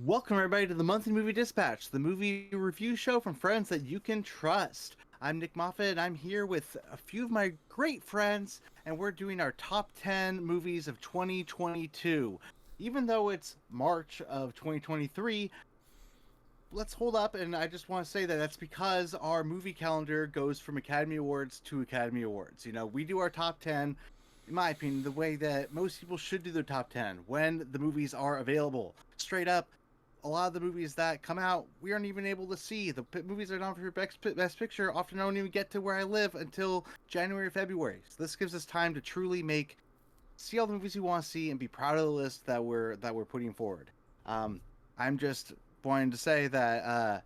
Welcome, everybody, to the Monthly Movie Dispatch, the movie review show from friends that you can trust. I'm Nick Moffat, and I'm here with a few of my great friends, and we're doing our top 10 movies of 2022. Even though it's March of 2023, let's hold up, and I just want to say that that's because our movie calendar goes from Academy Awards to Academy Awards. You know, we do our top 10, in my opinion, the way that most people should do their top 10, when the movies are available. Straight up, a lot of the movies that come out, we aren't even able to see. The movies that are not for Best Picture often don't even get to where I live until January or February. So this gives us time to truly see all the movies we want to see and be proud of the list that we're putting forward. I'm just wanting to say that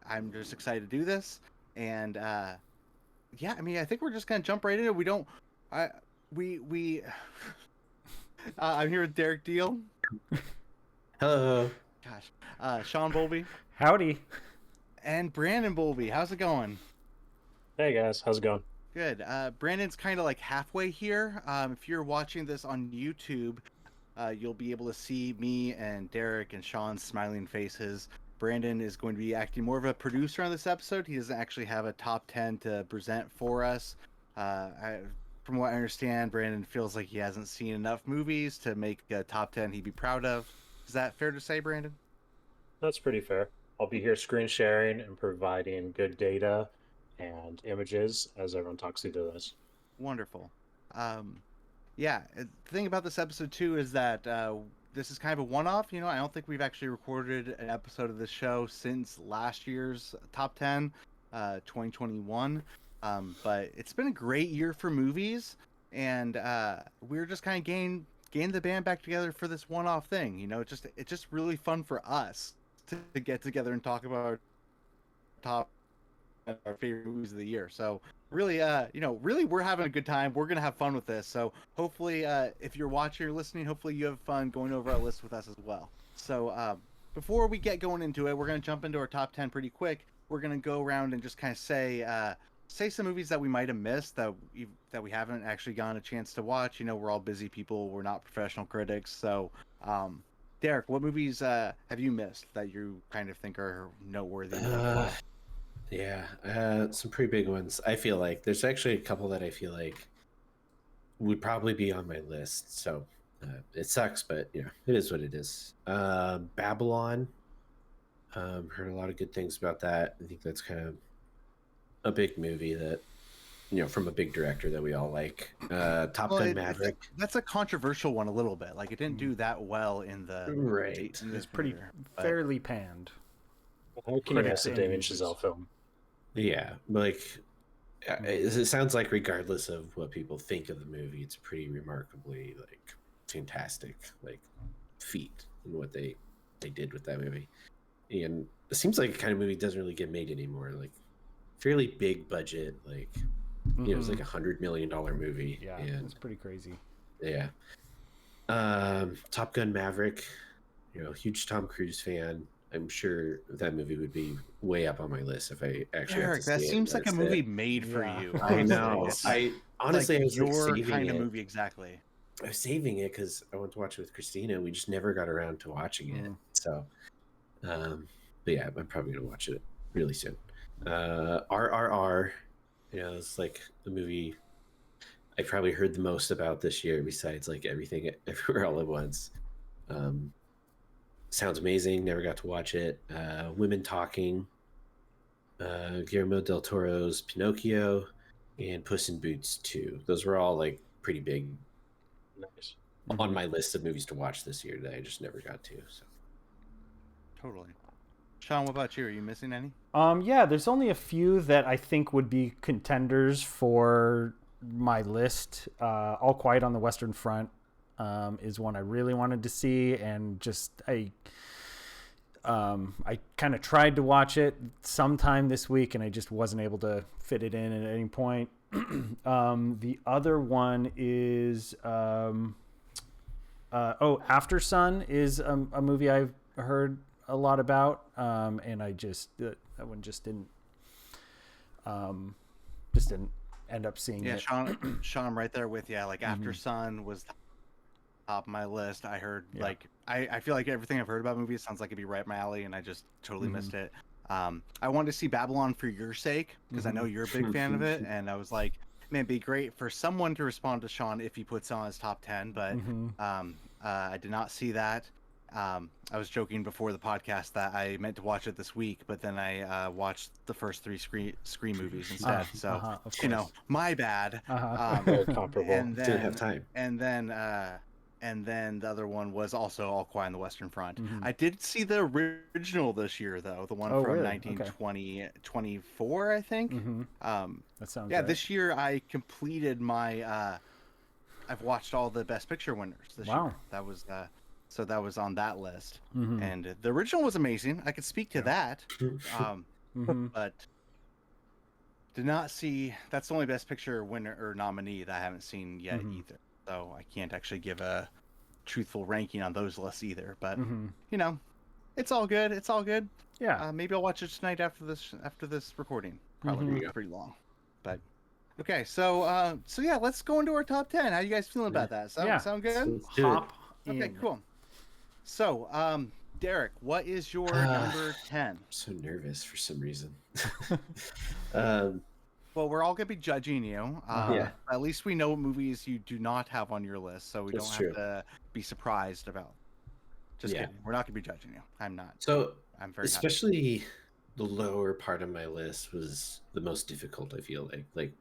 I'm just excited to do this, and yeah, I mean, I think we're just gonna jump right into it. We don't, I we I'm here with Derek Deal. Hello. Gosh, Shaun Bowlby Howdy. and Brandon Bowlby. How's it going? Hey guys, how's it going? Good. Brandon's kind of like halfway here. If you're watching this on YouTube, you'll be able to see me and Derek and Shaun's smiling faces. Brandon is going to be acting more of a producer on this episode. He doesn't actually have a top 10 to present for us. From what I understand, Brandon feels like he hasn't seen enough movies to make a top 10 he'd be proud of. Is that fair to say, Brandon? That's pretty fair. I'll be here screen sharing and providing good data and images as everyone talks through this. Wonderful. Yeah, the thing about this episode too is that this is kind of a one-off. You know, I don't think we've actually recorded an episode of this show since last year's top 10, 2021. But it's been a great year for movies, and we're just kind of getting the band back together for this one-off thing. You know, it's just really fun for us to get together and talk about our favorite movies of the year. So really, really we're having a good time. We're gonna have fun with this. So hopefully, if you're watching or listening, hopefully you have fun going over our list with us as well. So before we get going into it, we're gonna jump into our top 10 pretty quick. We're gonna go around and just kind of say some movies that we might have missed that we haven't actually gotten a chance to watch. You know, we're all busy people. We're not professional critics. So, Derek, what movies have you missed that you kind of think are noteworthy? Some pretty big ones. I feel like there's actually a couple that I feel like would probably be on my list. So it sucks, but yeah, it is what it is. Babylon. Heard a lot of good things about that. I think that's kind of a big movie that, you know, from a big director that we all like. Top Gun Maverick. That's a controversial one a little bit. Like, it didn't do that well in the right. It's pretty fairly panned. How can you miss a Damien Chazelle film? Yeah, like it sounds like regardless of what people think of the movie, it's a pretty remarkably like fantastic like feat in what they did with that movie. And it seems like a kind of movie doesn't really get made anymore. Like fairly big budget, like you know, it was like $100 million movie. Yeah, and it's pretty crazy. Yeah. Top Gun Maverick, you know, huge Tom Cruise fan. I'm sure that movie would be way up on my list if I actually. Eric, that seems like a movie made for you. I know. I honestly, like I was your saving kind it. of movie exactly. I was saving it because I went to watch it with Christina. We just never got around to watching it. So, but yeah, I'm probably gonna watch it really soon. RRR, you know, it's like the movie I probably heard the most about this year, besides like Everything Everywhere All at Once. Sounds amazing. Never got to watch it. Women Talking, Guillermo del Toro's Pinocchio, and Puss in Boots 2. Those were all like pretty big Nice. on my list of movies to watch this year that I just never got to. So Totally. Shaun, what about you? Are you missing any? Yeah, there's only a few that I think would be contenders for my list. All Quiet on the Western Front is one I really wanted to see, and just I kind of tried to watch it sometime this week, and I just wasn't able to fit it in at any point. The other one is After Sun is a movie I've heard a lot about, and I just that one just didn't end up seeing it. Yeah, Shaun, I'm right there with you. Like, After Sun was top of my list. I heard Yeah. I feel like everything I've heard about movies sounds like it'd be right up my alley, and I just totally Mm-hmm. missed it. I wanted to see Babylon for your sake because I know Mm-hmm. you're a big fan of it, and I was like, man, it'd be great for someone to respond to Shaun if he puts it on his top 10. But Mm-hmm. I did not see that. I was joking before the podcast that I meant to watch it this week, but then I watched the first three Scream movies instead. So Of you know, course. my bad. Very comparable. And Didn't have then time. and then the other one was also All Quiet on the Western Front. Mhm. I did see the original this year though, the one Oh, from really? 1924, I think. Mm-hmm. Um, That sounds yeah, right. this year I completed my. I've watched all the Best Picture winners this Wow. year. That was so that was on that list, Mhm. and the original was amazing. I could speak to that, Mm-hmm. but did not see. That's the only Best Picture winner or nominee that I haven't seen yet Mhm. either. So I can't actually give a truthful ranking on those lists either. But Mm-hmm. you know, it's all good. It's all good. Yeah. Maybe I'll watch it tonight after this recording. Probably Mhm. be pretty long, but okay. So yeah, let's go into our top 10. How you guys feeling about that? Yeah. Sound good? Let's do it. Hop Okay, in. cool. So, Derek, what is your number 10? I'm so nervous for some reason. um, Well, we're all gonna be judging you. Yeah. At least we know what movies you do not have on your list, so we That's don't true. have to be surprised about. Just Yeah. kidding. We're not gonna be judging you. I'm not. so I'm very happy. especially the lower part of my list was the most difficult. I feel like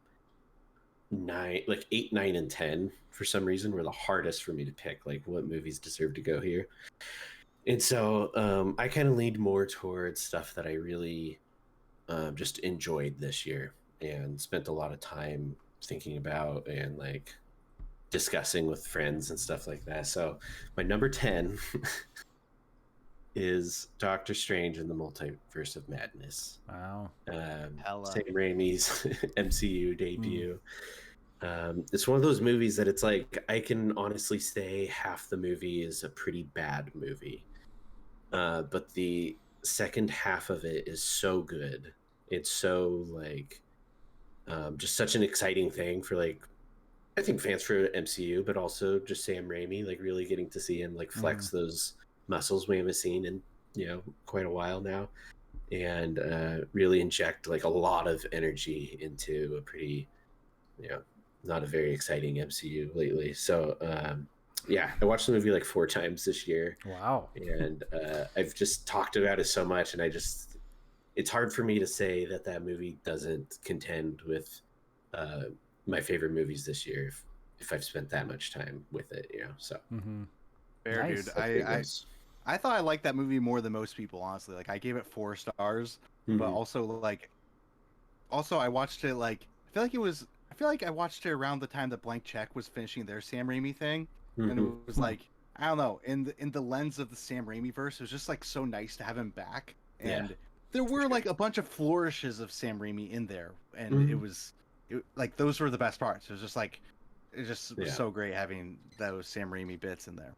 8, 9, and 10 for some reason were the hardest for me to pick. Like what movies deserve to go here, and so I kind of leaned more towards stuff that I really just enjoyed this year and spent a lot of time thinking about and like discussing with friends and stuff like that. So my number 10 is Doctor Strange in the Multiverse of Madness. Wow. Hella. Sam Raimi's MCU debut. It's one of those movies that it's like I can honestly say half the movie is a pretty bad movie, but the second half of it is so good. It's so like just such an exciting thing for like I think fans for MCU, but also just Sam Raimi, like really getting to see him like flex those muscles we haven't seen in quite a while now, and really inject like a lot of energy into a pretty not a very exciting MCU lately. So yeah, I watched the movie like 4 times this year, Wow. and I've just talked about it so much, and it's hard for me to say that movie doesn't contend with my favorite movies this year if I've spent that much time with it, So Mm-hmm. Fair, Nice. dude. I thought I liked that movie more than most people, honestly. Like I gave it 4 stars, but also I watched it like I feel like I watched it around the time that Blank Check was finishing their Sam Raimi thing, and it was like I don't know, in the lens of the Sam Raimi verse, it was just like so nice to have him back, and there were like a bunch of flourishes of Sam Raimi in there, and it was like those were the best parts. It was just like was so great having those Sam Raimi bits in there.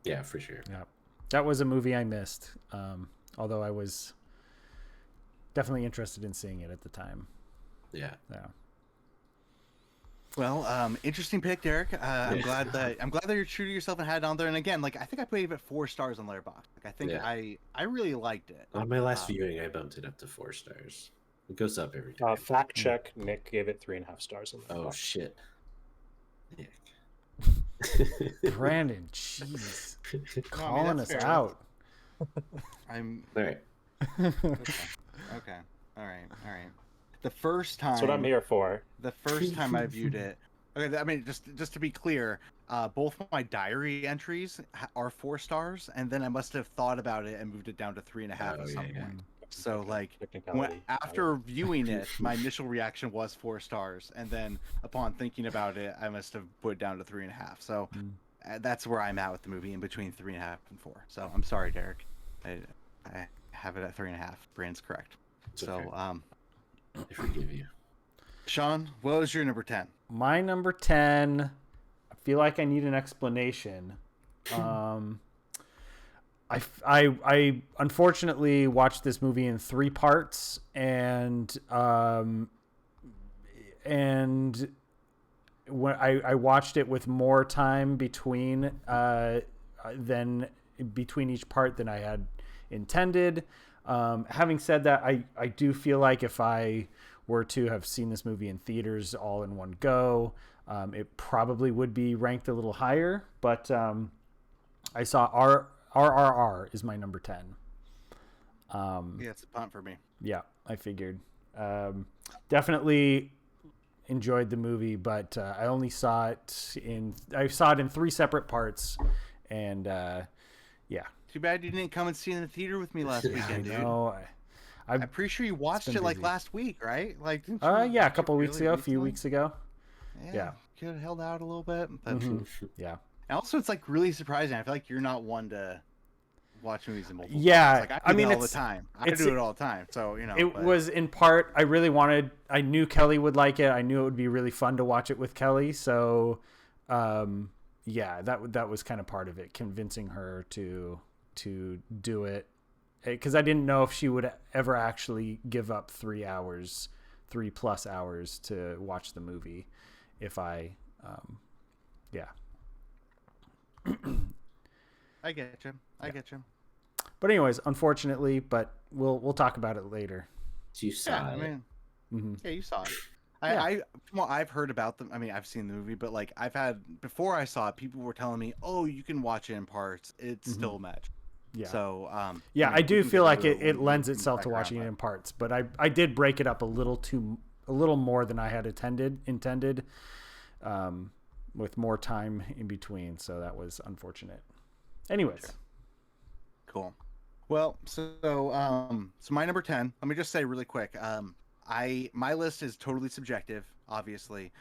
Yeah, for sure. Yeah. That was a movie I missed. Although I was definitely interested in seeing it at the time. Yeah. Yeah. Well, interesting pick, Derek. I'm glad that you're true to yourself and had it on there. And again, like I think I gave it 4 stars on Letterboxd. Like I think I really liked it. On my last viewing, I bumped it up to 4 stars. It goes up every time. Fact check: Nick gave it 3.5 stars. Oh shit! Nick. Brandon, jeez, No, I mean, calling that's us fair. out. I'm All right. okay. All right. The first time That's what I'm here for. The first time I viewed it. Okay, I mean, just to be clear, both my diary entries are 4 stars, and then I must have thought about it and moved it down to 3.5 at some point. So like after viewing it, my initial reaction was 4 stars, and then upon thinking about it, I must have put it down to 3.5. So that's where I'm at with the movie, in between 3.5 and 4. So I'm sorry, Derek. I have it at 3.5. Brand's correct. It's so okay. I forgive you. Sean, what was your number 10? My number 10, I feel like I need an explanation. I unfortunately watched this movie in 3 parts, and when I watched it with more time between than between each part than I had intended. Having said that, I do feel like if I were to have seen this movie in theaters all in one go, it probably would be ranked a little higher. But I saw RRR is my number 10. Yeah, it's a punt for me. Yeah, I figured. Definitely enjoyed the movie, but I only saw it in 3 separate parts, and yeah. Too bad you didn't come and see it in the theater with me last weekend, dude. No, I'm pretty sure you watched been it like busy. last week, right? Like, didn't yeah, a didn't you couple weeks really ago, a few recently? weeks ago. Yeah, Yeah. could have held out a little bit. But Yeah. and also, it's like really surprising. I feel like you're not one to watch movies in multiple Yeah, times. Like I I do mean, that all the it's- time. I it's- do it all the time. So you know, It but- was in part, I knew Kelly would like it. I knew it would be really fun to watch it with Kelly. So, yeah, that was kind of part of it, convincing her to do it. Because I didn't know if she would ever actually give up 3 plus hours to watch the movie. If I, yeah. I get you. I get you. But anyways, unfortunately, but we'll talk about it later. You saw Yeah, I it. mean, Mhm. yeah, you saw it. Yeah. Well, I've heard about them. I mean, I've seen the movie, but like I've had before I saw it, people were telling me, "Oh, you can watch it in parts. It's still a match." Yeah. So, Yeah, mean, I we do can feel get like into it when lends we itself to background, watching it but- in parts, but I did break it up a little more than I had intended, with more time in between. So that was unfortunate. Anyways, Cool. Well, so my number 10, let me just say really quick. My list is totally subjective, obviously.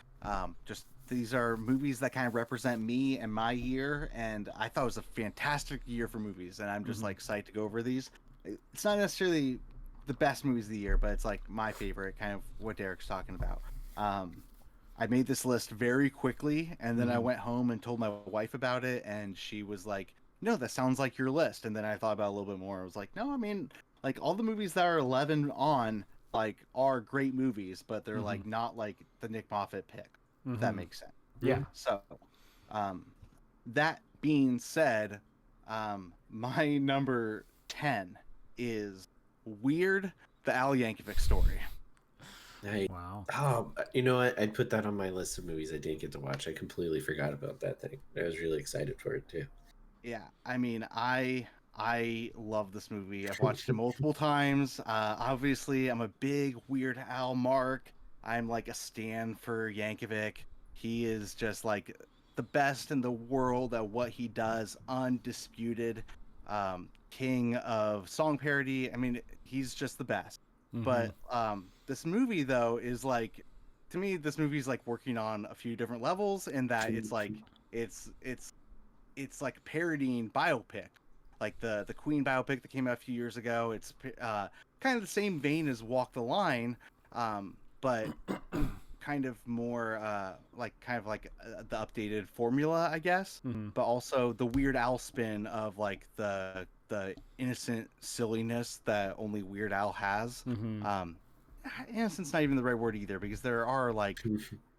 Just these are movies that kind of represent me and my year, and I thought it was a fantastic year for movies, and I'm just like psyched to go over these. It's not necessarily the best movies of the year, but it's like my favorite, kind of what Derek's talking about. I made this list very quickly, and then I went home and told my wife about it, and she was like, "No, that sounds like your list." And then I thought about it a little bit more. I was like, "No, I mean, like all the movies that are 11 on like are great movies, but they're like not like the Nick Moffat pick." If that makes sense. yeah. So, that being said, my number 10 is Weird, the Al Yankovic Story. Wow. Oh, you know what? I'd put that on my list of movies I didn't get to watch. I completely forgot about that thing. I was really excited for it too. Yeah, I mean, I love this movie. I've watched it multiple times. Obviously, I'm a big Weird Al mark. I'm like a stan for Yankovic. He is just like the best in the world at what he does, undisputed. King of song parody. I mean, he's just the best. But this movie though is like, to me, this movie is like working on a few different levels in that it's like it's like parodying biopic, like the Queen biopic that came out a few years ago. It's kind of the same vein as Walk the Line, but kind of more like the updated formula, I guess. But also the Weird Al spin of like the innocent silliness that only Weird Al has. Innocent's not even the right word either, because there are like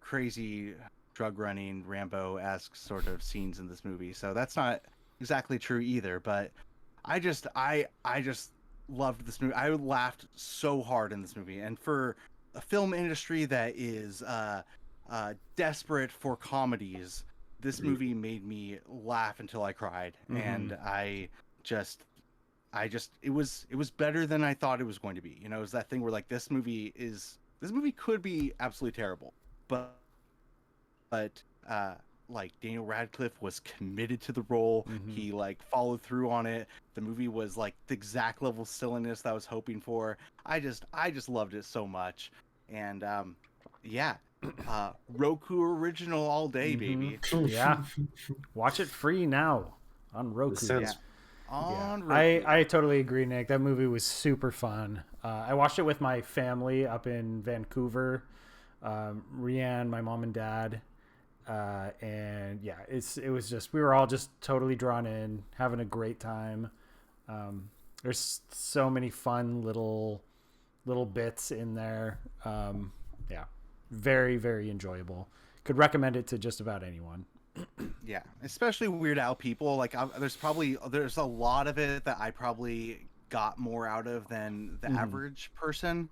crazy drug running Rambo-esque sort of scenes in this movie, so that's not exactly true either. But I just loved this movie. I laughed so hard in this movie, and for a film industry that is desperate for comedies, this movie made me laugh until I cried. And it was better than I thought it was going to be. You know, it was that thing where like this movie could be absolutely terrible, but like Daniel Radcliffe was committed to the role. He like followed through on it. The movie was like the exact level of silliness that I was hoping for. I just loved it so much. And yeah, Roku original all day, baby. Yeah. Watch it free now on Roku. This sounds On Roku. I totally agree, Nick. That movie was super fun. I watched it with my family up in Vancouver. Rianne, my mom and dad. And yeah, it was just, we were all just totally drawn in, having a great time. There's so many fun little bits in there. Yeah, very, very enjoyable. could recommend it to just about anyone. Yeah, especially Weird Al people. Like, there's a lot of it that I probably got more out of than the average person.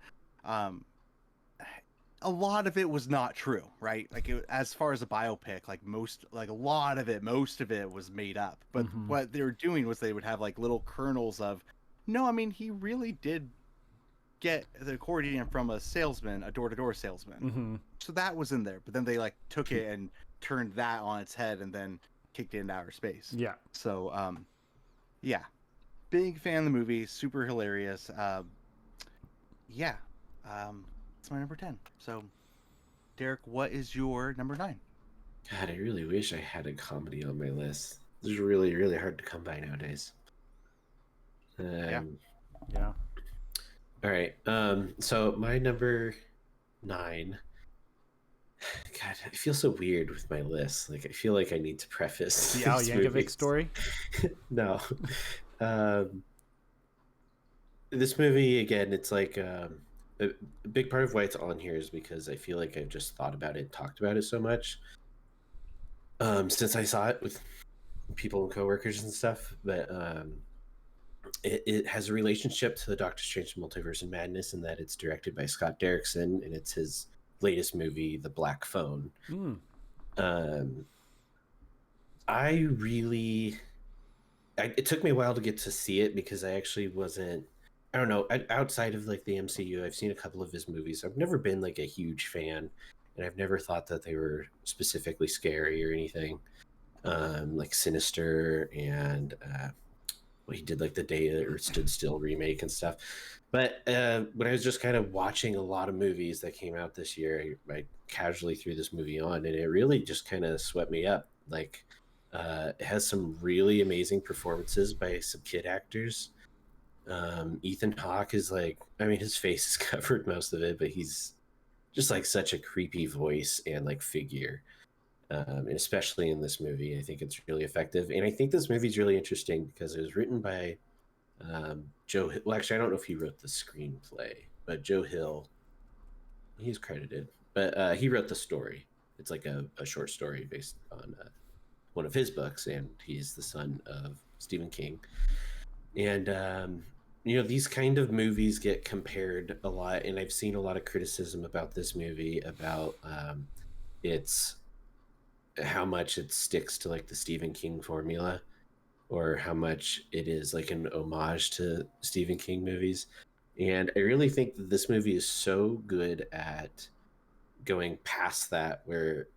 A lot of it was not true, right? Like, as far as a biopic, most of it was made up. But what they were doing was they would have like little kernels of, no, I mean, he really did get the accordion from a salesman, a door-to-door salesman. So that was in there. But then they like took it and turned that on its head and then kicked it into outer space. Yeah. So, yeah, big fan of the movie, super hilarious. Yeah, it's my number 10. So, Derek, what is your number 9? God, I really wish I had a comedy on my list. This is really, really hard to come by nowadays. Yeah. All right. So my number 9. God, I feel so weird with my list. Like, I feel like I need to preface the Al these Yankovic movies. story. No. This movie, again, it's like a big part of why it's on here is because I feel like I've just thought about it, talked about it so much since I saw it with people and coworkers and stuff. But it has a relationship to the Doctor Strange Multiverse of Madness in that it's directed by Scott Derrickson and it's his latest movie, The Black Phone. It took me a while to get to see it because I actually wasn't, I don't know, outside of like the MCU, I've seen a couple of his movies. I've never been like a huge fan, and I've never thought that they were specifically scary or anything. Like Sinister and he did like the Day the Earth Stood Still remake and stuff. But when I was just kind of watching a lot of movies that came out this year, I casually threw this movie on, and it really just kind of swept me up. Like, it has some really amazing performances by some kid actors. Ethan Hawke is like, I mean, his face is covered most of it, but he's just like such a creepy voice and like figure. And especially in this movie, I think it's really effective. And I think this movie is really interesting because it was written by Joe Hill. Well, actually, I don't know if he wrote the screenplay, but Joe Hill, he's credited, but he wrote the story. It's like a short story based on one of his books, and he's the son of Stephen King. And these kind of movies get compared a lot, and I've seen a lot of criticism about this movie about its how much it sticks to like the Stephen King formula, or how much it is like an homage to Stephen King movies. And I really think that this movie is so good at going past that, where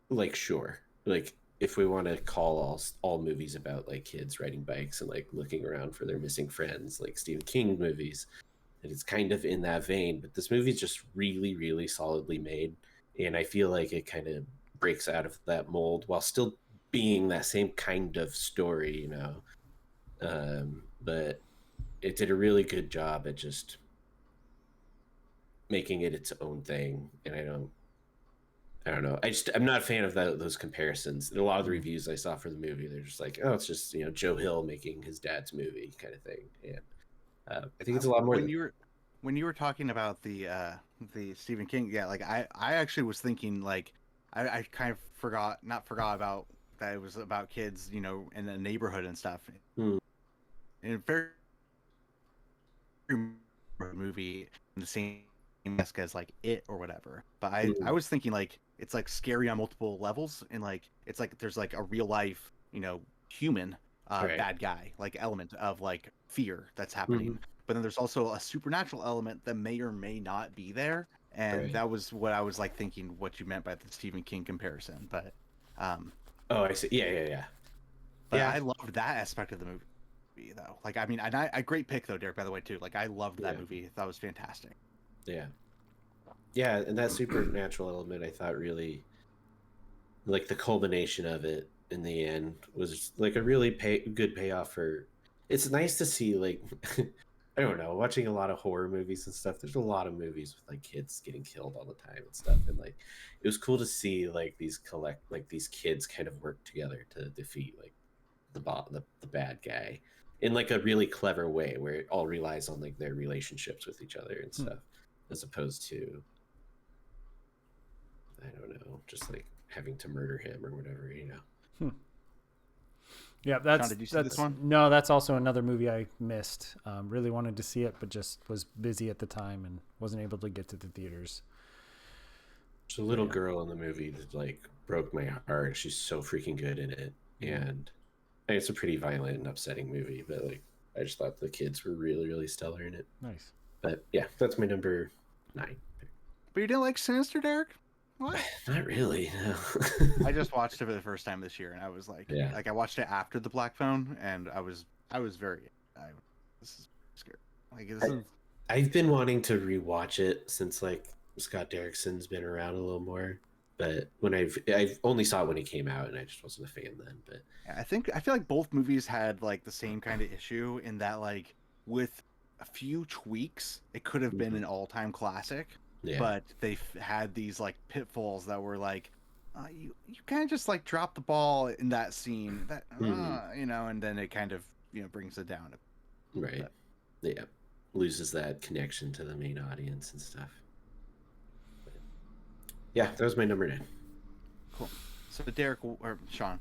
like, sure, like if we want to call all movies about like kids riding bikes and like looking around for their missing friends, like Stephen King movies, and it's kind of in that vein, but this movie is just really, really solidly made. And I feel like it kind of breaks out of that mold while still being that same kind of story, but it did a really good job at just making it its own thing. And I don't know. I'm not a fan of those comparisons. And a lot of the reviews I saw for the movie, they're just like, oh, it's just Joe Hill making his dad's movie kind of thing. And I think it's a lot more. When you were talking about the Stephen King, yeah, like I actually was thinking like I kind of not forgot about that it was about kids, in a neighborhood and stuff. And a very movie in the same desk as like It or whatever. But I was thinking like it's like scary on multiple levels, and like it's like there's like a real life, human Right. bad guy like element of like fear that's happening. But then there's also a supernatural element that may or may not be there. And Right. that was what I was like thinking what you meant by the Stephen King comparison. But Oh, I see. Yeah. but Yeah. I loved that aspect of the movie though. Like, I mean, and I great pick though, Derek, by the way, too. Like, I loved that movie. I thought it was fantastic. Yeah, and that supernatural element, I thought really, like the culmination of it in the end was like a really good payoff for. It's nice to see, like, I don't know, watching a lot of horror movies and stuff. There's a lot of movies with like kids getting killed all the time and stuff, and like it was cool to see like these kids kind of work together to defeat like the bad guy in like a really clever way, where it all relies on like their relationships with each other and stuff, as opposed to I don't know, just like having to murder him or whatever, you know. Yeah, Shaun, did you see this one? No, that's also another movie I missed. Really wanted to see it, but just was busy at the time and wasn't able to get to the theaters. There's a little girl in the movie that like broke my heart. She's so freaking good in it, and it's a pretty violent and upsetting movie. But like, I just thought the kids were really, really stellar in it. Nice. But yeah, that's my number 9. But you didn't like Sinister, Derek? What? Not really. No. I just watched it for the first time this year, and I was like, Yeah. like I watched it after the Black Phone, and I was very, this is scary. Like this is. I've been wanting to rewatch it since like Scott Derrickson's been around a little more. But when I've only saw it when it came out, and I just wasn't a fan then. But I feel like both movies had like the same kind of issue in that like with a few tweaks, it could have been an all-time classic. yeah, But they had these like pitfalls that were like, you kind of just like drop the ball in that scene, that you know, and then it kind of brings it down. right, yeah, loses that connection to the main audience and stuff. But, yeah, that was my number 9. Cool. So Derek or Shaun,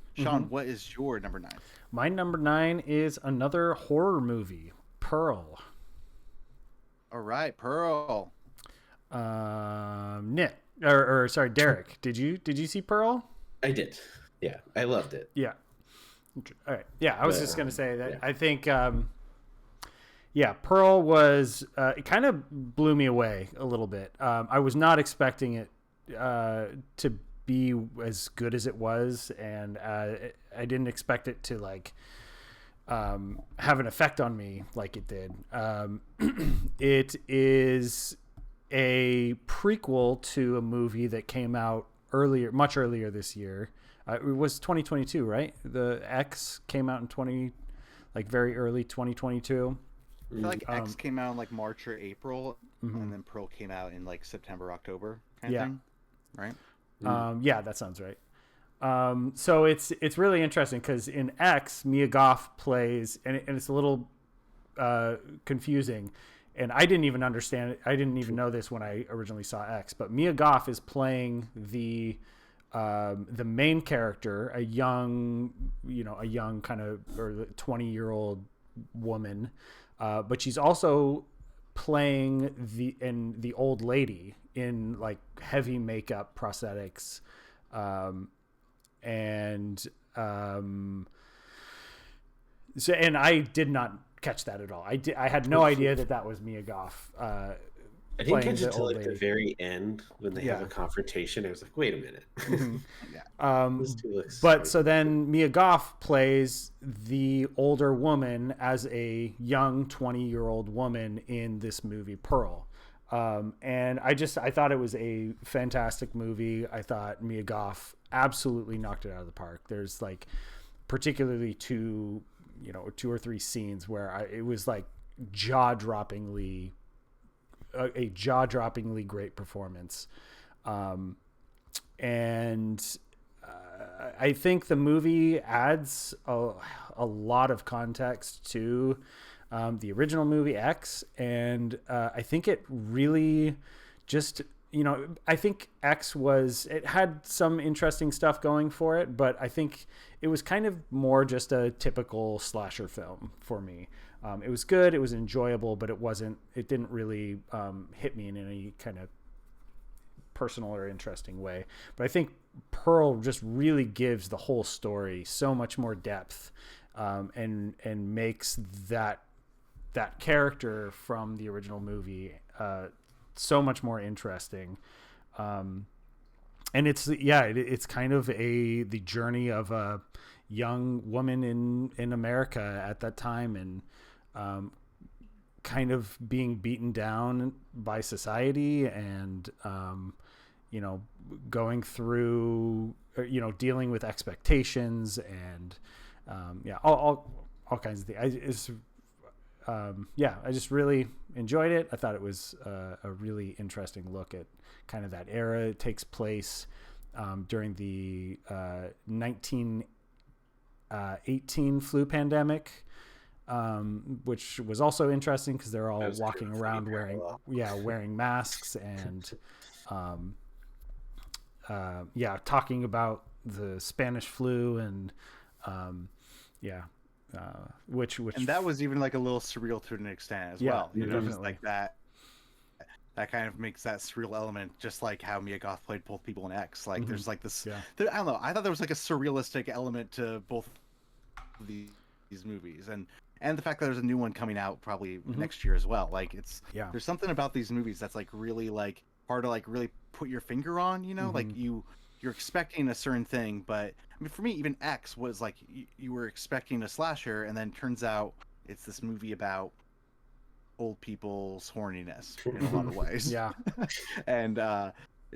what is your number 9? My number 9 is another horror movie, Pearl. All right, Pearl. Nick, or sorry, Derek. Did you see Pearl? I did. Yeah, I loved it. Yeah. All right. Yeah, I was just gonna say that. I think, Pearl was. It kind of blew me away a little bit. I was not expecting it to be as good as it was, and I didn't expect it to like have an effect on me like it did. It is a prequel to a movie that came out much earlier this year. It was 2022, right? The X came out in very early 2022. I feel like X came out in like March or April, and then Pearl came out in like September, October kind of thing, right? Yeah, that sounds right. So it's really interesting because in X, Mia Goth plays, and it's a little confusing. And I didn't even understand it. I didn't even know this when I originally saw X. But Mia Goth is playing the main character, a young kind of or 20-year-old woman, but she's also playing the old lady in like heavy makeup, prosthetics, and I did not catch that at all. I had no idea that was Mia Goth. I didn't catch it till like the very end when they have a confrontation. I was like, wait a minute. But so then Mia Goth plays the older woman as a young 20-year-old woman in this movie Pearl. And I thought it was a fantastic movie. I thought Mia Goth absolutely knocked it out of the park. There's like particularly two or three scenes where it was like jaw-droppingly great performance. And I think the movie adds a lot of context to the original movie X. And I think it really just, I think X it had some interesting stuff going for it, but I think it was kind of more just a typical slasher film for me. It was good, it was enjoyable, but it didn't really hit me in any kind of personal or interesting way. But I think Pearl just really gives the whole story so much more depth, and makes that character from the original movie so much more interesting. And it's kind of the journey of a young woman in America at that time, and kind of being beaten down by society, and going through dealing with expectations, and all kinds of things. I just really enjoyed it. I thought it was a really interesting look at kind of that era. It takes place during the 1918 flu pandemic, which was also interesting because they're all walking around wearing masks, and talking about the Spanish flu and which And that was even like a little surreal to an extent as well. You know, just definitely. like that kind of makes that surreal element, just like how Mia Goth played both people in X. Like there's like this, I don't know. I thought there was like a surrealistic element to both of these movies, and the fact that there's a new one coming out probably next year as well. Like there's something about these movies that's like really like hard to like really put your finger on. You know, like you're expecting a certain thing, but I mean, for me, even X was like you were expecting a slasher, and then turns out it's this movie about old people's horniness in a lot of ways. Yeah. And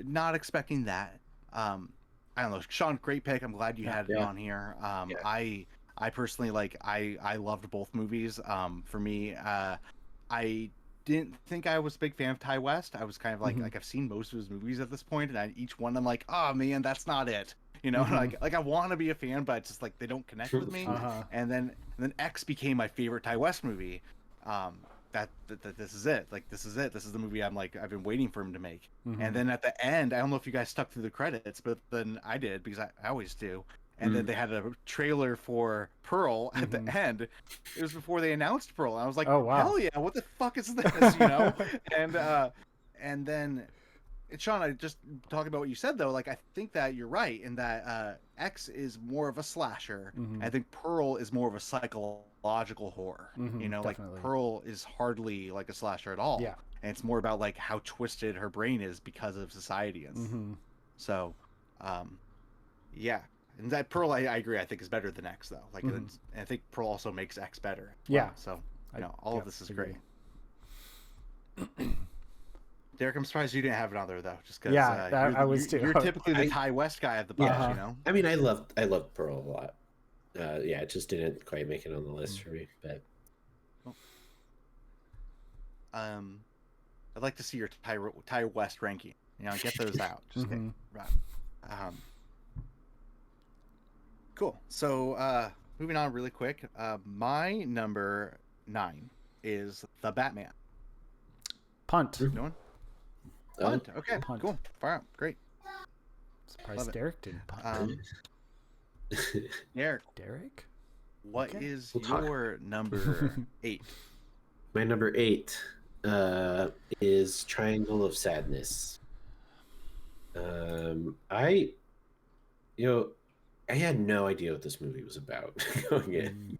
not expecting that. I don't know, Shaun, great pick. I'm glad you had it on here. I personally like I loved both movies. For me, I didn't think I was a big fan of Ty West. I was kind of like I've seen most of his movies at this point, and each one I'm like, oh man, that's not it. You know, like I want to be a fan, but it's just like they don't connect with me. And then X became my favorite Ty West movie. That this is it. Like this is it. This is the movie I've been waiting for him to make. And then at the end, I don't know if you guys stuck through the credits, but then I did because I always do. And then they had a trailer for Pearl at the end. It was before they announced Pearl. I was like, oh wow, hell yeah! What the fuck is this? You know? and then. And Shaun, I just talking about what you said though, like I think that you're right in that X is more of a slasher. I think Pearl is more of a psychological horror. You know, definitely. Like Pearl is hardly like a slasher at all. Yeah. And it's more about like how twisted her brain is because of society. And so, yeah. And that Pearl, I agree. I think is better than X though. Like, and I think Pearl also makes X better. Yeah. So, you know, all of this is great. Derek, I'm surprised you didn't have another though, just because I was too. You're typically the Ty West guy of the bunch, you know. I mean, I loved Pearl a lot. It just didn't quite make it on the list for me. But I'd like to see your Ty West ranking. You know, get those out. Just right. Cool. So moving on really quick. My number 9 is The Batman. Punt. No one? Punt. Okay, punt. Cool. Far out. Great. Surprised Derek didn't punt. Derek? What is your number 8? My number 8 is Triangle of Sadness. I had no idea what this movie was about going in.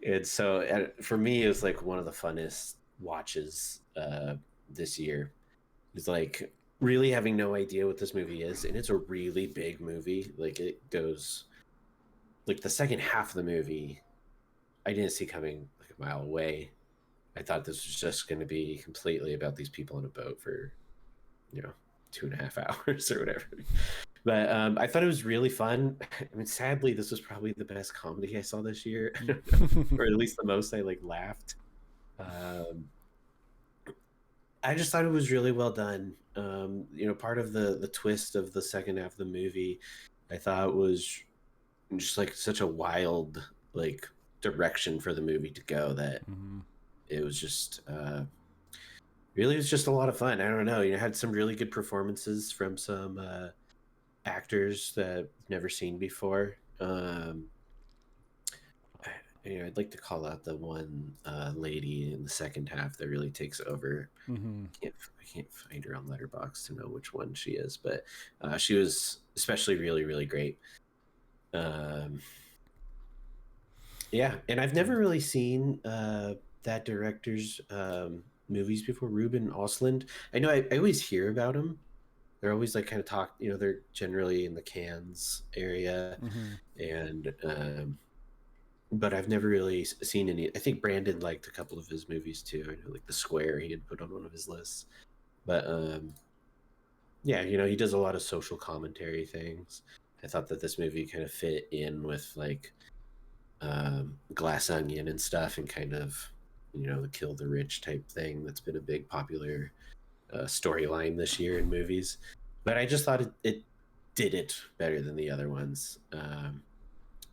And so for me, it was like one of the funnest watches this year. It's like really having no idea what this movie is, and it's a really big movie. Like it goes, like the second half of the movie, I didn't see coming like a mile away. I thought this was just going to be completely about these people on a boat for, 2.5 hours or whatever. But I thought it was really fun. I mean, sadly, this was probably the best comedy I saw this year, or at least the most I laughed. I just thought it was really well done. Part of the twist of the second half of the movie, I thought was just like such a wild direction for the movie to go that it was just really was just a lot of fun. I don't know. Had some really good performances from some actors that I've never seen before. I'd like to call out the one lady in the second half that really takes over. I can't find her on Letterboxd to know which one she is, but she was especially really, really great. And I've never really seen that director's movies before, Ruben Östlund. I know I always hear about him. They're always kind of talk, they're generally in the Cannes area, and but I've never really seen any. I think Brandon liked a couple of his movies too. I know, The Square, he had put on one of his lists. But he does a lot of social commentary things. I thought that this movie kind of fit in with Glass Onion and stuff, and kind of the kill the rich type thing that's been a big popular storyline this year in movies. But I just thought it did it better than the other ones.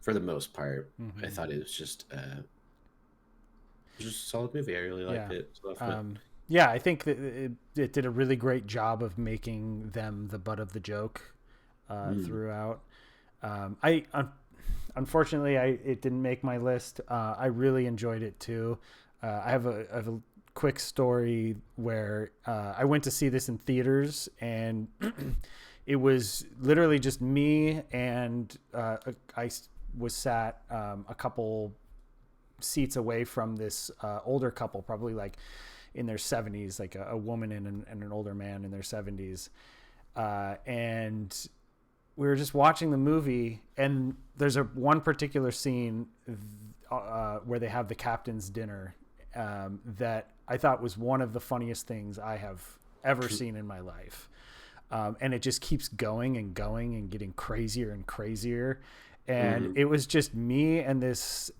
For the most part, I thought it was just a solid movie. I really liked it. I think that it did a really great job of making them the butt of the joke. throughout. Unfortunately, it didn't make my list. I really enjoyed it too. I have a quick story where I went to see this in theaters, and it was literally just me, and I was sat a couple seats away from this older couple, probably like in their 70s, like a woman and an older man in their 70s. And we were just watching the movie, and there's one particular scene where they have the captain's dinner that I thought was one of the funniest things I have ever seen in my life. And it just keeps going and going and getting crazier and crazier. And it was just me and this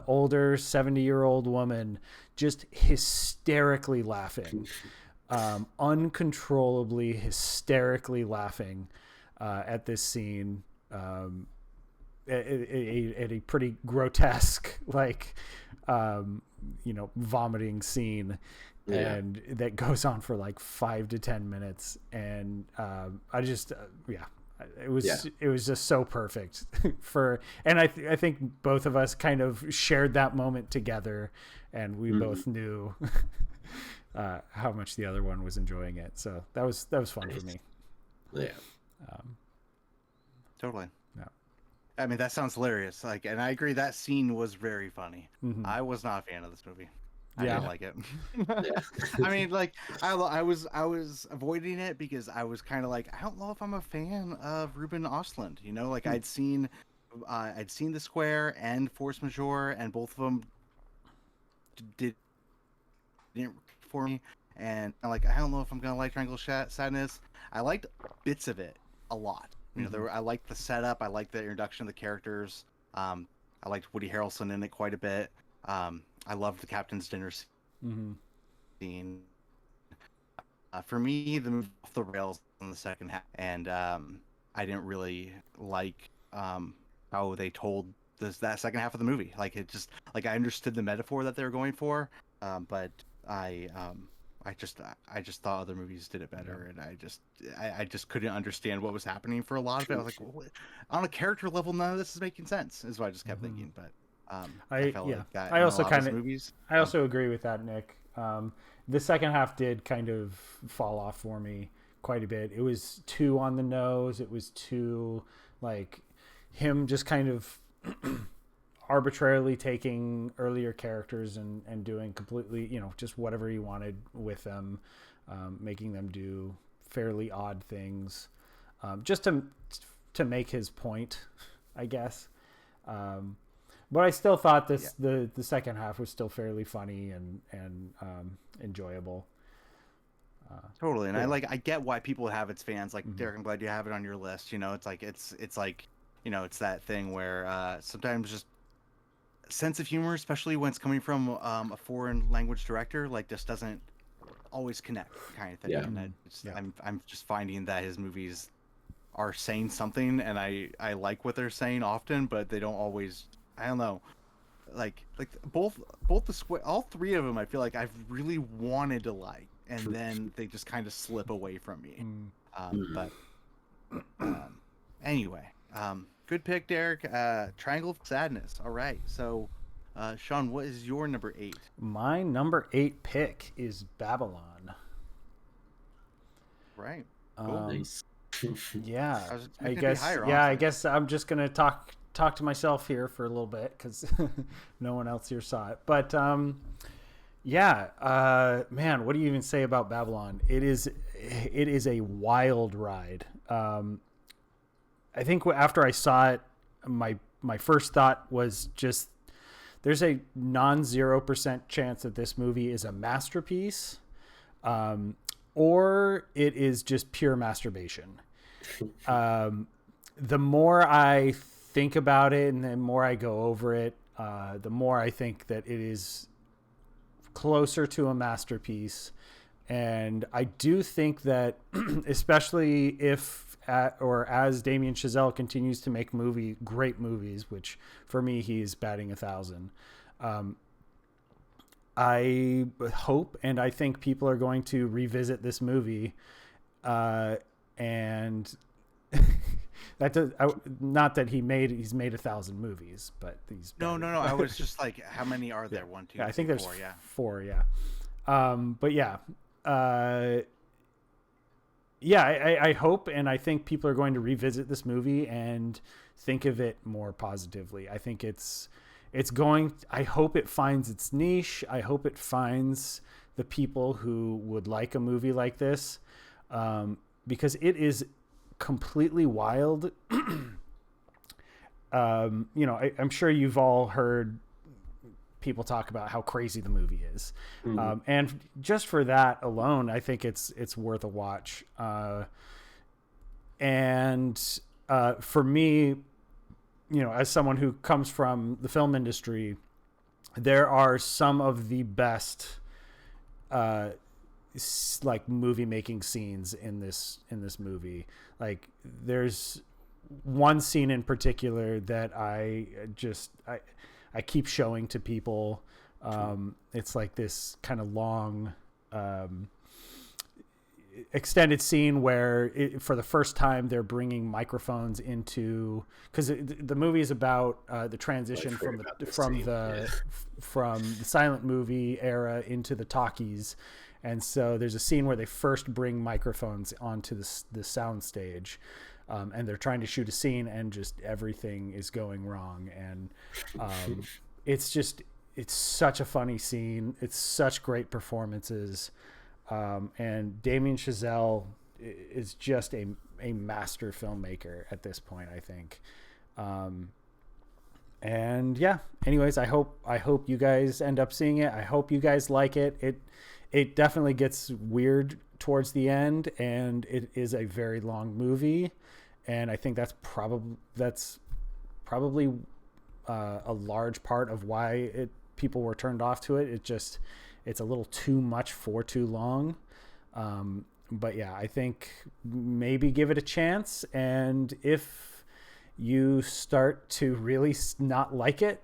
older 70-year-old woman just hysterically laughing, uncontrollably hysterically laughing at this scene, at a pretty grotesque, like, vomiting scene. And that goes on for like 5 to 10 minutes. And I just, it was just so perfect and I think both of us kind of shared that moment together, and we both knew how much the other one was enjoying it. So that was fun for me. Yeah. Totally. Yeah. I mean, that sounds hilarious. Like, and I agree, that scene was very funny. I was not a fan of this movie. I didn't like it. I mean, like, I was avoiding it because I was kind of like, I don't know if I'm a fan of Ruben Östlund. Like I'd seen The Square and Force Majeure, and both of them didn't for me. And I'm like, I don't know if I'm gonna like Triangle Sadness. I liked bits of it a lot. I liked the setup. I liked the introduction of the characters. I liked Woody Harrelson in it quite a bit. I loved the captain's dinner scene. For me, the move off the rails in the second half, and I didn't really like how they told that second half of the movie. Like, it just, like, I understood the metaphor that they were going for, but I just thought other movies did it better, and I just couldn't understand what was happening for a lot of it. I was like, well, on a character level, none of this is making sense. Is what I just kept thinking, but. I felt like that I also kind of movies. I also agree with that, Nick. The second half did kind of fall off for me quite a bit. It was too on the nose. It was too, like, him just kind of arbitrarily taking earlier characters and doing completely, just whatever he wanted with them, making them do fairly odd things, just to make his point, I guess. But I still thought the second half was still fairly funny and enjoyable. Totally, and I get why people have its fans. Like, Derek, I'm glad you have it on your list. It's like it's that thing where sometimes just sense of humor, especially when it's coming from a foreign language director, like, just doesn't always connect, kind of thing. Yeah. And I'm just finding that his movies are saying something, and I like what they're saying often, but they don't always. I don't know, like both the Square, all three of them, I feel like I've really wanted to like, and then they just kind of slip away from me. But anyway, good pick, Derek. Triangle of Sadness. All right, so Shaun, what is your number 8? My number 8 pick is Babylon. Right. Nice. Yeah, I guess. Higher, I guess I'm just gonna talk to myself here for a little bit because no one else here saw it. But man, what do you even say about Babylon? It is a wild ride. I think after I saw it, my first thought was just, there's a non-0% chance that this movie is a masterpiece, or it is just pure masturbation. The more I think about it and the more I go over it, the more I think that it is closer to a masterpiece. And I do think that, especially if as Damien Chazelle continues to make great movies, which for me he's batting 1,000, I hope and I think people are going to revisit this movie and that does not that he's made 1,000 movies, but he's No. I was just like, how many are there? One, two, I three, think there's four. Yeah. 4. Yeah. But yeah. Yeah, I hope and I think people are going to revisit this movie and think of it more positively. I think it's going. I hope it finds its niche. I hope it finds the people who would like a movie like this, because it is completely wild. I'm sure you've all heard people talk about how crazy the movie is. Mhm. And just for that alone, I think it's worth a watch. For me, as someone who comes from the film industry, there are some of the best, like movie making scenes in this movie. Like there's one scene in particular that I keep showing to people. It's like this kind of long, extended scene where for the first time they're bringing microphones into, because the movie is about the transition from the silent movie era into the talkies. And so there's a scene where they first bring microphones onto the sound stage. And they're trying to shoot a scene and just everything is going wrong. And it's such a funny scene. It's such great performances. And Damien Chazelle is just a master filmmaker at this point, I think. And yeah, anyways, I hope you guys end up seeing it. I hope you guys like it. It definitely gets weird towards the end, and it is a very long movie. And I think that's probably a large part of why people were turned off to it. It's a little too much for too long. But yeah, I think maybe give it a chance. And if you start to really not like it,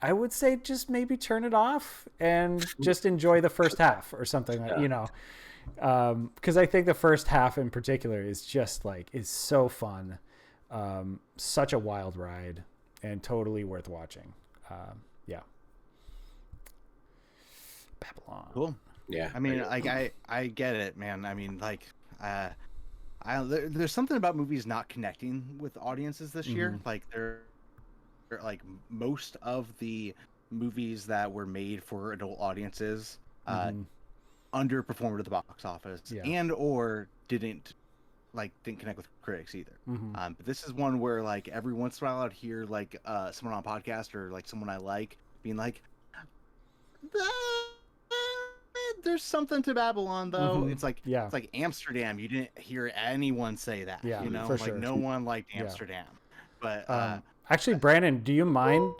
I would say just maybe turn it off and just enjoy the first half or something like, because I think the first half in particular is just is so fun, such a wild ride, and totally worth watching. Yeah, Babylon. Cool. Yeah, I mean, I get it, man. I mean, there's something about movies not connecting with audiences this year. Like like most of the movies that were made for adult audiences underperformed at the box office, and or didn't connect with critics either. But this is one where every once in a while I'd hear someone on a podcast or someone I like being like, there's something to Babylon though. It's like Amsterdam. You didn't hear anyone say that. For sure. No one liked Amsterdam. But actually, Brandon, do you mind?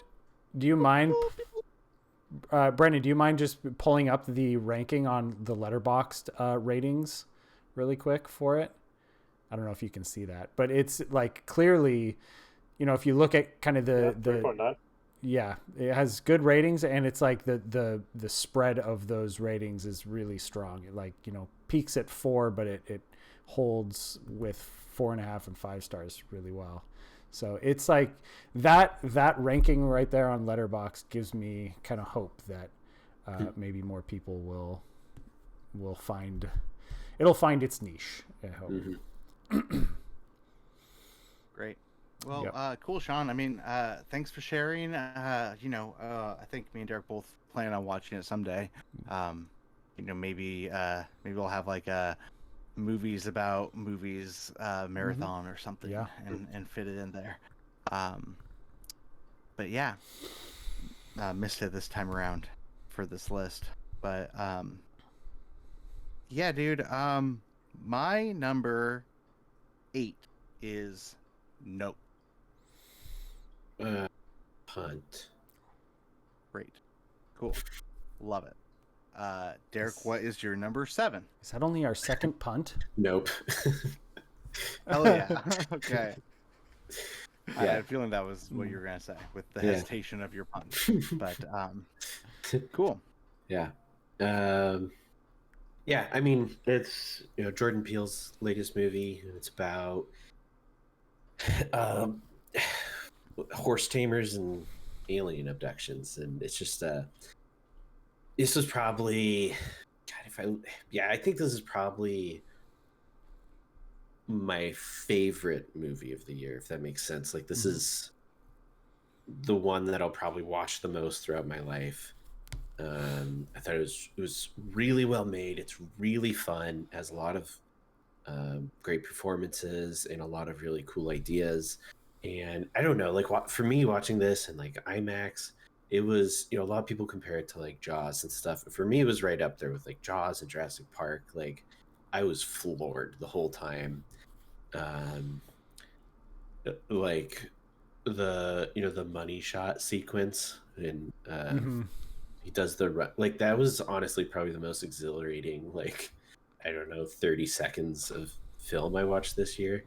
Brandon, do you mind just pulling up the ranking on the Letterboxd ratings really quick for it? I don't know if you can see that, but it's clearly, if you look at kind of the 3.9. Yeah, it has good ratings, and it's the spread of those ratings is really strong. It peaks at 4, but it holds with 4.5 and 5 stars really well. So it's that ranking right there on Letterboxd gives me kind of hope that maybe more people will find its niche. I hope. Great. Well, cool, Shaun. I mean, thanks for sharing. I think me and Derek both plan on watching it someday. Maybe we'll have a movies about movies marathon or something, and fit it in there. But yeah, missed it this time around for this list. But yeah, dude. My number 8 is Nope. Punt. Great. Cool. Love it. Derek, what is your number 7? Is that only our second punt? Nope. Oh yeah. Okay. I Yeah. had a feeling that was what you were gonna say with the hesitation of your punt. But cool. Yeah. Yeah, I mean, it's Jordan Peele's latest movie, and it's about um, horse tamers and alien abductions, and it's just this was probably, God, I think this is probably my favorite movie of the year, if that makes sense. Like this is the one that I'll probably watch the most throughout my life. I thought it was really well made. It's really fun. Has a lot of great performances and a lot of really cool ideas. And I don't know, like for me watching this and like IMAX, it was, a lot of people compare it to like Jaws and stuff. For me, it was right up there with like Jaws and Jurassic Park. Like I was floored the whole time. Um, like the money shot sequence and he does like that was honestly probably the most exhilarating, like, I don't know, 30 seconds of film I watched this year.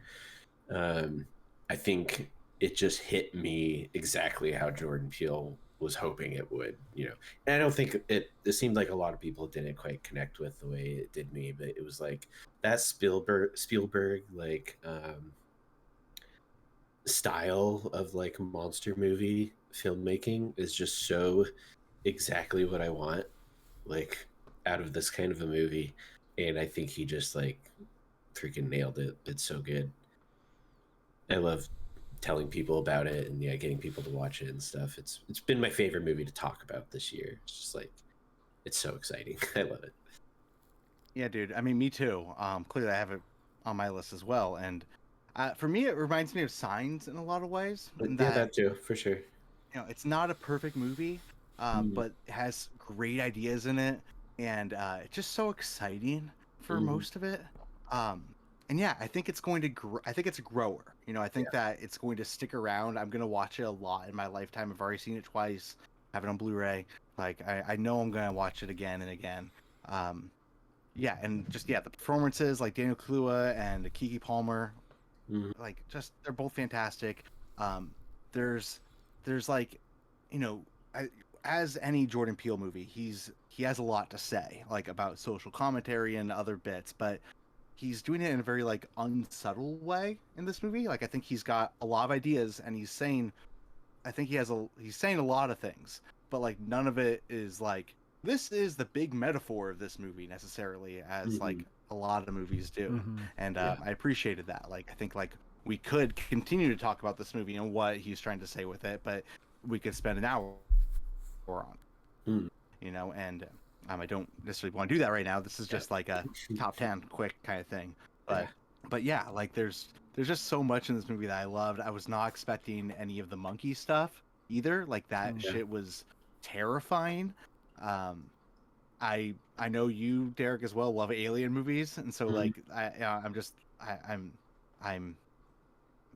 I think it just hit me exactly how Jordan Peele was hoping it would, and I don't think it seemed like a lot of people didn't quite connect with the way it did me, but it was like that Spielberg like style of like monster movie filmmaking is just so exactly what I want, like, out of this kind of a movie. And I think he just like freaking nailed it. It's so good. I love telling people about it and getting people to watch it and stuff. It's been my favorite movie to talk about this year. It's just like, it's so exciting. I love it. Yeah, dude. I mean, me too. Clearly, I have it on my list as well. And for me, it reminds me of Signs in a lot of ways. In Yeah, that too, for sure. It's not a perfect movie, but it has great ideas in it, and it's just so exciting for most of it. And yeah, I think it's going to. I think it's a grower. I think that it's going to stick around. I'm going to watch it a lot in my lifetime. I've already seen it twice. Have it on Blu-ray. Like I know I'm going to watch it again and again. Yeah, and just the performances like Daniel Kaluuya and Keke Palmer, like just they're both fantastic. There's like, as any Jordan Peele movie, he has a lot to say, like about social commentary and other bits, but he's doing it in a very like unsubtle way in this movie. Like I think he's got a lot of ideas and he's saying a lot of things, but like none of it is like this is the big metaphor of this movie necessarily, as like a lot of movies do. And I appreciated that. Like I think like we could continue to talk about this movie and what he's trying to say with it, but we could spend an hour on, and I don't necessarily want to do that right now. This is just like a top 10 quick kind of thing. But yeah, like there's just so much in this movie that I loved. I was not expecting any of the monkey stuff either. Like that shit was terrifying. I know you, Derek, as well, love alien movies, and so like I'm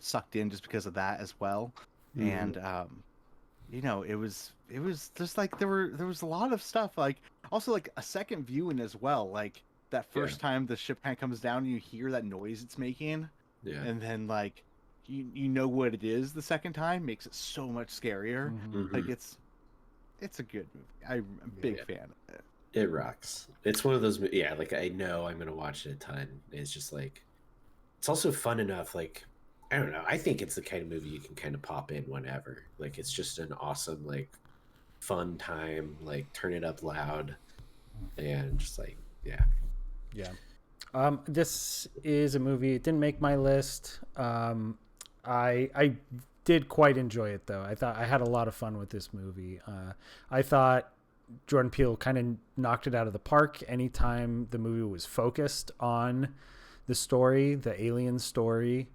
sucked in just because of that as well. And it was just like there was a lot of stuff, like also like a second viewing as well, like that first time the ship kind of comes down and you hear that noise it's making, and then like you know what it is the second time, makes it so much scarier. Like it's a good movie. I'm a big fan of it. It rocks. It's one of those, like I know I'm gonna watch it a ton. It's just like, it's also fun enough, like, I don't know, I think it's the kind of movie you can kind of pop in whenever. Like it's just an awesome, like, fun time, like turn it up loud and just like, this is a movie, it didn't make my list. I did quite enjoy it though. I thought I had a lot of fun with this movie. I thought Jordan Peele kind of knocked it out of the park anytime the movie was focused on the story, the alien story.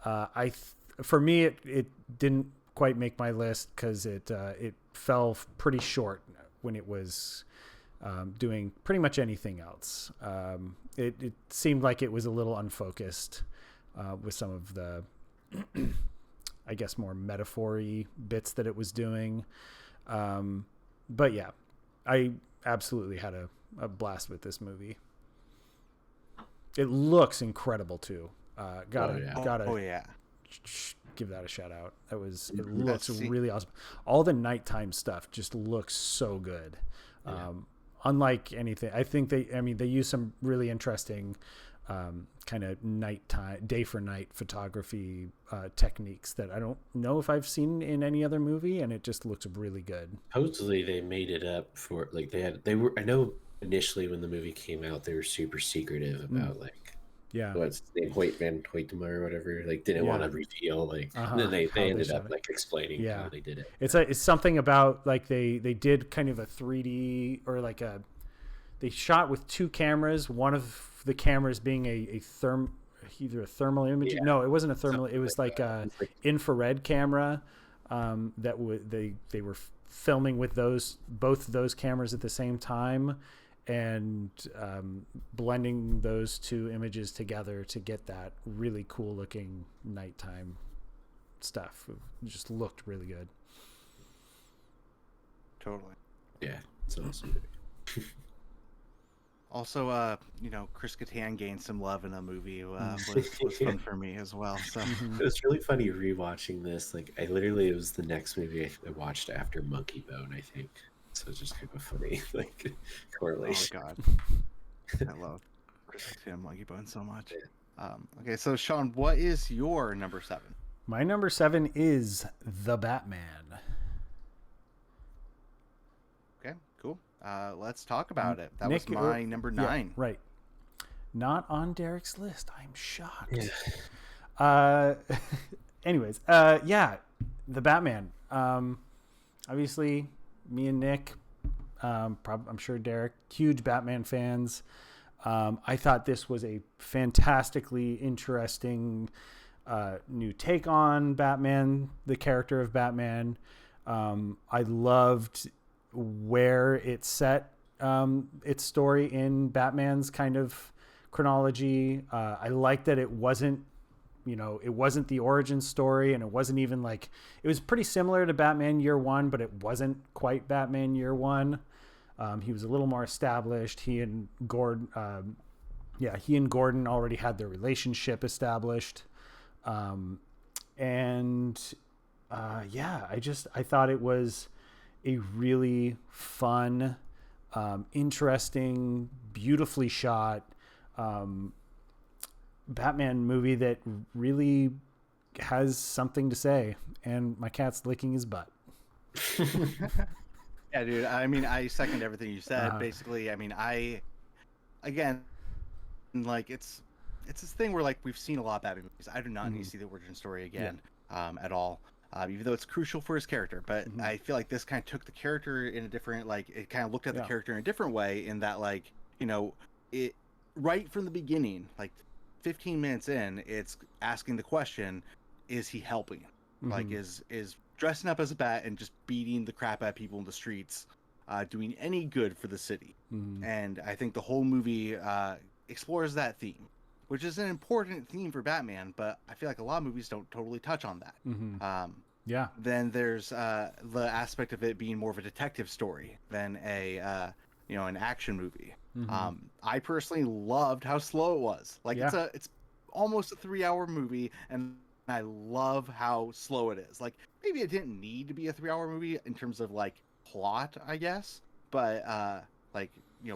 For me, it didn't quite make my list because it fell pretty short when it was doing pretty much anything else. It seemed like it was a little unfocused with some of the, I guess, more metaphor-y bits that it was doing. But yeah, I absolutely had a blast with this movie. It looks incredible too. Gotta give that a shout out. It looks really awesome. All the nighttime stuff just looks so good. Unlike anything, I think they use some really interesting kind of nighttime, day for night photography techniques that I don't know if I've seen in any other movie, and it just looks really good. Supposedly they made it up for like they were. I know initially when the movie came out they were super secretive about like Yeah. what's his name, Hoyt Van Hoytema or whatever. Like didn't want to reveal like. And then they how they ended shot up it. like explaining Yeah. how they did it. It's something about like they did kind of a 3D or like they shot with two cameras. One of the cameras being either a thermal image. Yeah. No, it wasn't a thermal. Something It was like like a It's like infrared camera that they were filming with both those cameras at the same time, and blending those two images together to get that really cool looking nighttime stuff. It just looked really good. Totally. yeah, it's awesome. Also, Chris Kattan gained some love in a movie. Was fun for me as well. So It was really funny rewatching this. Like, it was the next movie I watched after Monkey Bone, I think. So it's just kind of funny, like, oh correlation. god, I love Chris Kattan, Monkey Bone so much. Okay, so Shaun, what is your number 7? My number 7 is The Batman. Okay, cool. Let's talk about it. That Nick, was my number 9. Yeah, right. Not on Derek's list. I'm shocked. Yeah. Anyways, yeah, The Batman. Obviously, me and Nick, I'm sure Derek, huge Batman fans. I thought this was a fantastically interesting new take on Batman, the character of Batman. I loved where it set its story in Batman's kind of chronology. I liked that it wasn't the origin story, and it wasn't even like, it was pretty similar to Batman Year One, but it wasn't quite Batman Year One. He was a little more established. He and Gordon already had their relationship established. I thought it was a really fun, interesting, beautifully shot Batman movie that really has something to say. And my cat's licking his butt. Yeah, dude. I mean, I second everything you said. Basically, I mean, like it's this thing where like we've seen a lot of Batman movies. I do not need to see the origin story again at all. Even though it's crucial for his character, but I feel like this kind of took the character in a different, like, it kind of looked at the character in a different way, in that, like, it right from the beginning, like 15 minutes in, it's asking the question, is he helping? Like, is dressing up as a bat and just beating the crap out of people in the streets doing any good for the city? And I think the whole movie explores that theme, which is an important theme for Batman, but I feel like a lot of movies don't totally touch on that. Then there's the aspect of it being more of a detective story than an action movie. I personally loved how slow it was. Like, it's almost a 3-hour movie, and I love how slow it is. Like, maybe it didn't need to be a 3-hour movie in terms of like plot, I guess, but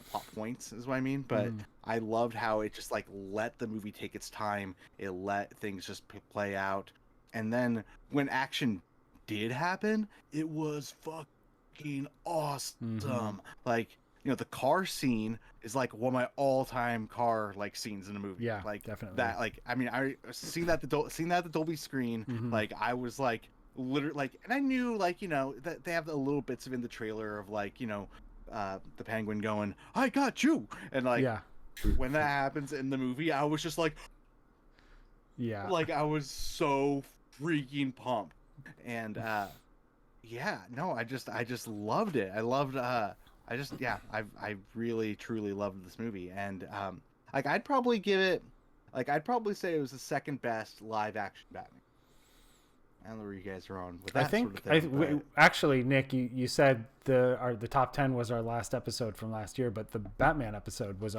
plot points is what I mean. But I loved how it just like let the movie take its time. It let things just play out. And then when action did happen, it was fucking awesome. Like, the car scene is like one of my all-time car like scenes in a movie. Yeah, like definitely. That, like, I mean, I seen that at the Dolby screen. Like, I was like literally like, and I knew like that they have the little bits of in the trailer of like the Penguin going, "I got you," and like when that happens in the movie, I was just like, like, I was so freaking pumped. And I just loved it. I loved I really truly loved this movie. And like, I'd probably say it was the second best live action Batman. I don't know where you guys are on with that. Actually, Nick, you said the top 10 was our last episode from last year, but the Batman episode was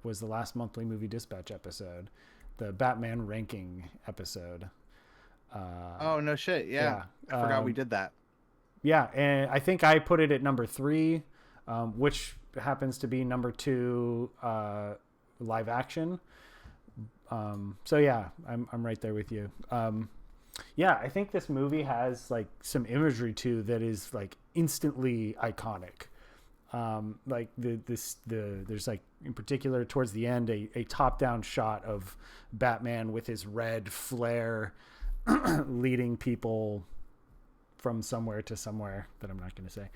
was the last monthly movie dispatch episode, the Batman ranking episode. Oh no shit! Yeah, I forgot we did that. Yeah, and I think I put it at number 3, which happens to be number 2 live action. So yeah, I'm right there with you. Yeah, I think this movie has like some imagery too that is like instantly iconic. Like there's like in particular towards the end a top down shot of Batman with his red flare leading people from somewhere to somewhere that I'm not going to say.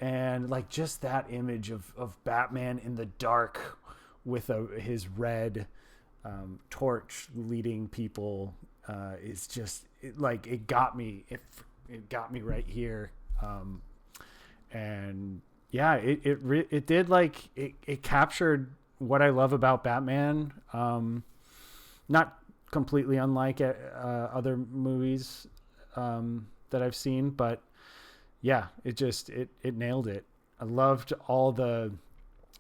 And like just that image of Batman in the dark with his red torch leading people is just like it got me. It got me right here. And yeah, it did like it captured what I love about Batman. Not completely unlike other movies that I've seen, but yeah, it nailed it. I loved all the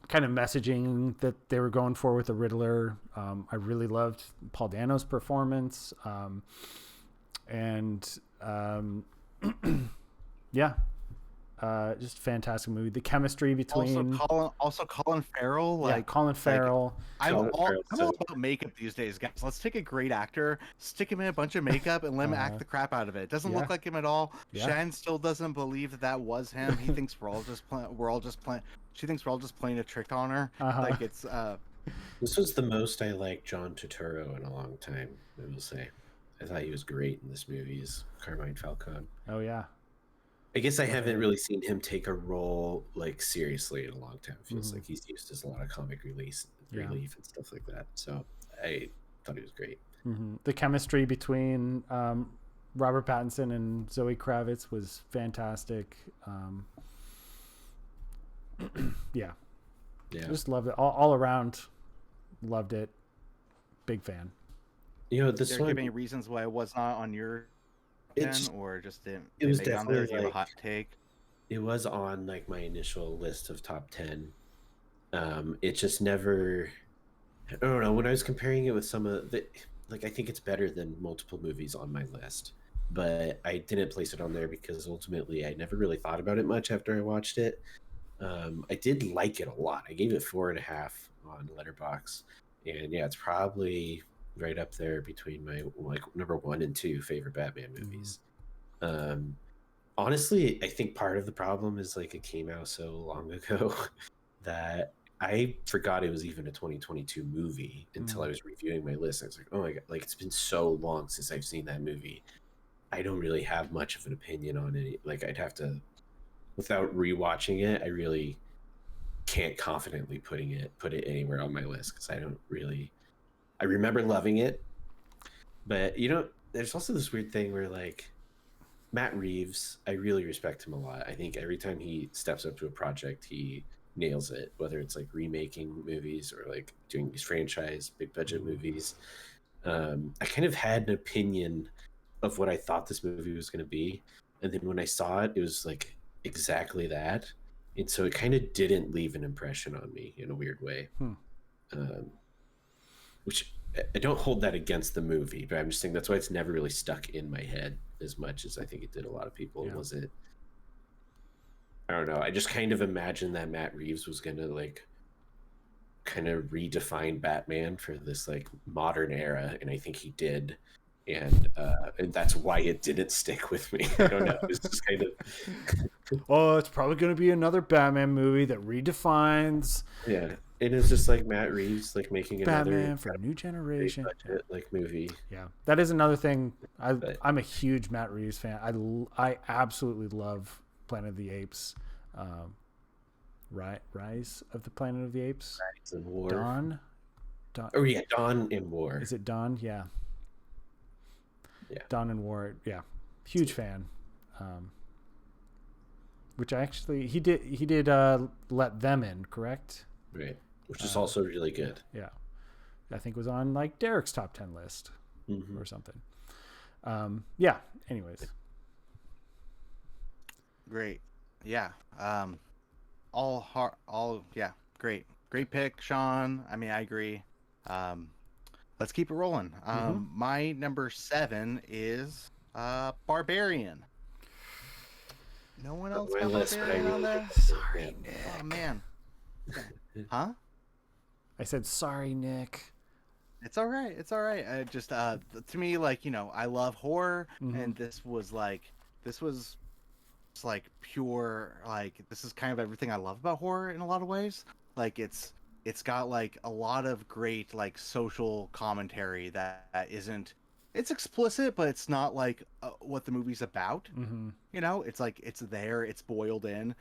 kind of messaging that they were going for with the Riddler. I really loved Paul Dano's performance, and yeah, just a fantastic movie. The chemistry between also Colin Farrell, like Colin Farrell. I'm Colin all Farrell's so about makeup these days, guys. Let's take a great actor, stick him in a bunch of makeup, and let him act the crap out of it. It doesn't look like him at all. Yeah. Shan still doesn't believe that was him. He thinks we're all just playing. She thinks we're all just playing a trick on her. Like it's. This was the most I liked John Turturro in a long time. I will say, I thought he was great in this movie as Carmine Falcone. Oh yeah. I guess I haven't really seen him take a role like seriously in a long time. It feels like he's used as a lot of comic relief and stuff like that. So I thought he was great. The chemistry between Robert Pattinson and Zoe Kravitz was fantastic. Yeah, just loved it all around. Loved it. Big fan. You know, this one. Giving reasons why it was not on your. Or just didn't. It was definitely on there. Do you have a hot take? It was on like my initial list of top 10. It just never. I don't know. When I was comparing it with some of the, like, I think it's better than multiple movies on my list, but I didn't place it on there because ultimately I never really thought about it much after I watched it. I did like it a lot. I gave it 4.5 on Letterboxd, and yeah, it's probably right up there between my like number 1 and 2 favorite Batman movies. Honestly, I think part of the problem is like it came out so long ago that I forgot it was even a 2022 movie until I was reviewing my list. I was like, oh my god, like it's been so long since I've seen that movie. I don't really have much of an opinion on it. Like I'd have to, without rewatching it, I really can't confidently put it anywhere on my list because I don't really. I remember loving it, but you know, there's also this weird thing where like Matt Reeves, I really respect him a lot. I think every time he steps up to a project, he nails it, whether it's like remaking movies or like doing these franchise big budget movies. I kind of had an opinion of what I thought this movie was going to be. And then when I saw it, it was like exactly that. And so it kind of didn't leave an impression on me in a weird way. Which I don't hold that against the movie, but I'm just saying that's why it's never really stuck in my head as much as I think it did a lot of people. Yeah. Was it? I don't know. I just kind of imagined that Matt Reeves was going to like kind of redefine Batman for this like modern era, and I think he did. And that's why it didn't stick with me. I don't know. It's just kind of. Oh, it's probably going to be another Batman movie that redefines. Yeah. And it's just like Matt Reeves, like making Batman another for a new generation, budget, like movie. Yeah, that is another thing. I'm a huge Matt Reeves fan. I absolutely love Planet of the Apes, Rise of the Planet of the Apes, Rise and War, Dawn. Oh yeah, Dawn and War. Is it Dawn? Yeah. Yeah. Dawn and War. Yeah, huge fan. Which actually he did Let Them In, correct? Right. Which is also really good. Yeah. I think was on like Derek's top 10 list or something. Yeah. Anyways. Great. Yeah. Great. Great pick, Shaun. I mean, I agree. Let's keep it rolling. My number 7 is Barbarian. No one else got Barbarian on there? Sorry, Nick. Oh man. Huh? I said sorry, Nick. It's all right. It's all right. Just to me, like, I love horror, and this was just, like, pure, like, this is kind of everything I love about horror in a lot of ways. Like, it's got like a lot of great like social commentary that isn't, it's explicit, but it's not like what the movie's about. It's like it's there, it's boiled in,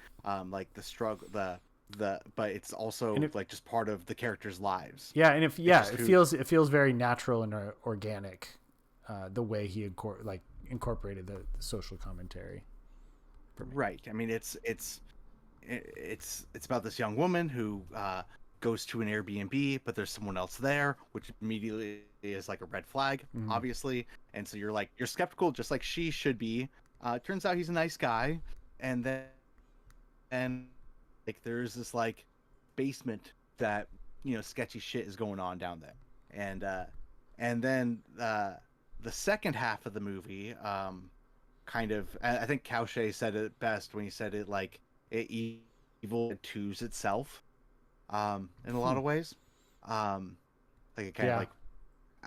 like the struggle, but it's also like just part of the characters' lives. Yeah, and it feels very natural and organic, the way he incorporated the social commentary. Right. I mean, it's about this young woman who goes to an Airbnb, but there's someone else there, which immediately is like a red flag, obviously. And so you're skeptical, just like she should be. Turns out he's a nice guy, and then like there's this like basement that sketchy shit is going on down there, and then the second half of the movie, kind of, I think Cauchet said it best when he said it like evil twos itself, in a lot of ways. Like it kind of like,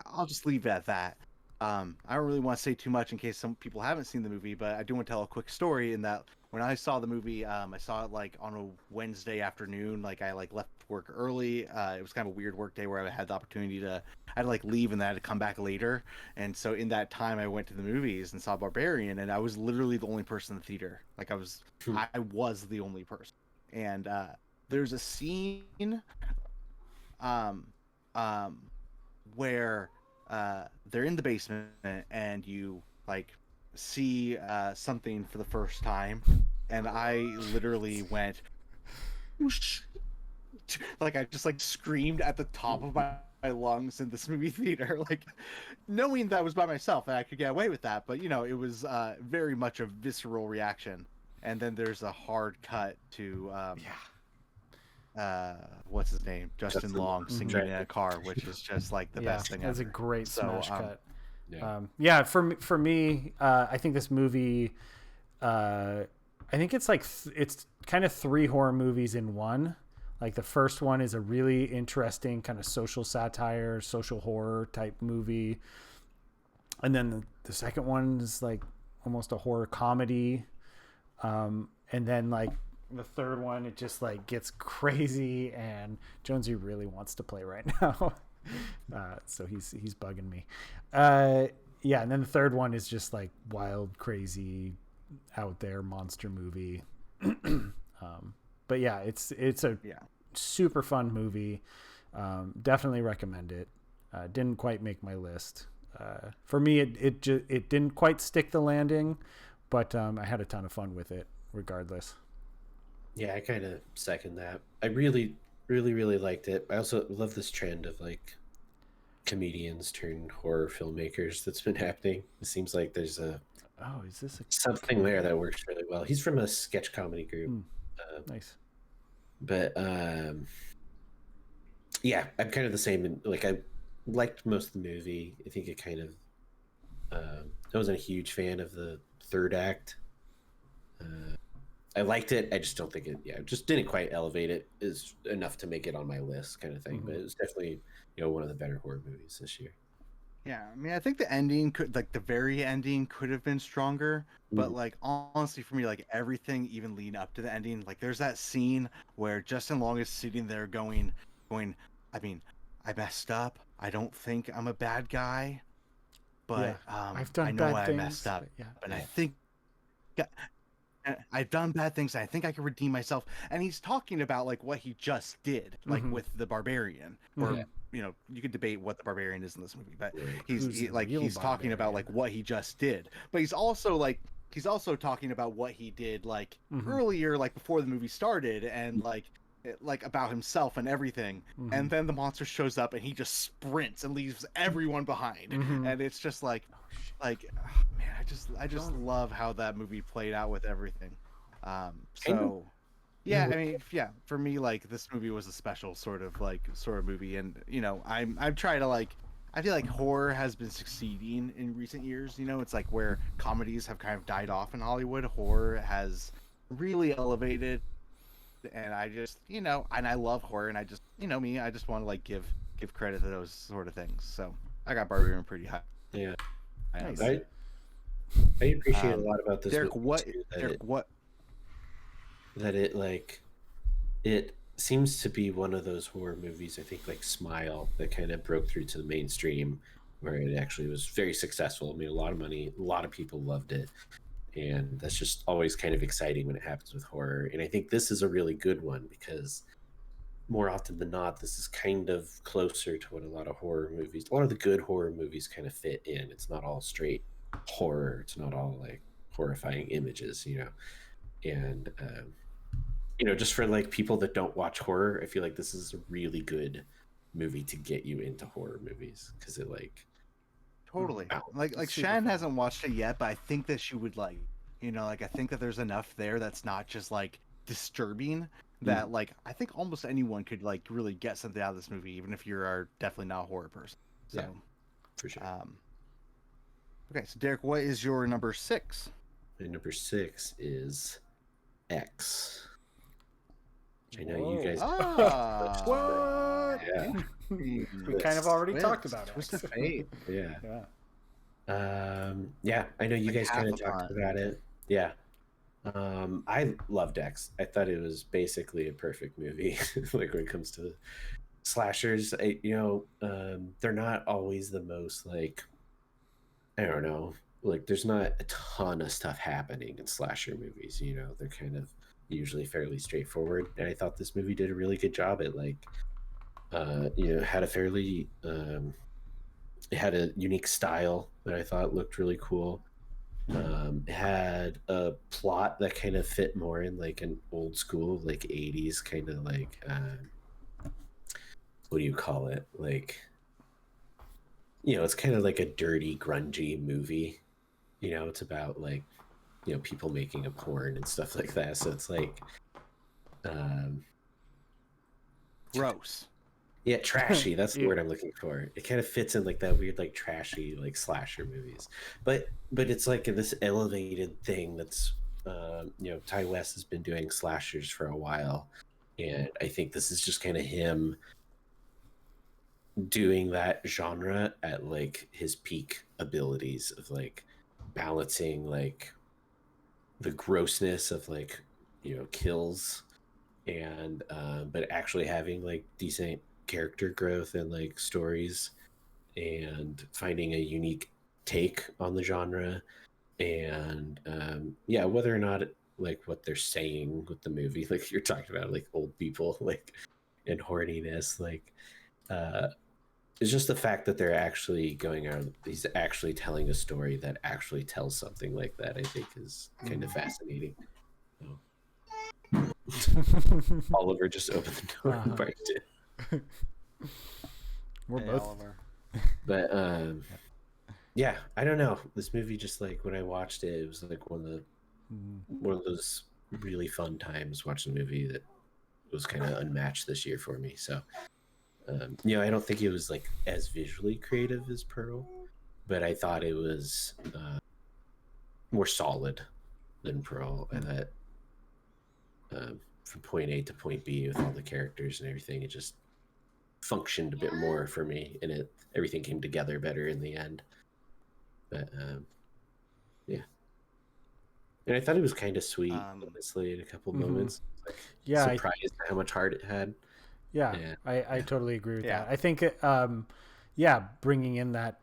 I'll just leave it at that. I don't really want to say too much in case some people haven't seen the movie, but I do want to tell a quick story in that when I saw the movie, I saw it like on a Wednesday afternoon. Like I like left work early. It was kind of a weird work day where I had the opportunity I had to like leave and then I had to come back later. And so in that time I went to the movies and saw Barbarian, and I was literally the only person in the theater. Like I was the only person. And there's a scene where they're in the basement and you like see something for the first time, and I literally went like I just like screamed at the top of my lungs in this movie theater, like knowing that I was by myself and I could get away with that, but it was very much a visceral reaction. And then there's a hard cut to what's his name, Justin Long singing in a car, which is just like the best thing ever. That's a great smash cut. For me, I think this movie, I think it's like it's kind of 3 horror movies in one. Like the first one is a really interesting kind of social satire, social horror type movie, and then the second one is like almost a horror comedy, and then like the third one, it just like gets crazy, and Jonesy really wants to play right now. So he's bugging me. And then the third one is just like wild, crazy, out there monster movie. But yeah, it's a super fun movie. Definitely recommend it. Didn't quite make my list. For me, it didn't quite stick the landing, but I had a ton of fun with it regardless. Yeah, I kind of second that. I really, really, really liked it. I also love this trend of like comedians turned horror filmmakers that's been happening. It seems like there's something there that works really well. He's from a sketch comedy group. Nice. But yeah, I'm kind of the same. Like I liked most of the movie. I think it kind of I wasn't a huge fan of the third act. I liked it. I just don't think it just didn't quite elevate it is enough to make it on my list kind of thing. But it was definitely one of the better horror movies this year. Yeah, I mean, I think the ending the very ending could have been stronger, but like honestly for me, like everything even leading up to the ending, like there's that scene where Justin Long is sitting there going, I mean, I messed up. I don't think I'm a bad guy, but I've done I know bad I things, messed up, but and I think I've done bad things, and I think I can redeem myself. And he's talking about like what he just did, like with the Barbarian, or you could debate what the Barbarian is in this movie, but he's talking about like what he just did. But he's also talking about what he did like earlier, like before the movie started, and like about himself and everything. And then the monster shows up and he just sprints and leaves everyone behind. And it's just like man, I just love how that movie played out with everything. So yeah, I mean, for me, like this movie was a special sort of movie, and I'm trying to like, I feel like horror has been succeeding in recent years. It's like where comedies have kind of died off in Hollywood, horror has really elevated and I just, and I love horror, and I just, me, I just want to like give credit to those sort of things. So I got Barbarian pretty high. Yeah, Nice. I appreciate a lot about this Derek, movie what? too, Derek, what? that it like it seems to be one of those horror movies. I think like Smile that kind of broke through to the mainstream, where it actually was very successful. Made a lot of money. A lot of people loved it, and that's just always kind of exciting when it happens with horror. And I think this is a really good one because more often than not, this is kind of closer to what a lot of horror movies, a lot of the good horror movies kind of fit in. It's not all straight horror. It's not all like horrifying images, and just for like people that don't watch horror, I feel like this is a really good movie to get you into horror movies because it like Totally. Like Super Shan fun. hasn't watched it yet, but I think that she would like, like I think that there's enough there that's not just like disturbing that like I think almost anyone could like really get something out of this movie, even if you're definitely not a horror person. So, Yeah. for sure. okay, so Derek, what is your number 6? And number 6 is X. Which I know you guys. Ah, What? Yeah. We kind of already talked about Twist it. of fate. Yeah. Yeah. Yeah, I know you Like guys kind of half a talked pint. about it. Yeah. I loved X. I thought it was basically a perfect movie. Like when it comes to slashers, they're not always the most like, I don't know, like there's not a ton of stuff happening in slasher movies. They're kind of usually fairly straightforward. And I thought this movie did a really good job at like, had a fairly, it had a unique style that I thought looked really cool. It had a plot that kind of fit more in like an old school, like 80s kind of like, what do you call it? Like, it's kind of like a dirty, grungy movie. It's about like, people making a porn and stuff like that. So it's like, Gross. yeah, trashy. That's the Yeah. word I'm looking for. It kind of fits in like that weird, like trashy, like slasher movies. But it's like this elevated thing that's, Ty West has been doing slashers for a while, and I think this is just kind of him doing that genre at like his peak abilities of like balancing like the grossness of like kills and but actually having like decent character growth and like stories and finding a unique take on the genre and whether or not like what they're saying with the movie, like you're talking about like old people like and horniness, like it's just the fact that they're actually going out, he's actually telling a story that actually tells something like that, I think is kind of fascinating. Oliver just opened the door and barked it. We're Hey, both. Oliver. But yeah, I don't know. This movie just like when I watched it, it was like one of those really fun times watching a movie that was kind of unmatched this year for me. So I don't think it was like as visually creative as Pearl, but I thought it was more solid than Pearl. I thought from point A to point B with all the characters and everything, it just functioned a bit more for me, and everything came together better in the end. But yeah, and I thought it was kind of sweet, honestly, in a couple moments. Like, Yeah, surprised at how much heart it had. Yeah, I totally agree with Yeah. that. I think, bringing in that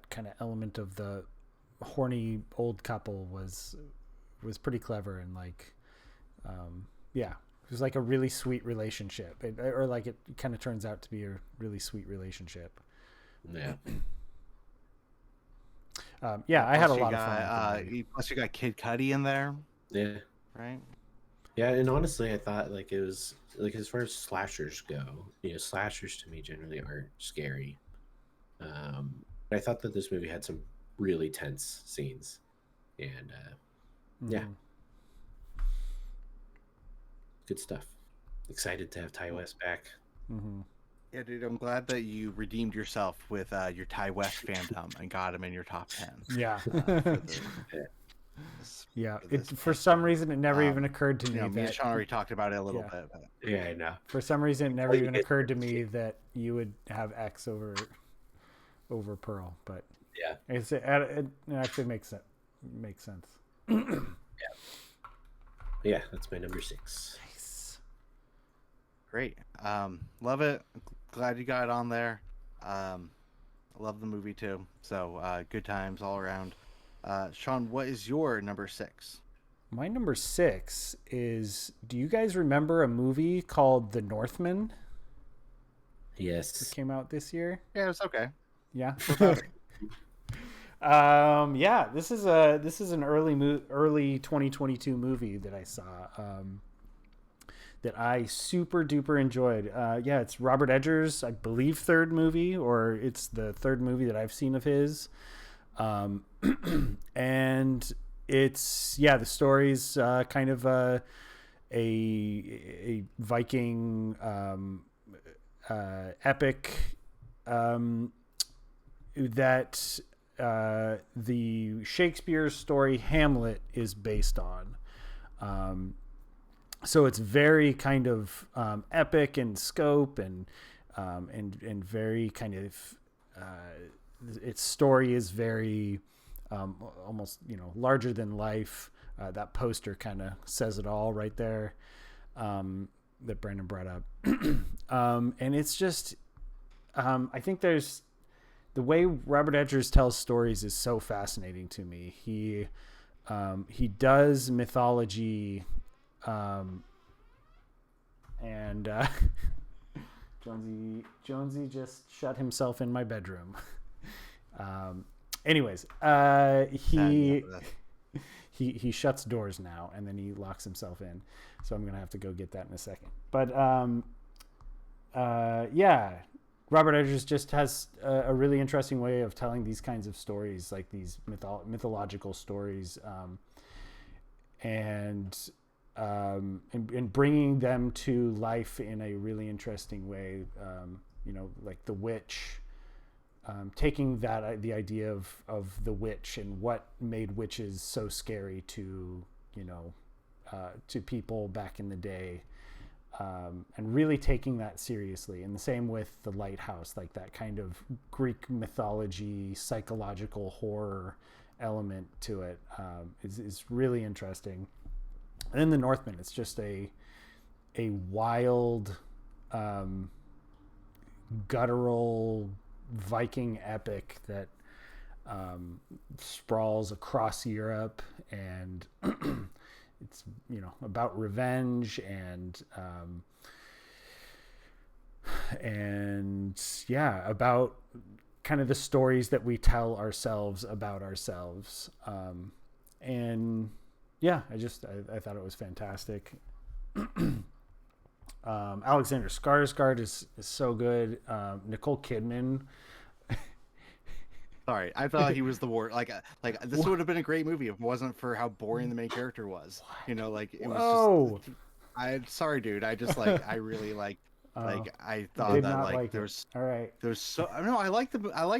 kind of element of the horny old couple was pretty clever, and like, it was like a really sweet relationship, or like it kind of turns out to be a really sweet relationship. Yeah. I had a lot of fun. With the movie. Plus, you got Kid Cudi in there, Yeah. right? Yeah, and honestly, I thought like it was like as far as slashers go, slashers to me generally aren't scary. But I thought that this movie had some really tense scenes, and yeah, good stuff. Excited to have Ty West back. Yeah, dude, I'm glad that you redeemed yourself with your Ty West fandom and got him in your top 10. Yeah. Yeah, for this for pick. some reason it never even Um, occurred to me me and that Shaun already talked about it a little yeah. bit. But Yeah, I know. For some reason it never Well, you even get- occurred to me that you would have X over Pearl, but Yeah. it actually makes sense. Makes sense. Yeah, that's my number 6. Nice. great. Love it. Glad you got it on there. I love the movie too. So good times all around. Shaun, what is your number 6? My number 6 is, do you guys remember a movie called The Northman that Yes. came out this year? Yeah, it's okay. Yeah. What about it? Yeah, this is an early 2022 movie that I saw that I super duper enjoyed. Yeah, it's Robert Edger's, I believe, third movie, or it's the third movie that I've seen of his. And it's, yeah, the story's kind of a Viking epic that the Shakespeare story Hamlet is based on. So it's very kind of epic in scope and very kind of its story is very almost larger than life. That poster kind of says it all right there, that Brandon brought up. And it's just I think there's the way Robert Edgers tells stories is so fascinating to me. He does mythology, and Jonesy just shut himself in my bedroom. Anyways, he shuts doors now and then he locks himself in. So I'm gonna have to go get that in a second. But yeah, Robert Edgers just has a really interesting way of telling these kinds of stories, like these mythological stories, and bringing them to life in a really interesting way. Like the witch, taking the idea of the witch and what made witches so scary to people back in the day. And really taking that seriously. And the same with The Lighthouse, like that kind of Greek mythology, psychological horror element to it is really interesting. And then The Northman, it's just a wild, guttural Viking epic that sprawls across Europe, and it's about revenge and yeah, about kind of the stories that we tell ourselves about ourselves, and yeah, I thought it was fantastic. Alexander Skarsgård is so good. Nicole Kidman. Sorry, I thought he was the war. Like this would have been a great movie if it wasn't for how boring the main character was. Like it was just. Sorry, dude. I just I really I thought that all right. There's so I don't know. I liked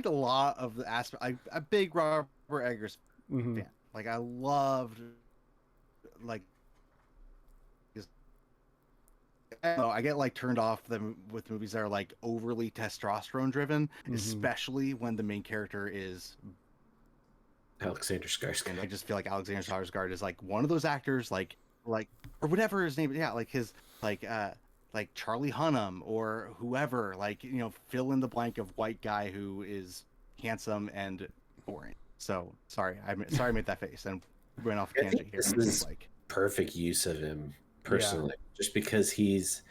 a lot of the aspect. I'm a big Robert Eggers fan. Like I loved I don't know, I get turned off with movies that are overly testosterone driven, especially when the main character is Alexander Skarsgård. And I just feel like Alexander Skarsgård is one of those actors, or whatever his name. Yeah, his Charlie Hunnam or whoever. Fill in the blank of white guy who is handsome and boring. So sorry, I made that face and went off a tangent here. This is perfect use of him personally, just because he's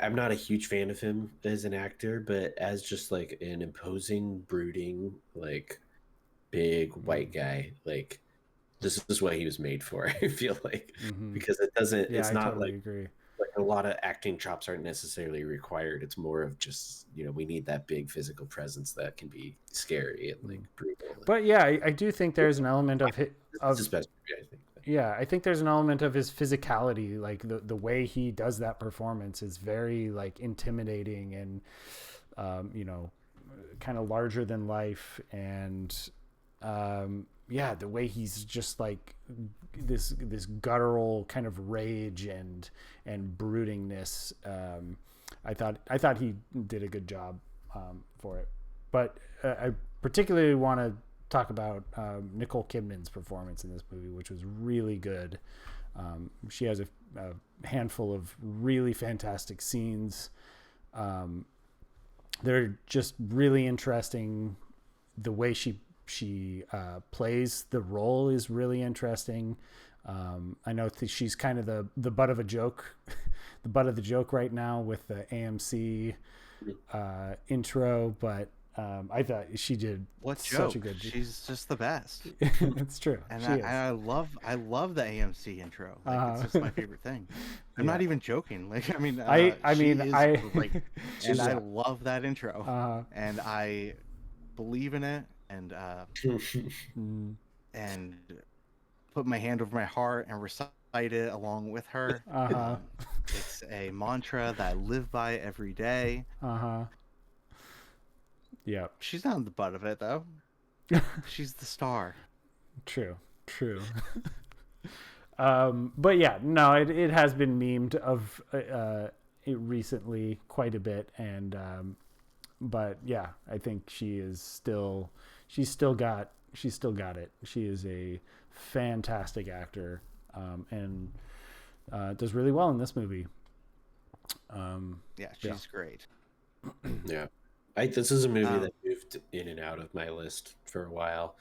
I'm not a huge fan of him as an actor, but as just an imposing, brooding, big white guy, this is what he was made for. I feel because it doesn't. Yeah, it's I not totally agree. A lot of acting chops aren't necessarily required. It's more of just we need that big physical presence that can be scary and brutal. But yeah, I do think there's an element of his best movie, I think. Yeah, I think there's an element of his physicality, the way he does that performance is very intimidating and kind of larger than life, and yeah, the way he's just like this guttural kind of rage and broodingness. I thought he did a good job for it, but I particularly want to talk about Nicole Kidman's performance in this movie, which was really good. She has a handful of really fantastic scenes. They're just really interesting. The way she plays the role is really interesting. I know she's kind of the butt of a joke, the butt of the joke right now with the AMC intro, but I thought she did such a good job. She's just the best. It's true. And She is. I love the AMC intro. Like it's just my favorite thing. I'm not even joking. Like I mean, she is great, and I love that intro. And I believe in it, and and put my hand over my heart and recite it along with her. It's a mantra that I live by every day. Yeah. She's not on the butt of it though. She's the star. True. But yeah, no, it has been memed of it recently quite a bit, and but yeah, I think she's still got it. She is a fantastic actor, and does really well in this movie. Yeah, she's great. Yeah. This is a movie that moved in and out of my list for a while.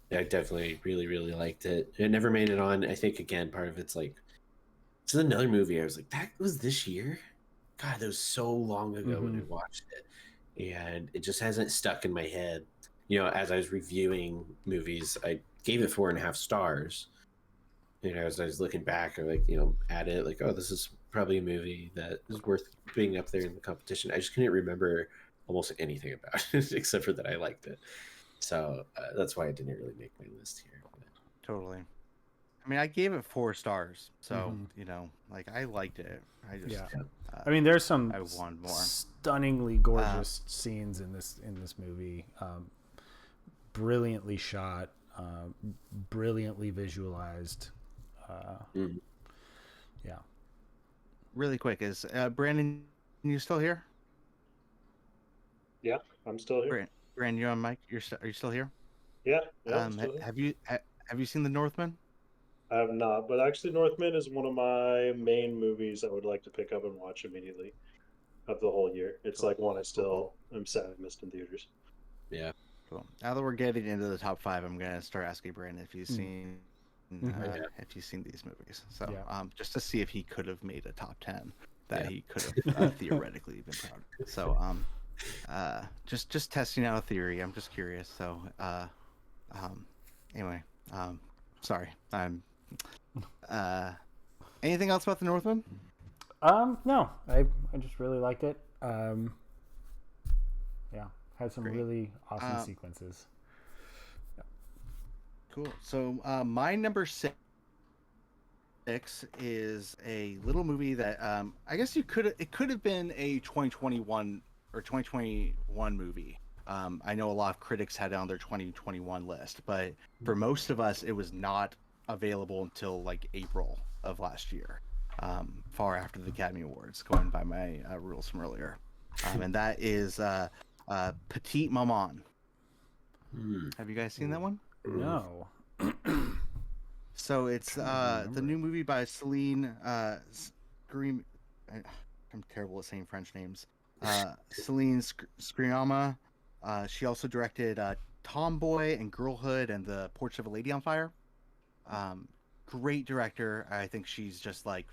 I definitely really, really liked it. It never made it on. I think, again, part of it's like, it's another movie I was like, that was this year? God, that was so long ago when I watched it. And it just hasn't stuck in my head. You know, as I was reviewing movies, I gave it 4.5 stars. You know, as I was looking back, or at it, like, oh, this is probably a movie that is worth being up there in the competition. I just couldn't remember almost anything about it except for that I liked it. So that's why it didn't really make my list here. Totally. I mean, I gave it 4 stars, so like I liked it. I just, I mean, there's some I want more. Stunningly gorgeous scenes in this movie. Brilliantly shot, brilliantly visualized. Yeah. Really quick, is Brandon, you still here? Yeah, I'm still here. Brandon, you on mic? Are you still here? Yeah, I'm still here. Have you seen The Northman? I have not, but actually, Northman is one of my main movies I would like to pick up and watch immediately of the whole year. It's like one I still am sad I missed in theaters. Yeah. Cool. Now that we're getting into the top 5, I'm gonna start asking Brandon if he's seen if he's seen these movies. So just to see if he could have made a top 10 that he could have theoretically been proud of. So just testing out a theory. I'm just curious. So anyway, sorry. I'm anything else about The Northman? No, I just really liked it. Had some really awesome sequences. Cool. So my number 6 is a little movie that I guess it could have been a 2021 or 2021 movie. I know a lot of critics had it on their 2021 list, but for most of us, it was not available until like April of last year, far after the Academy Awards, going by my rules from earlier. And that is Petite Maman. Have you guys seen that one? No. So it's the new movie by Celine Scream. I'm terrible at saying French names. Celine Sciamma. She also directed Tomboy and Girlhood and The Portrait of a Lady on Fire. Great director. I think she's just like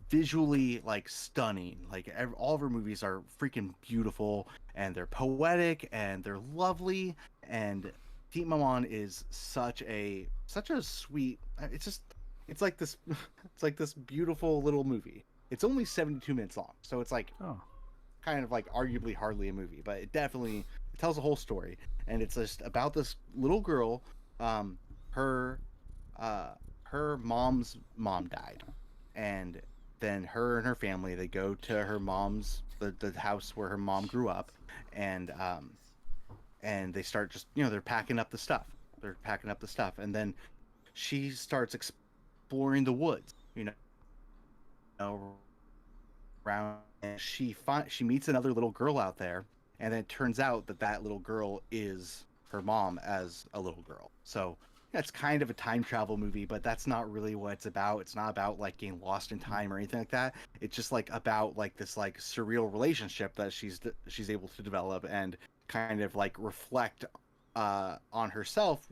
visually like stunning. Like all of her movies are freaking beautiful, and they're poetic and they're lovely. And Petite Maman is such a sweet. It's like this beautiful little movie. It's only 72 minutes long, so it's like kind of like arguably hardly a movie, but it tells a whole story, and it's just about this little girl. Her mom's mom died, and then her and her family, they go to her mom's the house where her mom grew up, and they start just they're packing up the stuff, they're packing up the stuff, and then she starts exploring the woods, around, and she meets another little girl out there, and then it turns out that little girl is her mom as a little girl. So that's kind of a time travel movie, but that's not really what it's about. It's not about like getting lost in time or anything like that. It's just like about like this like surreal relationship that she's able to develop and kind of like reflect on herself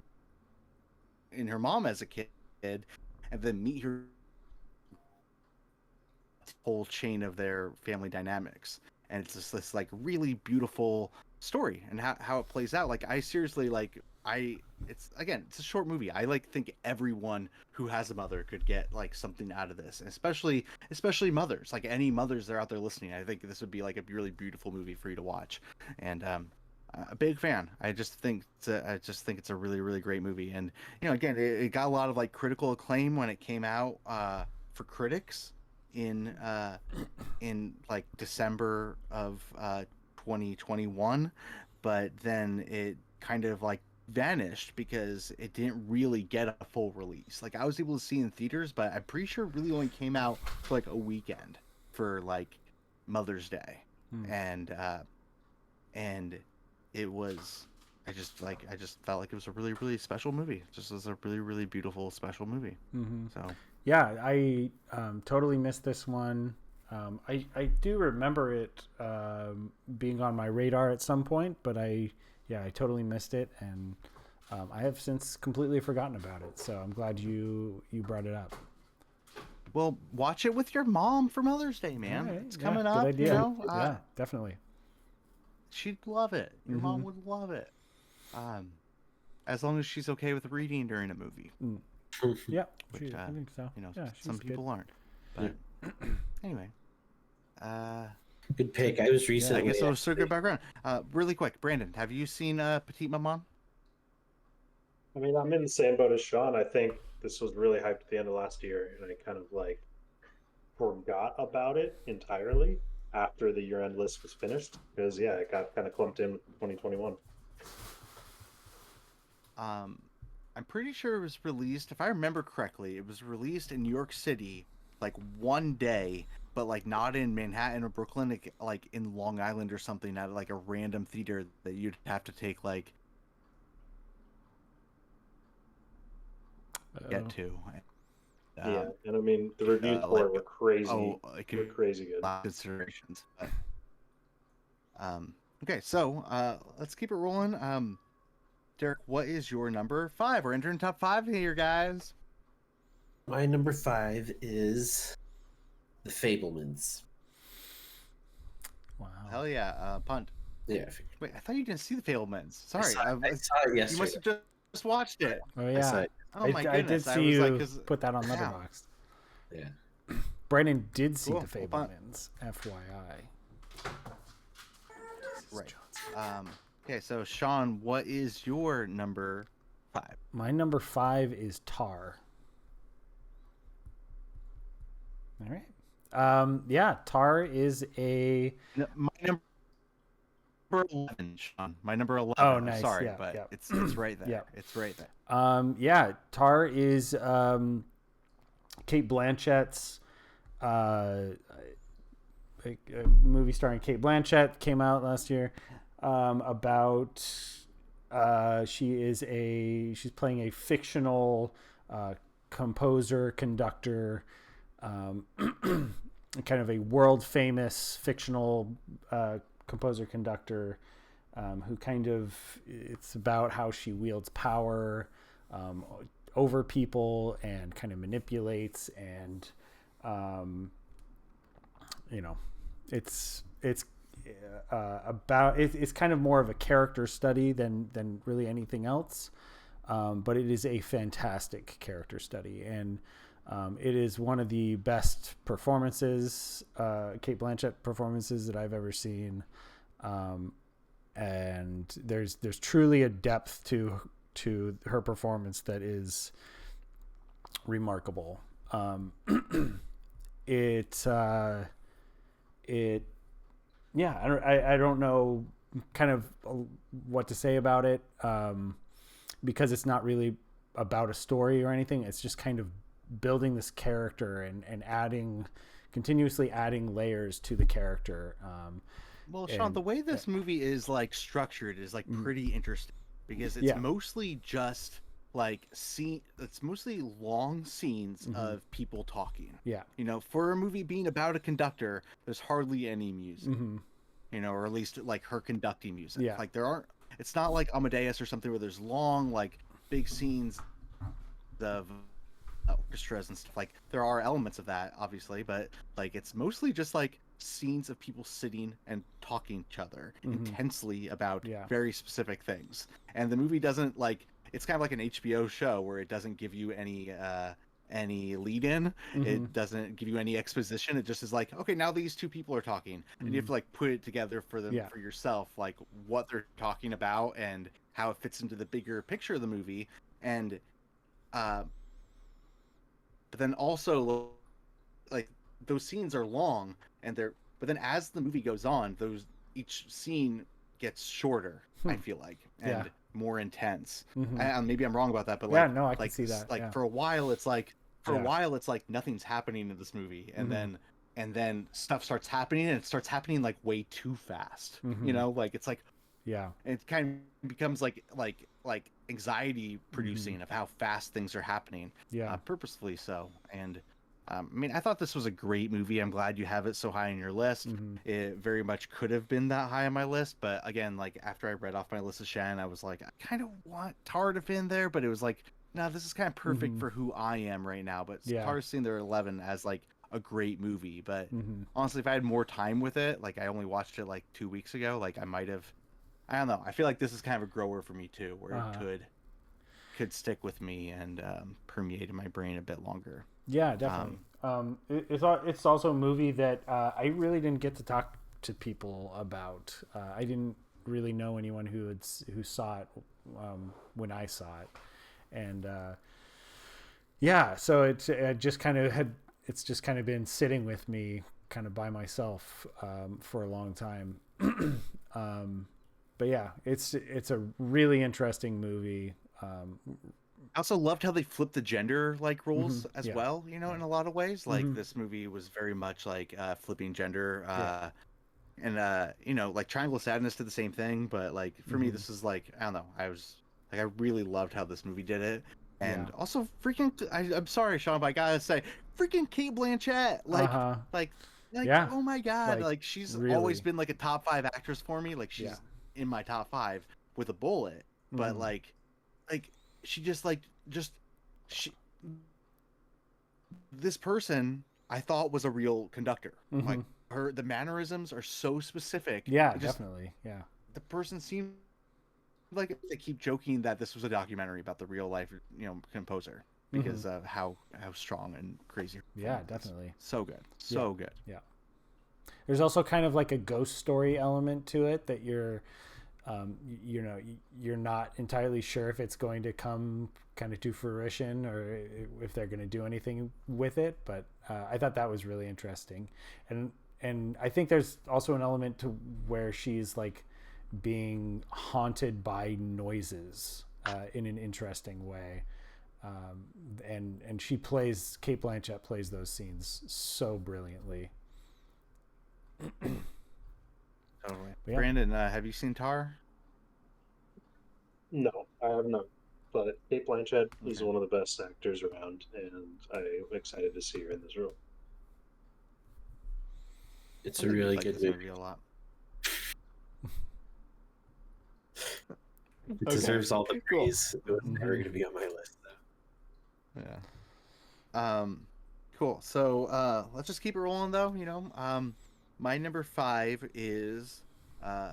in her mom as a kid, and then meet her whole chain of their family dynamics. And it's just this like really beautiful story, and how it plays out. Like I seriously like it's a short movie. I like think everyone who has a mother could get like something out of this, and especially mothers, like any mothers that are out there listening. I think this would be like a really beautiful movie for you to watch. And a big fan. I just think it's a really, really great movie. And again, it got a lot of like critical acclaim when it came out for critics in like December of 2021, but then it kind of like vanished because it didn't really get a full release. Like I was able to see in theaters, but I'm pretty sure it really only came out for like a weekend for like Mother's Day. And it was I just felt like it was a really, really special movie. It just was a really, really beautiful, special movie. So yeah, I totally missed this one. I do remember it being on my radar at some point, but I totally missed it, and I have since completely forgotten about it. So I'm glad you brought it up. Well, watch it with your mom for Mother's Day, man. Right, It's coming up. good idea. Yeah, definitely. She'd love it. Your mom would love it. As long as she's okay with reading during a movie. Yeah, which, I think so. Some people aren't. But anyway. Good pick. I was recently. I guess it was so good background. Really quick, Brandon, have you seen Petite Maman? I mean, I'm in the same boat as Shaun. I think this was really hyped at the end of last year, and I kind of like forgot about it entirely after the year-end list was finished because it got kind of clumped in with 2021. I'm pretty sure it was released, if I remember correctly, it was released in New York City like one day, but like not in Manhattan or Brooklyn, like in Long Island or something at like a random theater that you'd have to take like get to. And I mean the reviews for it were crazy. Were crazy good. Considerations. But, okay, so let's keep it rolling. Derek, what is your number 5? We're entering top 5 here, guys. My number 5 is The Fabelmans. Wow. Hell yeah, punt. Yeah. Wait, I thought you didn't see The Fabelmans. Sorry, I saw it yesterday. You must have just watched it. Oh yeah. Oh my goodness! I did see you like, put that on Letterboxd. Yeah. Brandon did see Cool. The Fabelmans, FYI. Right. Okay, so Shaun, what is your number 5? My number 5 is Tar. All right. Tar is a. My number 11, Shaun. My number 11. Oh, I'm nice. sorry, Yeah, but yeah. it's right there. Yeah. It's right there. Tar is Kate Blanchett's a movie starring Kate Blanchett, came out last year, about she's playing a fictional composer, conductor, kind of a world famous fictional composer, conductor, who it's about how she wields power over people and kind of manipulates, and it's kind of more of a character study than really anything else, but it is a fantastic character study, and it is one of the best performances, Kate Blanchett performances, that I've ever seen, and there's truly a depth to her performance that is remarkable. I don't know kind of what to say about it. because it's not really about a story or anything. It's just kind of building this character and continuously adding layers to the character. Well, Shaun, the way this movie is like structured is like pretty interesting because it's mostly just like it's mostly long scenes of people talking. Yeah. You know, for a movie being about a conductor, there's hardly any music. You know, or at least like her conducting music. Yeah. Like there aren't. It's not like Amadeus or something where there's long like big scenes of orchestras and stuff. Like there are elements of that, obviously, but like it's mostly just like scenes of people sitting and talking to each other intensely about very specific things. And the movie doesn't like. It's kind of like an HBO show where it doesn't give you any lead in. It doesn't give you any exposition. It just is like, okay, now these two people are talking, and you have to like put it together for them for yourself, like what they're talking about and how it fits into the bigger picture of the movie. And but then also like those scenes are long and but then as the movie goes on, each scene gets shorter, I feel like, and more intense. Maybe I'm wrong about that, but like, I can see that. Like for a while, it's like nothing's happening in this movie, and then stuff starts happening, and it starts happening like way too fast. You know, like it's like it kind of becomes like anxiety producing of how fast things are happening. Purposefully so. And I mean, I thought this was a great movie. I'm glad you have it so high on your list. It very much could have been that high on my list, but again, like after I read off my list of Shan, I was like, I kind of want Tar to fit in there, but it was like, no, this is kind of perfect for who I am right now. But Tar's seen there 11 as like a great movie. But honestly, if I had more time with it, like I only watched it like 2 weeks ago, like I might have. I don't know. I feel like this is kind of a grower for me too, where it could stick with me and permeate in my brain a bit longer. Yeah, definitely. It's also a movie that I really didn't get to talk to people about. I didn't really know anyone who saw it when I saw it, and so it's just kind of been sitting with me kind of by myself for a long time. But yeah, it's a really interesting movie. I also loved how they flipped the gender like roles as well, you know, in a lot of ways. Like this movie was very much like flipping gender and you know, like Triangle of Sadness did the same thing, but like for me this is like, I don't know, I really loved how this movie did it. And also freaking I'm sorry, Shaun, but I gotta say freaking Kate Blanchett, like oh my god, like she's really always been like a top 5 actress for me. Like she's in my top 5 with a bullet, but like she just this person I thought was a real conductor. Like the mannerisms are so specific. Definitely. The person seemed like they keep joking that this was a documentary about the real life, you know, composer because of how strong and crazy. Definitely. So good. So good. Yeah. There's also kind of like a ghost story element to it that you're not entirely sure if it's going to come kind of to fruition or if they're going to do anything with it. But I thought that was really interesting. And I think there's also an element to where she's like being haunted by noises in an interesting way. And Kate Blanchett plays those scenes so brilliantly. Totally. Brandon, have you seen Tar? No, I have not. But Kate Blanchett is one of the best actors around, and I'm excited to see her in this role. It's a really good movie. A lot. It deserves all the praise. It was never going to be on my list, though. Yeah. Cool. So let's just keep it rolling, though. You know, my number 5 is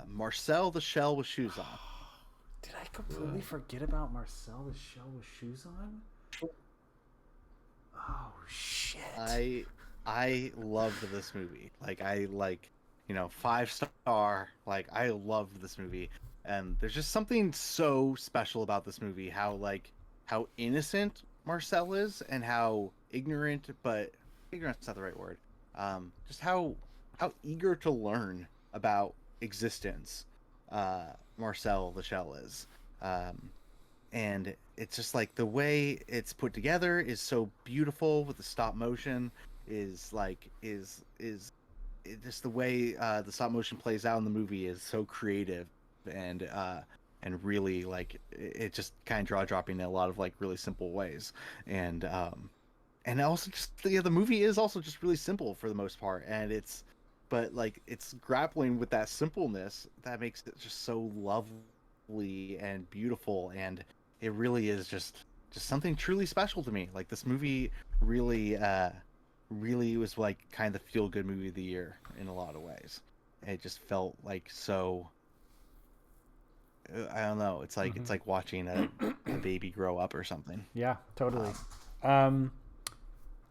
Marcel the Shell with Shoes On. Did I completely forget about Marcel the Shell with Shoes On? Oh shit! I loved this movie. Like 5-star. Like I loved this movie, and there's just something so special about this movie. How innocent Marcel is, and how ignorant, but ignorant's not the right word. Just how eager to learn about existence Marcel the Shell is. and it's just like the way it's put together is so beautiful with the stop motion is like is just the way the stop motion plays out in the movie is so creative and really like it just kind of jaw dropping in a lot of like really simple ways and also just the movie is also just really simple for the most part and but like it's grappling with that simpleness that makes it just so lovely and beautiful and it really is just something truly special to me. Like this movie really really was like kind of the feel good movie of the year in a lot of ways. It just felt like so I don't know, it's like watching a baby grow up or something. Yeah, totally. I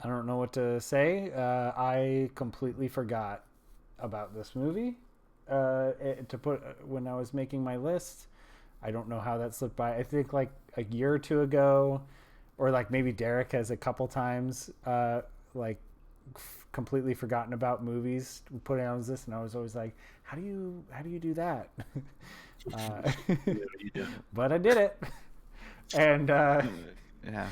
don't know what to say. I completely forgot about this movie to put when I was making my list. I don't know how that slipped by. I think like a year or two ago, or like maybe Derek has a couple times, completely forgotten about movies, put it on his list, and I was always like, how do you do that? But I did it, and Yeah.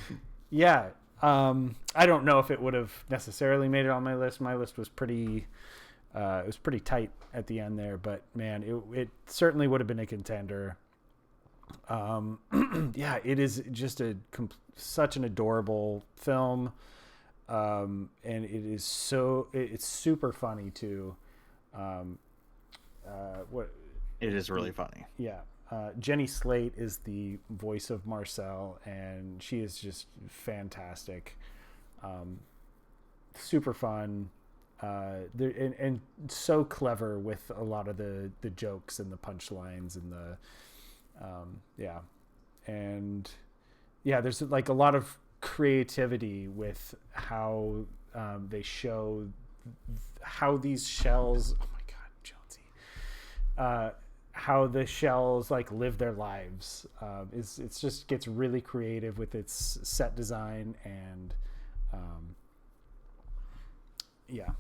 yeah. I don't know if it would have necessarily made it on my list. My list was pretty it was pretty tight at the end there, but man, it certainly would have been a contender. Yeah, it is just such an adorable film, and it's super funny too. What It is really funny. Yeah. Jenny Slate is the voice of Marcel, and she is just fantastic. Super fun. And so clever with a lot of the jokes and the punchlines and the yeah. And yeah, there's like a lot of creativity with how they show how these shells, oh my God, Jonesy, how the shells like live their lives. It's just gets really creative with its set design and yeah.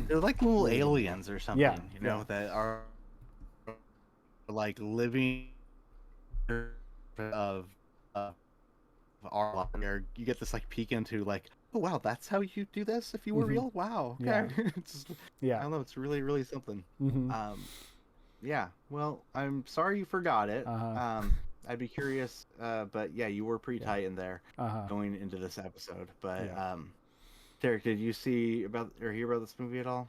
They're like little aliens or something, Yeah, you know, yeah. that are like living of our life. Where you get this like peek into like, oh wow, that's how you do this if you were real. Wow, okay. Yeah. It's just, I Yeah. don't know. It's really really something. Mm-hmm. Yeah. Well, I'm sorry you forgot it. Uh-huh. I'd be curious, but yeah, you were pretty tight in there Uh-huh. going into this episode. But Yeah. Derek, did you see about or hear about this movie at all?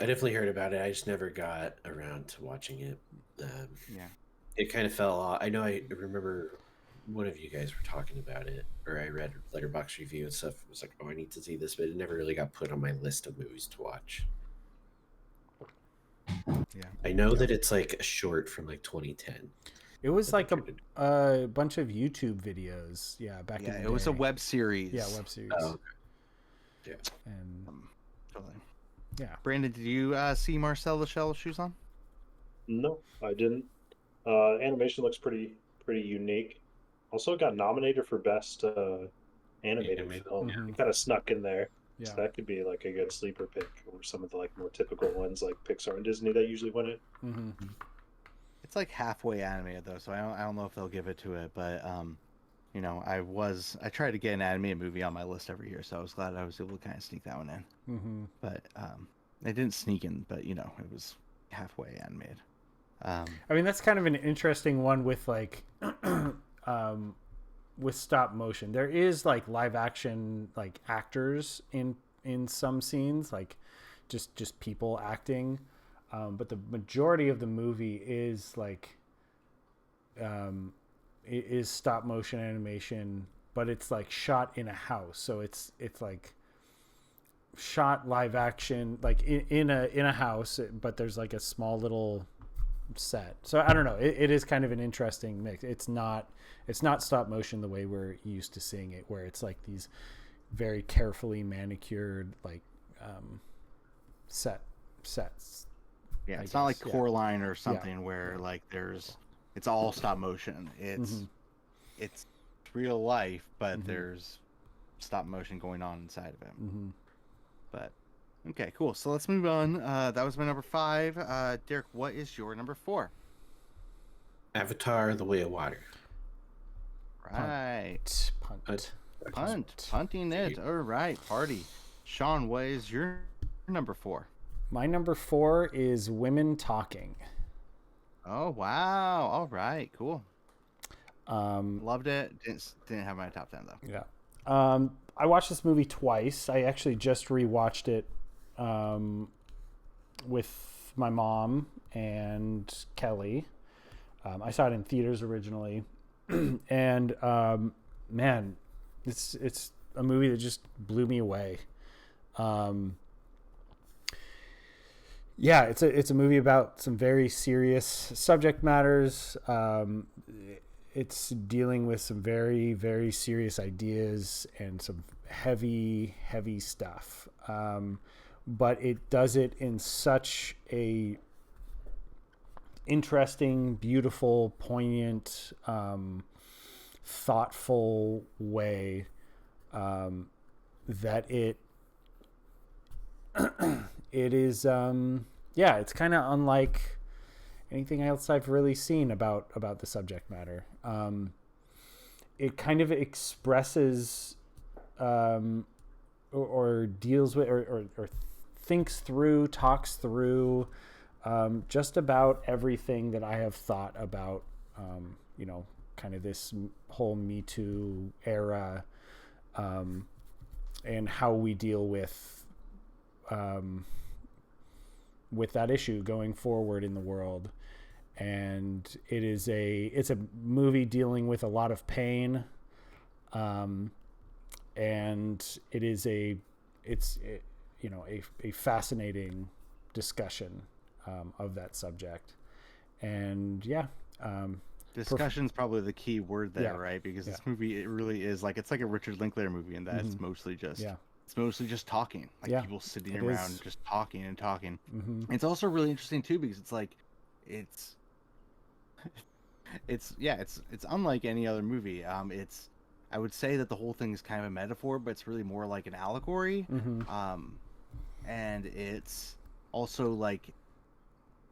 I definitely heard about it. I just never got around to watching it. Yeah. It kind of fell off. I know I remember one of you guys were talking about it, or I read Letterboxd review and stuff. I was like, oh, I need to see this, but it never really got put on my list of movies to watch. Yeah. I know that it's like a short from like 2010. It was that like they turned a bunch of YouTube videos. Yeah, back in Yeah, the it was a day. web series. Yeah, web series. Oh, okay. Yeah. And Totally. yeah. Brandon, did you see Marcel the Shell Shoes on? No, I didn't. Animation looks pretty unique. Also got nominated for best animated Animated, film. yeah. Kind of snuck in there. Yeah. So that could be like a good sleeper pick over some of the like more typical ones like Pixar and Disney that usually win it. Mm-hmm. It's like halfway animated though, so I don't know if they'll give it to it. But you know, I try to get an animated movie on my list every year, so I was glad I was able to kind of sneak that one in. Mm-hmm. But I didn't sneak in, but you know, it was halfway animated. I mean, that's kind of an interesting one with like with stop motion. There is like live action like actors in some scenes, like just people acting, but the majority of the movie is like it is stop motion animation, but it's like shot in a house, so it's like shot live action like in a house, but there's like a small little set. So I don't know, it is kind of an interesting mix. It's not stop motion the way we're used to seeing it, where it's like these very carefully manicured like sets. Yeah, I it's not like guess, yeah. Coraline or something where like it's all stop motion. It's real life, but there's stop motion going on inside of it. But okay, cool. So let's move on. That was my number 5. Derek, what is your number 4? Avatar: The Way of Water. Right. Punt. Punting it. All right, party. Shaun, what is your number 4? My number 4 is Women Talking. Oh wow! All right, cool. Um, Loved it. Didn't have my top 10 though. yeah. I watched this movie twice. I actually just rewatched it with my mom and Kelly. I saw it in theaters originally, and man, it's a movie that just blew me away. Yeah, it's a movie about some very serious subject matters. It's dealing with some very, very serious ideas and some heavy stuff. But it does it in such a interesting, beautiful, poignant, thoughtful way that it is it's kind of unlike anything else I've really seen about the subject matter. It kind of expresses or deals with or thinks through, talks through just about everything that I have thought about, kind of this whole Me Too era, and how we deal with that issue going forward in the world. And it's a movie dealing with a lot of pain, and it is a fascinating discussion of that subject. And discussion's probably the key word there, Yeah. right? Because this movie, it really is it's like a Richard Linklater movie in that it's mostly just talking, like people sitting around just talking and talking. It's also really interesting too because it's unlike any other movie. I would say that the whole thing is kind of a metaphor, but it's really more like an allegory. And it's also like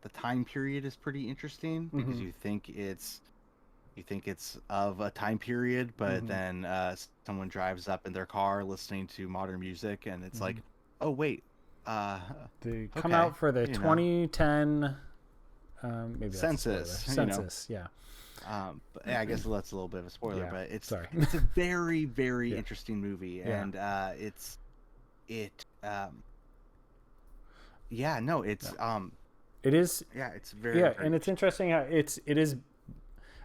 the time period is pretty interesting because you think it's of a time period, but then someone drives up in their car listening to modern music, and it's like, oh wait, they come out for the 2010 maybe census. But I guess that's a little bit of a spoiler, but it's a very, very interesting movie, and it's very and it's interesting how it is.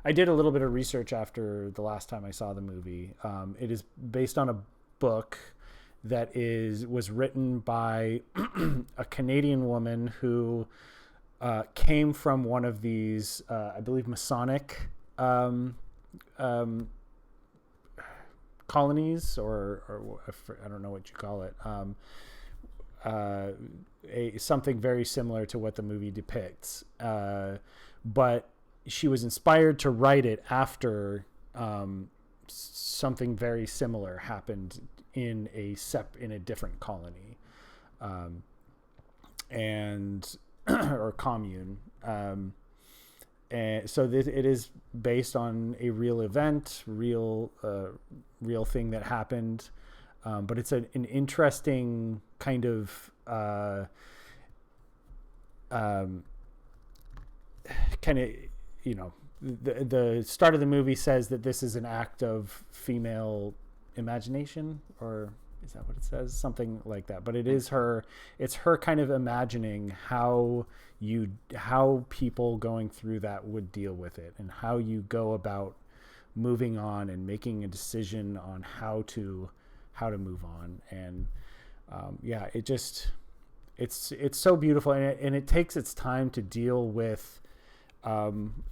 I did a little bit of research after the last time I saw the movie. It is based on a book that was written by a Canadian woman who came from one of these, I believe, Masonic colonies, or I don't know what you call it. Something very similar to what the movie depicts, but she was inspired to write it after something very similar happened in a different colony, and or commune, and so it is based on a real event, real thing that happened, but it's an interesting kind of the start of the movie says that this is an act of female imagination, or is that what it says? Something like that. But it's her kind of imagining how people going through that would deal with it, and how you go about moving on and making a decision on how to move on. And it's so beautiful, and it takes its time to deal with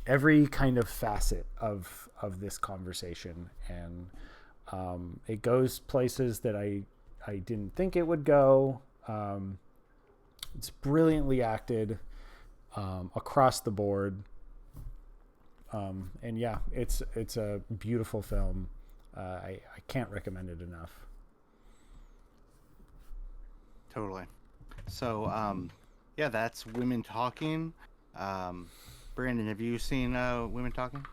every kind of facet of this conversation, and it goes places that I didn't think it would go. It's brilliantly acted across the board, and it's a beautiful film. I can't recommend it enough. Totally. So that's Women Talking. Brandon, have you seen Women Talking?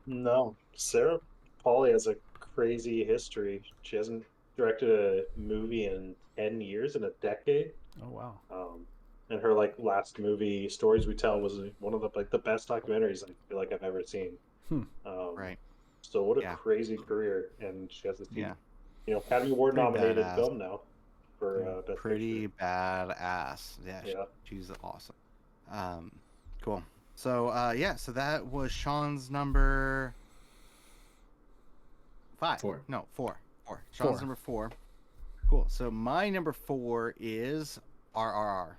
No, Sarah Pauly has a crazy history. She hasn't directed a movie in 10 years, in a decade. Oh wow. Um, and her like last movie, Stories We Tell, was one of the best documentaries I feel like I've ever seen. Hmm. Um, Right. so what a Yeah. crazy career, and she has this huge, Yeah. Academy Award Pretty nominated badass. film now for Best Pretty Picture. badass. Yeah. Yeah. She's awesome. Cool. So yeah. So that was Sean's number 5. 4. No, 4. 4. Sean's 4. number 4. Cool. So my number 4 is RRR.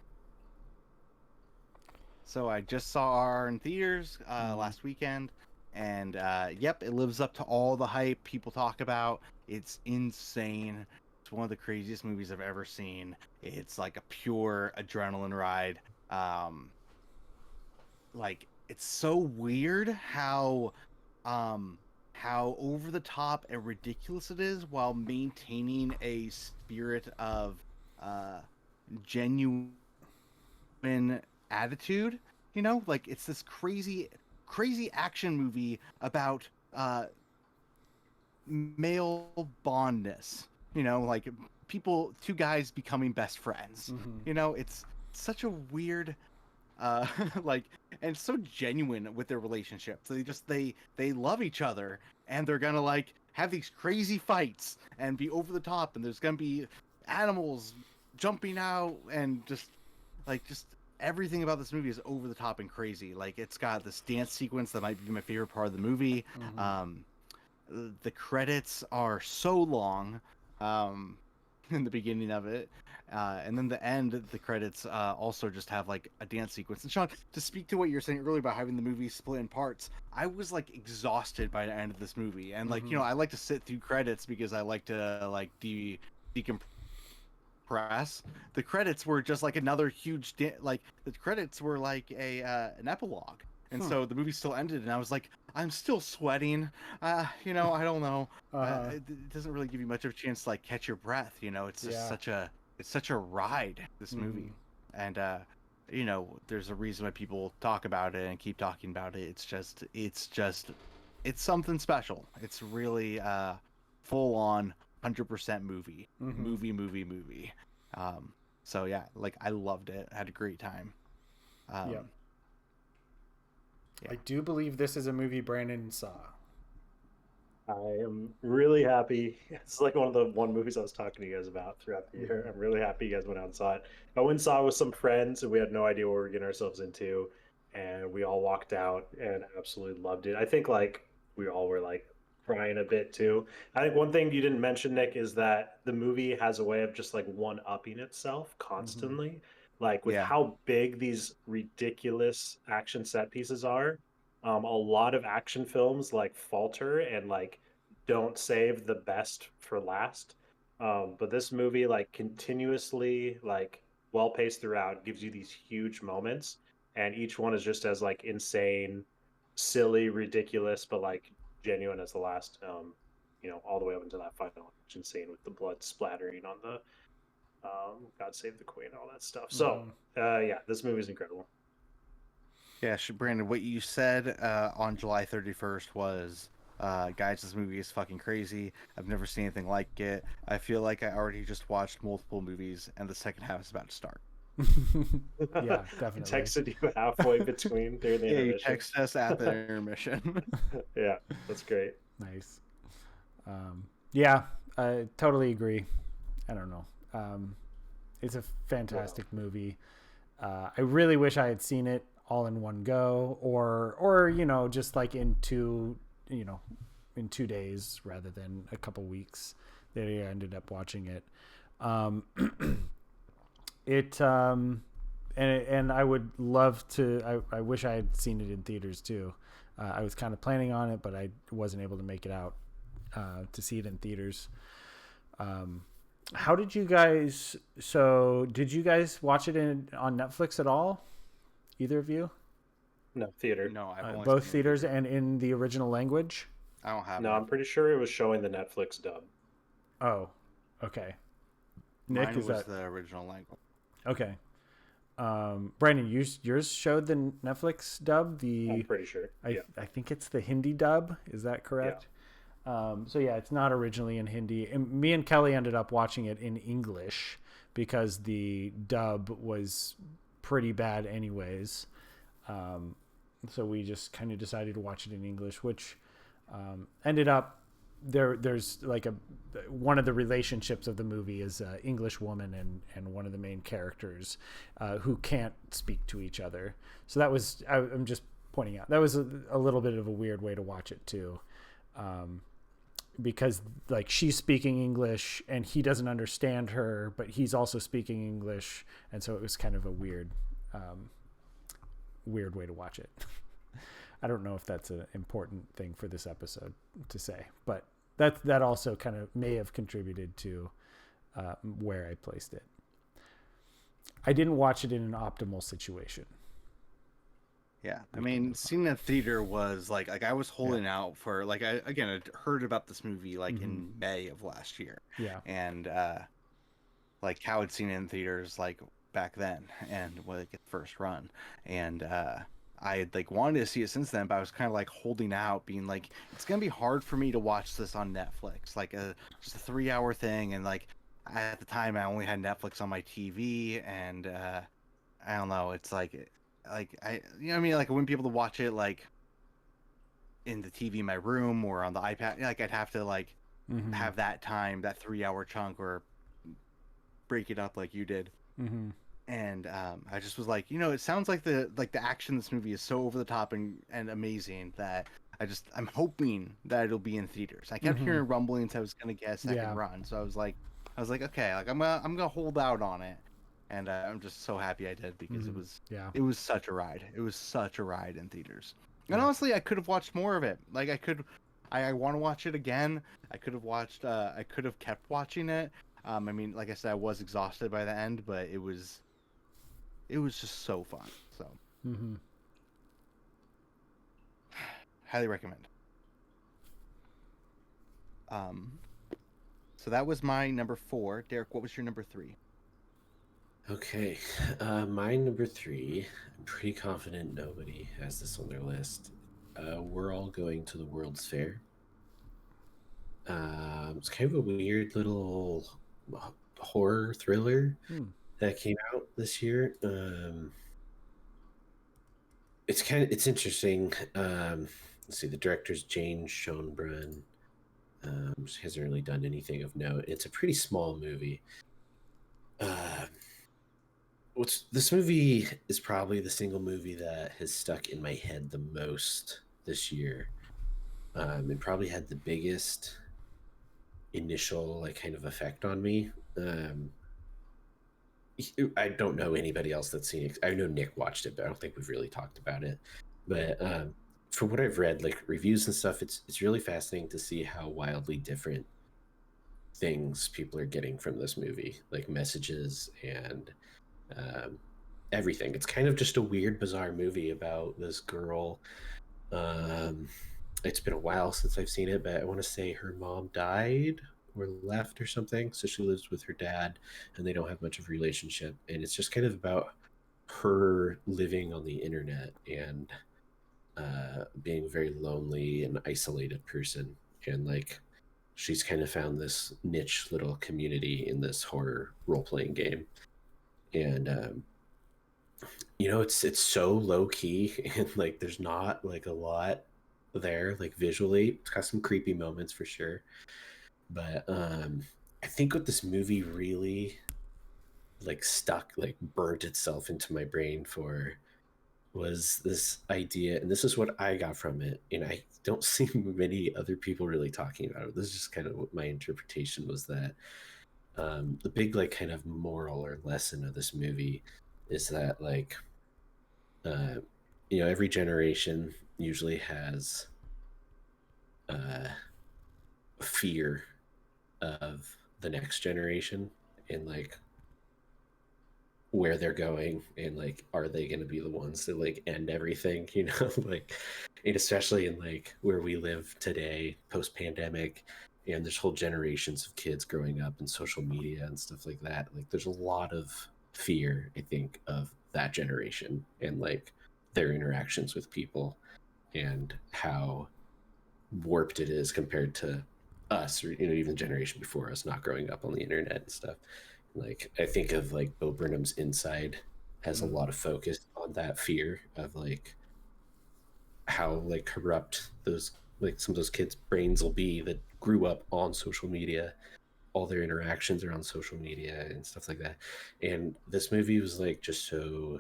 So I just saw RRR in theaters last weekend, and yep, it lives up to all the hype people talk about. It's insane. It's one of the craziest movies I've ever seen. It's like a pure adrenaline ride. Like it's so weird how over the top and ridiculous it is while maintaining a spirit of genuine attitude. Like it's this crazy action movie about male bondness. Like two guys becoming best friends. It's such a weird like, and so genuine with their relationship. So they love each other, and they're gonna like have these crazy fights and be over the top, and there's gonna be animals jumping out, and just everything about this movie is over the top and crazy. Like it's got this dance sequence that might be my favorite part of the movie. The credits are so long in the beginning of it, and then the end, the credits also just have like a dance sequence. And Sean, to speak to what you were saying earlier about having the movie split in parts, I was like exhausted by the end of this movie, and like I like to sit through credits because I like to like decompress. The credits were just like another huge like the credits were like an epilogue. And so the movie still ended, and I was like, I'm still sweating. I don't know. It doesn't really give you much of a chance to like catch your breath. It's just such a ride, this movie. And there's a reason why people talk about it and keep talking about it. It's something special. It's really full on 100% movie. Movie. So yeah, like I loved it. I had a great time. Yeah. I do believe this is a movie Brandon saw. I am really happy. It's like one of the movies I was talking to you guys about throughout the year. I'm really happy you guys went out and saw it. I went and saw it with some friends, and we had no idea what we were getting ourselves into. And we all walked out and absolutely loved it. I think like we all were like crying a bit too. I think one thing you didn't mention, Nick, is that the movie has a way of just like one-upping itself constantly. Like with Yeah. how big these ridiculous action set pieces are. A lot of action films like falter and like don't save the best for last. But this movie like continuously like well paced throughout gives you these huge moments, and each one is just as like insane, silly, ridiculous, but like genuine as the last. All the way up into that final action scene with the blood splattering on the God Save the Queen, all that stuff. So yeah, this movie is incredible. Yeah, Brandon, what you said on July 31st was, guys, this movie is fucking crazy. I've never seen anything like it. I feel like I already just watched multiple movies, and the second half is about to start. Yeah, definitely. I texted you halfway between during the intermission. You text us at the intermission. Yeah, that's great. Nice. Yeah, I totally agree. I don't know. It's a fantastic movie. I really wish I had seen it all in one go, or just like in 2 days rather than a couple weeks that I ended up watching it. And I would love to. I wish I had seen it in theaters too. I was kind of planning on it, but I wasn't able to make it out to see it in theaters. How did you guys? So did you guys watch it on Netflix at all? Either of you? No, theater. No, I've only Both seen theaters and in the original language? I don't have. No, I'm pretty sure it was showing the Netflix dub. Oh, okay. Mine Nick, was is that the original language? okay? Brandon, yours showed the Netflix dub. I'm pretty sure. Yeah. I think it's the Hindi dub. Is that Yeah. correct? So yeah, it's not originally in Hindi. And me and Kelly ended up watching it in English because the dub was pretty bad, anyways. So we just kind of decided to watch it in English, which ended up there's like one of the relationships of the movie is an English woman and one of the main characters who can't speak to each other. So that was I'm just pointing out that was a little bit of a weird way to watch it too, because like she's speaking English and he doesn't understand her, but he's also speaking English, and so it was kind of a weird way to watch it. I don't know if that's an important thing for this episode to say, but that also kind of may have contributed to where I placed it. I didn't watch it in an optimal situation. Yeah, I mean, seeing it in theater was like I was holding out for like I heard about this movie like in May of last year. Yeah, and like how I'd seen it in theaters like back then and like its first run, and I had like wanted to see it since then, but I was kind of like holding out, being like, it's gonna be hard for me to watch this on Netflix, like just a 3-hour thing, and like at the time I only had Netflix on my TV, and I don't know, it's like I you know what I mean, like I wouldn't be able to watch it like in the TV in my room or on the iPad. Like I'd have to like have that time, that 3-hour chunk, or break it up like you did. And I just was like, you know, it sounds like the action in this movie is so over the top and amazing that I'm hoping that it'll be in theaters. I kept hearing rumblings I was gonna get a second run, so I was like, okay, like I'm gonna hold out on it, and I'm just so happy I did, because it was such a ride. It was such a ride in theaters, and honestly, I could have watched more of it. Like I want to watch it again. I could have kept watching it. I mean, like I said, I was exhausted by the end, but it was just so fun. So, highly recommend. So that was my number 4. Derek, what was your number 3? Okay, my number 3. I'm pretty confident nobody has this on their list. We're all going to the World's Fair. It's kind of a weird little horror thriller that came out this year. It's interesting. Let's see, the director's Jane Schoenbrunn. She hasn't really done anything of note. It's a pretty small movie. This movie is probably the single movie that has stuck in my head the most this year. It probably had the biggest initial like kind of effect on me. I don't know anybody else that's seen it. I know Nick watched it, but I don't think we've really talked about it. But from what I've read, like reviews and stuff, it's really fascinating to see how wildly different things people are getting from this movie, like messages and everything. It's kind of just a weird, bizarre movie about this girl. It's been a while since I've seen it, but I want to say her mom died or left or something, so she lives with her dad and they don't have much of a relationship, and it's just kind of about her living on the internet and being a very lonely and isolated person, and like she's kind of found this niche little community in this horror role-playing game. And you know, it's so low key and like there's not like a lot there, like visually. It's got some creepy moments for sure, but I think what this movie really like burnt itself into my brain for was this idea, and this is what I got from it, and I don't see many other people really talking about it. This is just kind of what my interpretation was, that the big like kind of moral or lesson of this movie is that like you know, every generation usually has fear of the next generation and like where they're going, and like are they going to be the ones that like end everything, you know? Like, and especially in like where we live today post pandemic, and there's whole generations of kids growing up in social media and stuff like that. Like there's a lot of fear, I think, of that generation and like their interactions with people and how warped it is compared to us, or even the generation before us, not growing up on the internet and stuff. Like I think of like Bo Burnham's Inside has a lot of focus on that fear of like how like corrupt those like some of those kids' brains will be that grew up on social media. All their interactions are on social media and stuff like that. And this movie was like just so,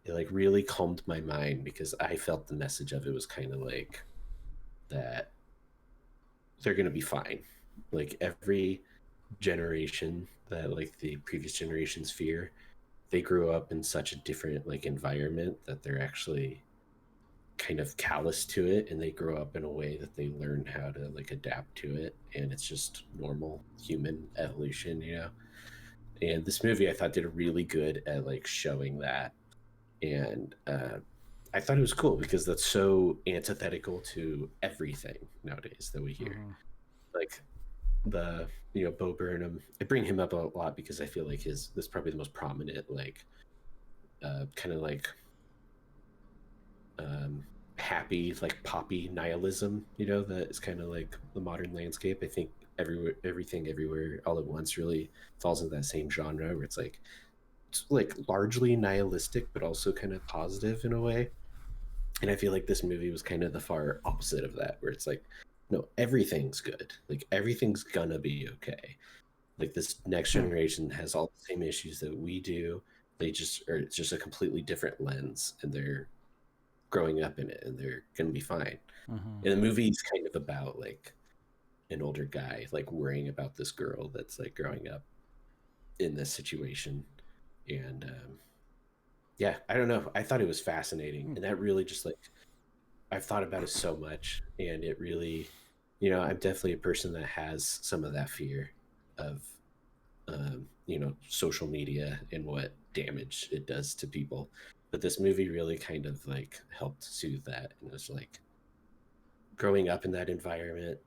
it like really calmed my mind because I felt the message of it was kind of like that they're gonna be fine. Like every generation that like the previous generations fear, they grew up in such a different like environment that they're actually kind of callous to it, and they grow up in a way that they learn how to like adapt to it, and it's just normal human evolution, And this movie I thought did really good at like showing that, and I thought it was cool because that's so antithetical to everything nowadays that we hear. Like the Bo Burnham, I bring him up a lot because I feel like this probably the most prominent like kind of like happy like poppy nihilism, that is kind of like the modern landscape. I think everything everywhere all at once really falls into that same genre where it's like largely nihilistic but also kind of positive in a way. And I feel like this movie was kind of the far opposite of that, where it's like, no, everything's good, like everything's gonna be okay. Like this next generation has all the same issues that we do. It's just a completely different lens, and they're growing up in it, and they're gonna be fine. And the movie's kind of about like an older guy like worrying about this girl that's like growing up in this situation. And yeah, I don't know, I thought it was fascinating, and that really just like I've thought about it so much, and it really, I'm definitely a person that has some of that fear of social media and what damage it does to people. But this movie really kind of like helped soothe that. And it was like growing up in that environment,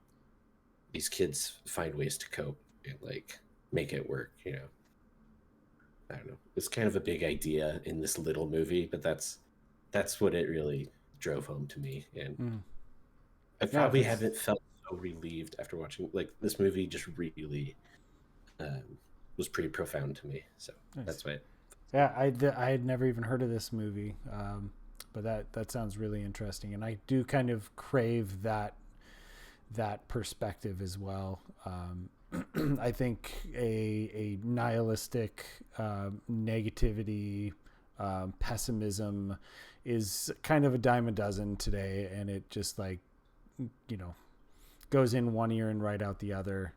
these kids find ways to cope and like make it work, I don't know. It's kind of a big idea in this little movie, but that's what it really drove home to me. And I probably haven't felt so relieved after watching like this movie. Just really was pretty profound to me. So that's why. Yeah, I had never even heard of this movie, but that sounds really interesting, and I do kind of crave that perspective as well. I think a nihilistic negativity, pessimism is kind of a dime a dozen today, and it just like goes in one ear and right out the other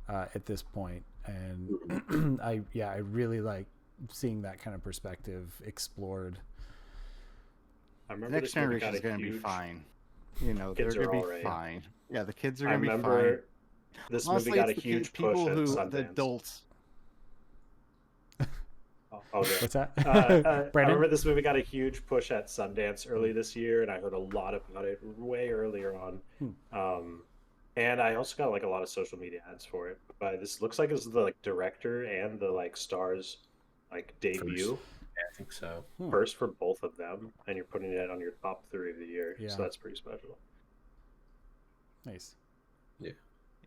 at this point. And I really like seeing that kind of perspective explored. I remember The next generation is going to be fine. They're going to be fine. Yeah, the kids are going to be fine. This Honestly, movie got a it's huge push people at who Sundance. the adults. What's that? I Brandon? remember this movie got a huge push at Sundance early this year, and I heard a lot about it way earlier on. And I also got like a lot of social media ads for it. But this looks like it's the like director and the like stars like debut. Yeah, I think so. First for both of them, and you're putting it on your top 3 of the year. Yeah. So that's pretty special. Nice.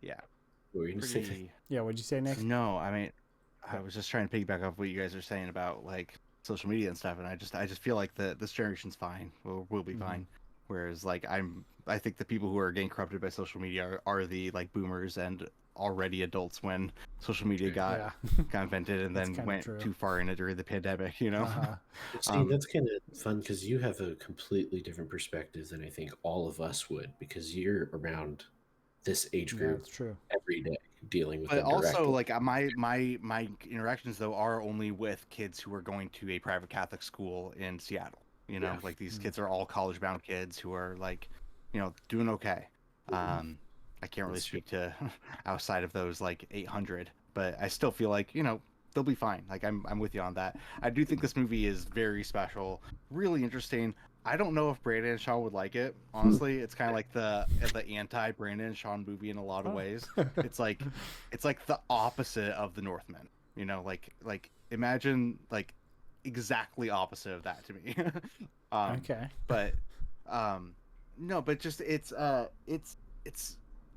Yeah. What were you gonna say? Yeah, what'd you say, Nick? No, I mean, I was just trying to piggyback off what you guys are saying about like social media and stuff, and I just feel like this generation's fine. We'll be fine. Whereas like I think the people who are getting corrupted by social media are the like boomers and already adults when social media got invented and then went too far in it during the pandemic. See, that's kind of fun because you have a completely different perspective than I think all of us would, because you're around this age group that's true. every day dealing with But them also, directly. like my interactions though are only with kids who are going to a private Catholic school in Seattle. Like these kids are all college-bound kids who are like, doing okay. I can't really speak to outside of those like 800, but I still feel like they'll be fine. Like I'm with you on that. I do think this movie is very special, really interesting. I don't know if Brandon and Shaun would like it. Honestly, it's kind of like the anti Brandon and Shaun movie in a lot of ways. It's like the opposite of The Northman. You know, like imagine like exactly opposite of that to me. Okay. But no, but just it's I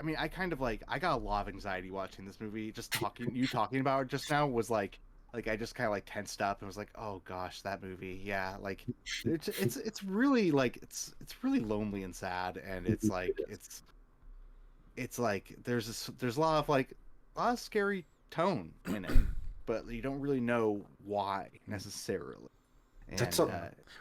mean, I kind of like I got a lot of anxiety watching this movie. Just talking about it just now was like I just kind of like tensed up and was like, "Oh gosh, that movie." Yeah, like it's really like it's really lonely and sad, and it's like it's like there's a lot of like a lot of scary tone in it, but you don't really know why necessarily. That's And a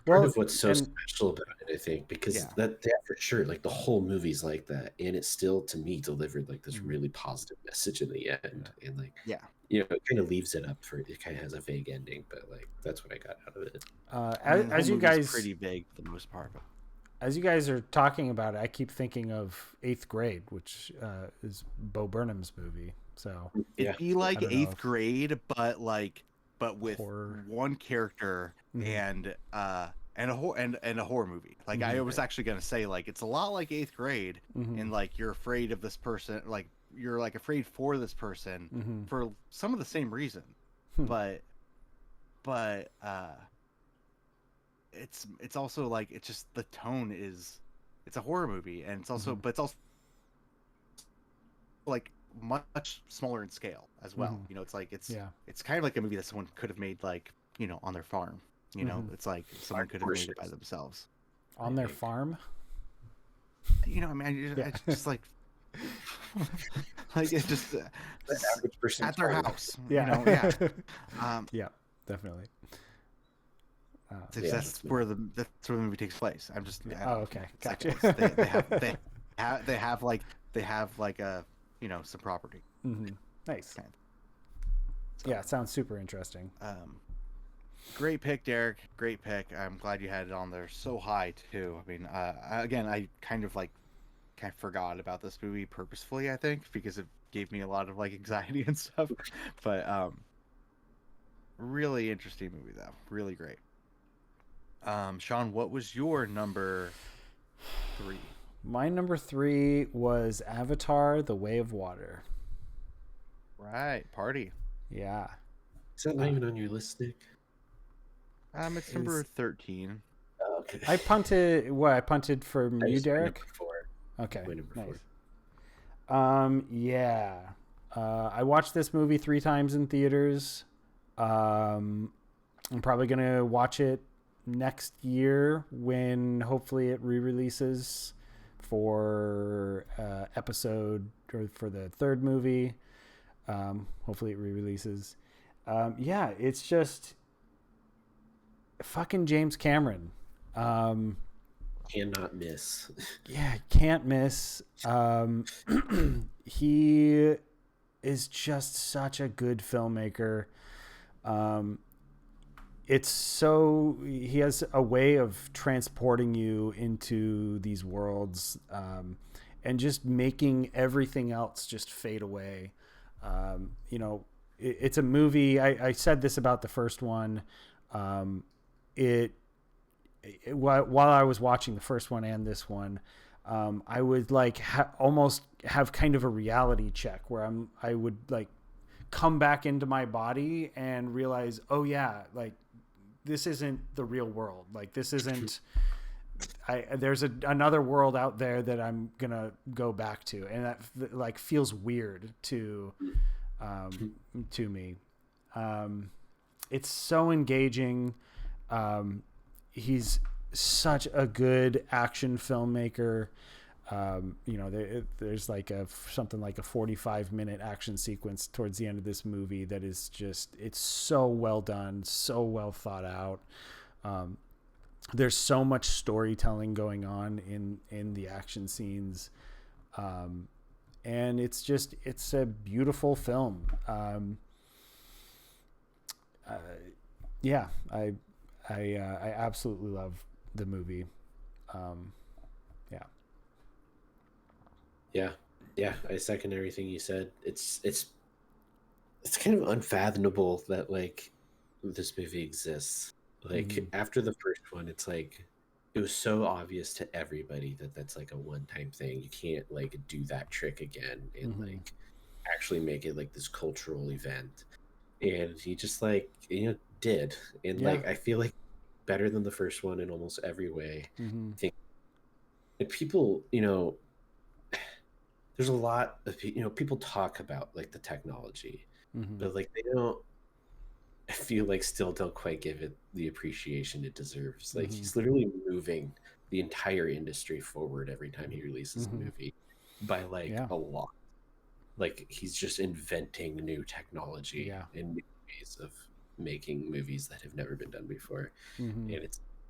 part Well, of what's so and special about it, I think, because yeah, that for sure, like the whole movie's like that, and it still to me delivered like this Mm. really positive message in the end, and like yeah. it kind of leaves it up for it kind of has a vague ending, but like that's what I got out of it. I mean, the whole as you movie's guys pretty big for the most part, but are talking about it, I keep thinking of Eighth Grade, which is Bo Burnham's movie. So Yeah, it'd be I like don't know eighth if grade, but with horror. one character Mhm. and a horror movie. Like I Mhm. was actually gonna say, like it's a lot like eighth grade, Mhm. and like you're afraid of this person, like you're like afraid for this person Mhm. for some of the same reason, Hmm. but it's also like it's just the tone is it's a horror movie, and it's also Mhm. but it's also like much smaller in scale as well. Mhm. You know, it's like Yeah. it's kind of like a movie that someone could have made like, you know, on their farm. You know, Mhm. it's like someone Dark could have made it by Horses, themselves. I On their think. farm. You know, I mean, Yeah. it's just like like it's just The average person's at their farm. house. You Yeah. know, yeah. Um, Yeah. Definitely. Yeah, that's where the movie takes place. I'm just Oh, okay. it's like Gotcha. they have like a you know some property. Mhm. Nice. Kind of. So, Yeah, it sounds super interesting. great pick, Derek. Great pick. I'm glad you had it on there so high too. I mean, again, I kind of forgot about this movie purposefully. I think because it gave me a lot of like anxiety and stuff. But really interesting movie though. Really great. Shaun, what was your number 3? My number 3 was Avatar: The Way of Water. Right, party. Yeah. Is that not even on your list, Nick? It's number 13. Oh, okay. I punted. What I punted from you, That is my Derek. number 4. Okay. My number 4. Nice. Yeah. I watched this movie 3 times in theaters. I'm probably gonna watch it next year when hopefully it re-releases for episode or for the third movie. Hopefully it re-releases. Yeah, it's just fucking James Cameron. Cannot miss. Yeah, can't miss. He is just such a good filmmaker. It's so he has a way of transporting you into these worlds, and just making everything else just fade away. You know, it's a movie. I said this about the first one. While I was watching the first one and this one, I would like almost have kind of a reality check where I would like come back into my body and realize, oh yeah, like this isn't the real world. Like this isn't. There's another world out there that I'm gonna go back to, and that like feels weird to me. It's so engaging. He's such a good action filmmaker. You know, there's like something like a 45-minute action sequence towards the end of this movie that is just, it's so well done, so well thought out. There's so much storytelling going on in the action scenes. And it's a beautiful film. Yeah, I absolutely love the movie. Yeah, I second everything you said. It's kind of unfathomable that like this movie exists. Like after the first one, it's like it was so obvious to everybody that that's like a one-time thing. You can't like do that trick again and like actually make it like this cultural event. and he just like did, and Yeah. like I feel like better than the first one in almost every way. Mm-hmm. I think and people, there's a lot of people talk about like the technology, Mm-hmm. but like they don't. I feel like still don't quite give it the appreciation it deserves. Like Mm-hmm. he's literally moving the entire industry forward every time he releases a Mm-hmm. movie by like Yeah. a lot. Like he's just inventing new technology Yeah. and new ways of making movies that have never been done before, Mm-hmm. and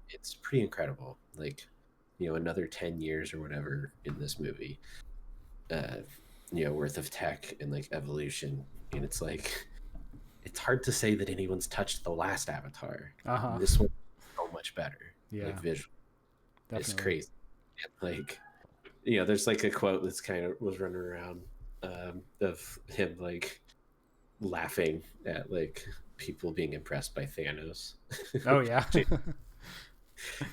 it's pretty incredible. Like another 10 years or whatever in this movie, uh, worth of tech and like evolution, and it's like it's hard to say that anyone's touched the last Avatar. Uh-huh. This one's so much better. Yeah, Like visual, it's definitely. crazy. And like there's like a quote that's kind of was running around of him like laughing at like people being impressed by Thanos. Oh yeah.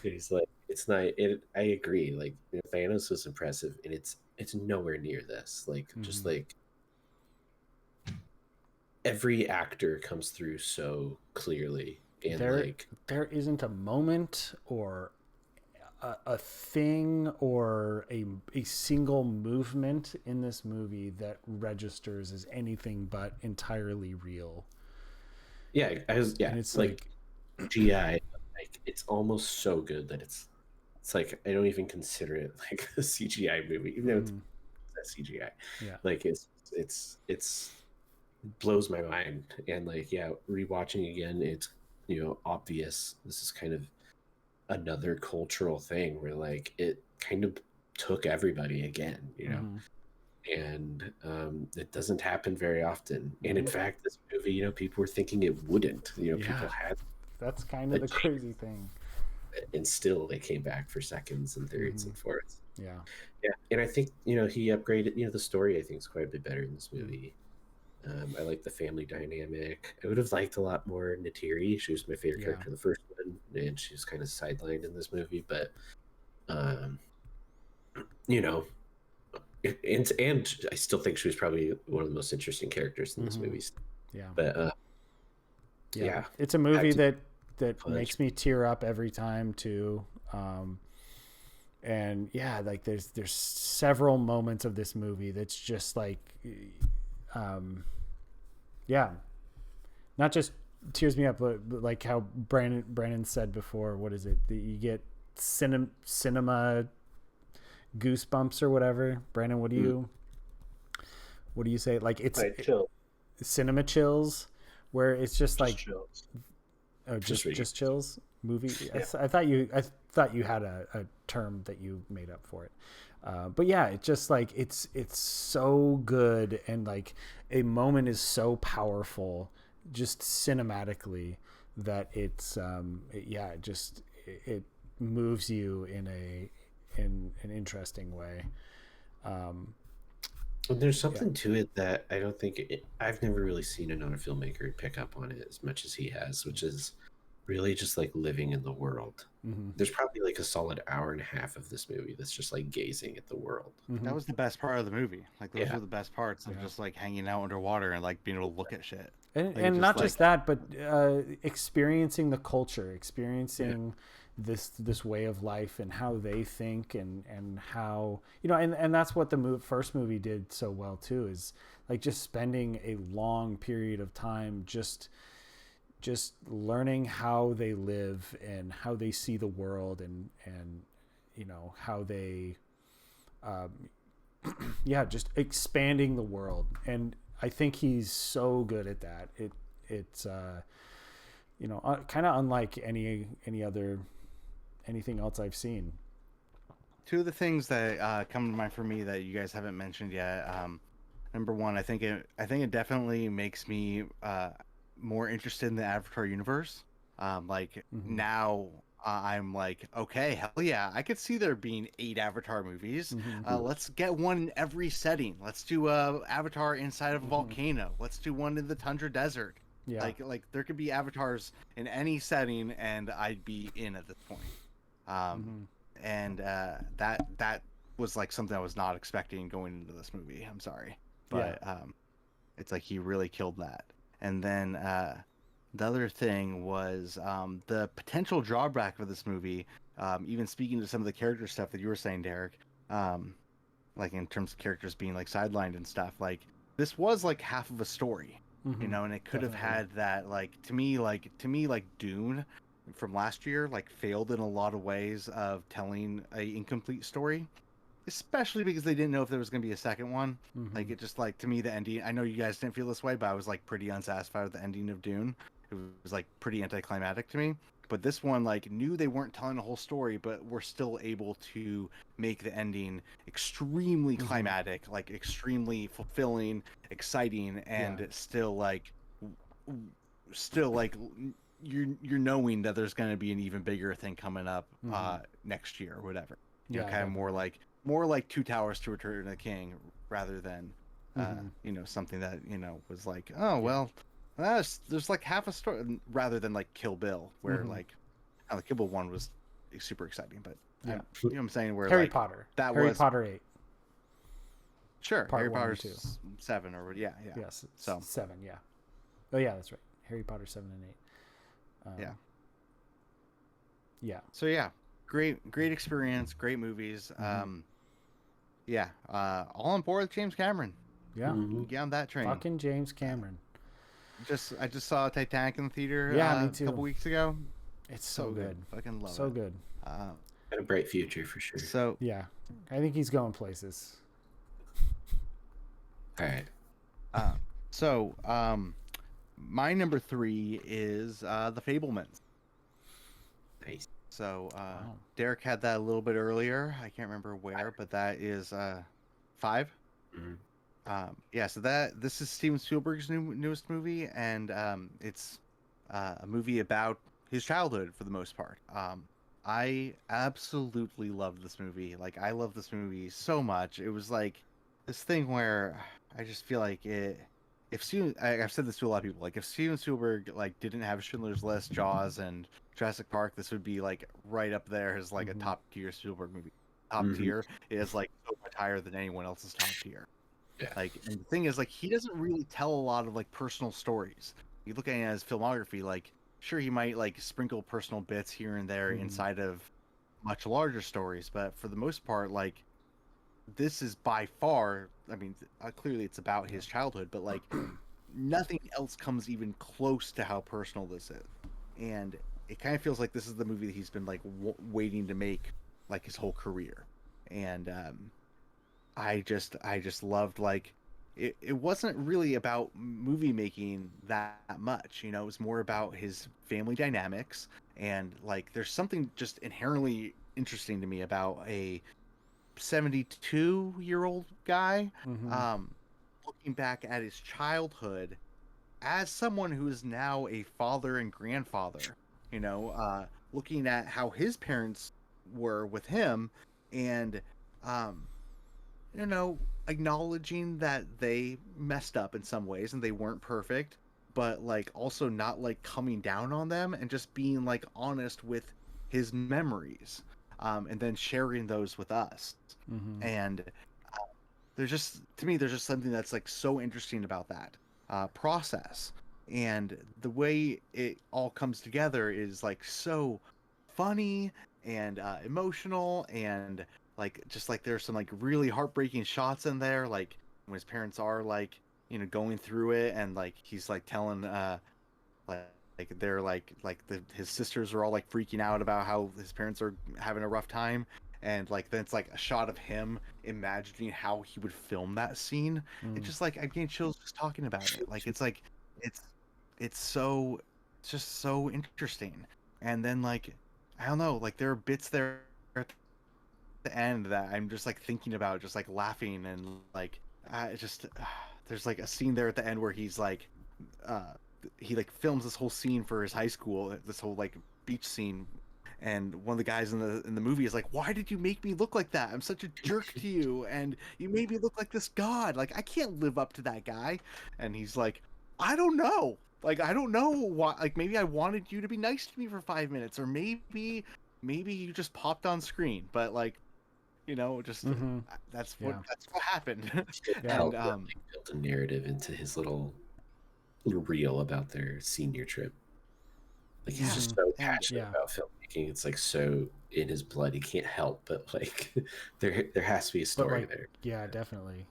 He's like, it's not. I agree. Like Thanos was impressive, and it's nowhere near this. Like just Mm-hmm. like every actor comes through so clearly, and there like there isn't a moment or a thing or a single movement in this movie that registers as anything but entirely real. yeah, And it's like GI, like it's almost so good that it's like I don't even consider it like a CGI movie, even though it's mm-hmm. CGI. Yeah. Like it's blows my mind, and like rewatching again, it's obvious this is kind of another cultural thing where like it kind of took everybody again, Mm-hmm. and it doesn't happen very often. And in Mm-hmm. fact, this movie, people were thinking it wouldn't. Yeah, People had that's kind a of the chance, crazy thing. and still they came back for seconds and thirds Mm-hmm. and fourths. Yeah. Yeah, and I think he upgraded. The story I think is quite a bit better in this movie. I like the family dynamic. I would have liked a lot more Natiri. She was my favorite Yeah. character in the first one, and she was kind of sidelined in this movie. But, um, you know, and I still think she was probably one of the most interesting characters in this Mm-hmm. movie. Yeah. But Yeah. It's a movie that punch. makes me tear up every time too. And yeah, like there's several moments of this movie that's just like yeah, not just tears me up, but like how Brandon said before, what is it that you get cinema goosebumps or whatever. Brandon, what do you say? Like it's chill. Cinema chills, where it's just like chills. Oh, Just just chills movie. Yeah. I thought you had a term that you made up for it. But yeah, it's just like it's so good, and like a moment is so powerful, just cinematically, that it moves you in an interesting way. Well, there's something to it that I don't think I've never really seen another filmmaker pick up on it as much as he has, which is really just like living in the world. Mm-hmm. There's probably like a solid hour and a half of this movie that's just like gazing at the world. Mm-hmm. That was the best part of the movie. Like those Yeah. were the best parts of just like hanging out underwater and like being able to look at shit. And, Like, and just, not like- just that, but experiencing the culture, experiencing this way of life and how they think, and how and that's what the first movie did so well too, is like just spending a long period of time just learning how they live and how they see the world, and how they just expanding the world. And I think he's so good at that. It's kind of unlike anything else I've seen. Two of the things that come to mind for me that you guys haven't mentioned yet. Number one, I think it definitely makes me more interested in the Avatar universe. Now I'm like, okay, hell yeah, I could see there being 8 Avatar movies. Let's get one in every setting. Let's do Avatar inside of a volcano. Let's do one in the tundra desert. Yeah. Like there could be avatars in any setting, and I'd be in at this point. And that was like something I was not expecting going into this movie. I'm sorry, but it's like he really killed that. And then the other thing was the potential drawback of this movie. Even speaking to some of the character stuff that you were saying, Derek, like in terms of characters being like sidelined and stuff, like this was like half of a story, you know, and it could have Definitely. had that like to me like Dune from last year like failed in a lot of ways of telling a incomplete story, especially because they didn't know if there was going to be a second one. Like it just like to me the ending. I know you guys didn't feel this way, but I was like pretty unsatisfied with the ending of Dune. It was like pretty anticlimactic to me. But this one like knew they weren't telling a whole story, but were still able to make the ending extremely climatic, like extremely fulfilling, exciting, and still like you're knowing that there's going to be an even bigger thing coming up next year or whatever. You know, kind of more like Two Towers to Return of the King rather than you know, something that, you know, was like, oh well, there's like half a story rather than like Kill Bill where like Kill Bill 1 was super exciting, but you know what I'm saying, where Harry like Potter. that Harry was Potter 8. sure Part Harry 1 and Potter's 7 or yeah. Yes. So 7. Yeah. Oh yeah, that's right. Harry Potter 7 and 8. yeah. Yeah. So yeah, great experience, great movies. Yeah, all on board with James Cameron. Yeah. Get on that train. Fucking James Cameron. I just saw Titanic in the theater Yeah, me a too. couple weeks ago. It's so good. Fucking love it. So good. Got a bright future for sure. So Yeah. I think he's going places. All right. so my number 3 is The Fabelmans. Nice. So Derek had that a little bit earlier. I can't remember where, but that is 5. Yeah, so this is Steven Spielberg's newest movie, and it's a movie about his childhood for the most part. I absolutely loved this movie. Like, I love this movie so much. It was like this thing where I just feel like it. I've said this to a lot of people. Like, if Steven Spielberg like didn't have Schindler's List, Jaws, and Jurassic Park, this would be like right up there as like a top tier Spielberg movie. Top tier is like so much higher than anyone else's top tier. Yeah. Like, and the thing is, like, he doesn't really tell a lot of like personal stories. You look at his filmography, like, sure, he might like sprinkle personal bits here and there inside of much larger stories, but for the most part, like, this is by far, I mean, clearly it's about his childhood, but like nothing else comes even close to how personal this is. And it kind of feels like this is the movie that he's been like waiting to make like his whole career. And I just loved, like, it wasn't really about movie making that much, you know. It was more about his family dynamics, and like there's something just inherently interesting to me about a 72-year-old guy looking back at his childhood as someone who is now a father and grandfather, you know, looking at how his parents were with him, and you know, acknowledging that they messed up in some ways and they weren't perfect, but like also not like coming down on them and just being like honest with his memories, and then sharing those with us. And there's just, to me, there's just something that's like so interesting about that process, and the way it all comes together is like so funny and emotional, and like just like there's some like really heartbreaking shots in there, like when his parents are like, you know, going through it, and like he's like telling like they're his sisters are all like freaking out about how his parents are having a rough time, and like then it's like a shot of him imagining how he would film that scene. It's just like I'm getting chills just talking about it. Like it's like it's just so interesting. And then like I don't know, like there are bits there at the end that I'm just like thinking about, just like laughing, and like there's like a scene there at the end where he's like he like films this whole scene for his high school, this whole like beach scene, and one of the guys in the movie is like, why did you make me look like that? I'm such a jerk to you, and you made me look like this god. Like, I can't live up to that guy. And he's like, I don't know. Like, I don't know why. Like, maybe I wanted you to be nice to me for 5 minutes, or maybe you just popped on screen. But like, you know, just that's what happened. Built a narrative into his little real about their senior trip. Like he's just Yeah. so And passionate Yeah. about filmmaking. It's like so in his blood. He can't help but like there has to be a But story like, there. yeah, definitely.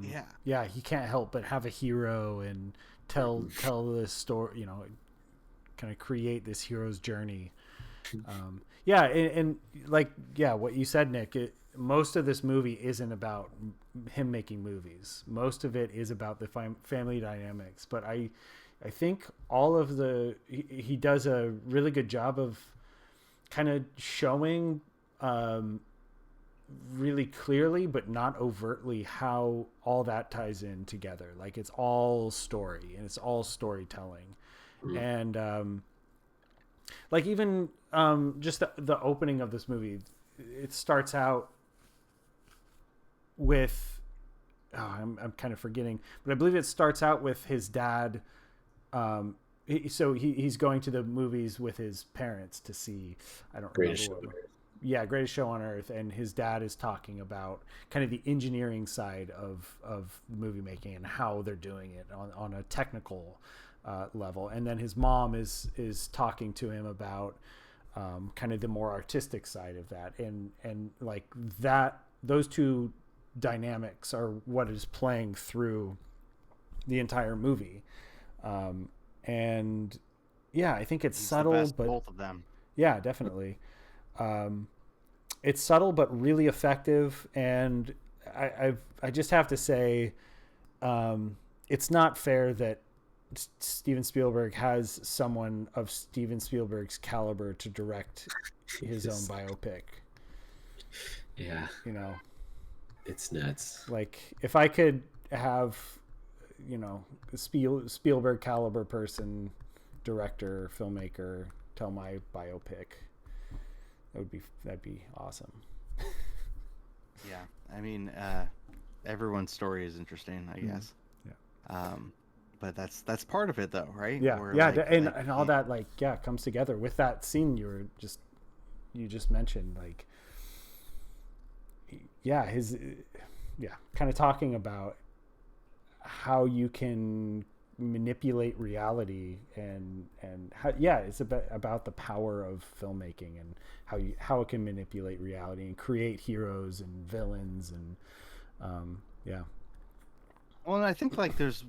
yeah. Yeah, he can't help but have a hero and tell this story. You know, kind of create this hero's journey. Yeah, and like, yeah, what you said, Nick. Most of this movie isn't about him making movies. Most of it is about the family dynamics. But I think all of he does a really good job of kind of showing really clearly, but not overtly, how all that ties in together. Like it's all story and it's all storytelling, and like even just the opening of this movie, it starts out with I'm kind of forgetting, but I believe it starts out with his dad. He's going to the movies with his parents to see, I don't Greatest remember show what. on earth. Yeah, Greatest Show on Earth, and his dad is talking about kind of the engineering side of movie making and how they're doing it on a technical level, and then his mom is talking to him about kind of the more artistic side of that, and like that, those two dynamics are what is playing through the entire movie, and yeah, I think it's He's subtle, the best but both of them. yeah, definitely. It's subtle but really effective, and I just have to say, it's not fair that Steven Spielberg has someone of Steven Spielberg's caliber to direct his own biopic. Yeah, You know, it's nuts. like if I could have, you know, a Spielberg caliber person, director, filmmaker, tell my biopic, that'd be awesome. Yeah. I mean, everyone's story is interesting, I guess. Yeah. But that's part of it, though, right? Yeah, Where, yeah, like, and all that, like, yeah, comes together with that scene you just mentioned, like, yeah, kind of talking about how you can manipulate reality, and how, yeah, it's about the power of filmmaking and how it can manipulate reality and create heroes and villains, and yeah. Well, and I think like there's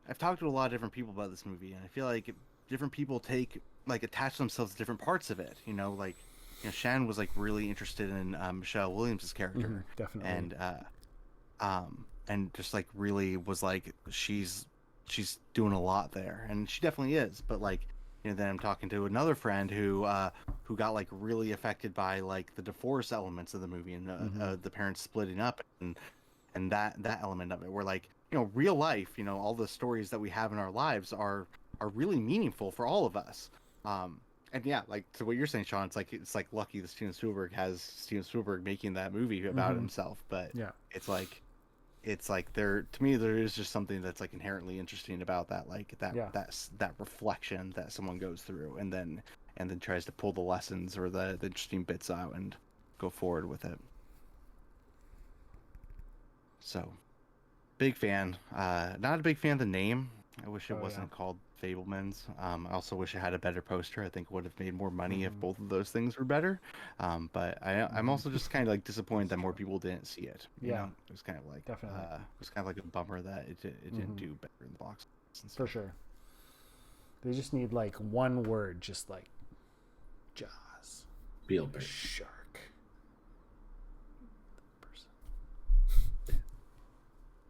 I've talked to a lot of different people about this movie, and I feel like different people attach themselves to different parts of it. You know, like, you know, Shan was like really interested in Michelle Williams' character, Definitely. and just like really was like she's doing a lot there, and she definitely is. But like, you know, then I'm talking to another friend who got like really affected by like the divorce elements of the movie and the parents splitting up, and that element of it, where like, you know, real life, you know, all the stories that we have in our lives are really meaningful for all of us. And yeah, like to what you're saying, Shaun, it's like lucky that Steven Spielberg has Steven Spielberg making that movie about himself. But Yeah. it's like there, to me, there is just something that's like inherently interesting about that, like that reflection that someone goes through and then tries to pull the lessons or the interesting bits out and go forward with it. So, big fan. Not a big fan of the name. I wish it wasn't called Fablemans. I also wish it had a better poster. I think it would have made more money if both of those things were better. But I'm also just kind of like disappointed that more people didn't see it. You know? It was kind of like Definitely. it was kind of like a bummer that it didn't do better in the box office. For sure. They just need like one word, just like Jaws. Spielberg. Shark.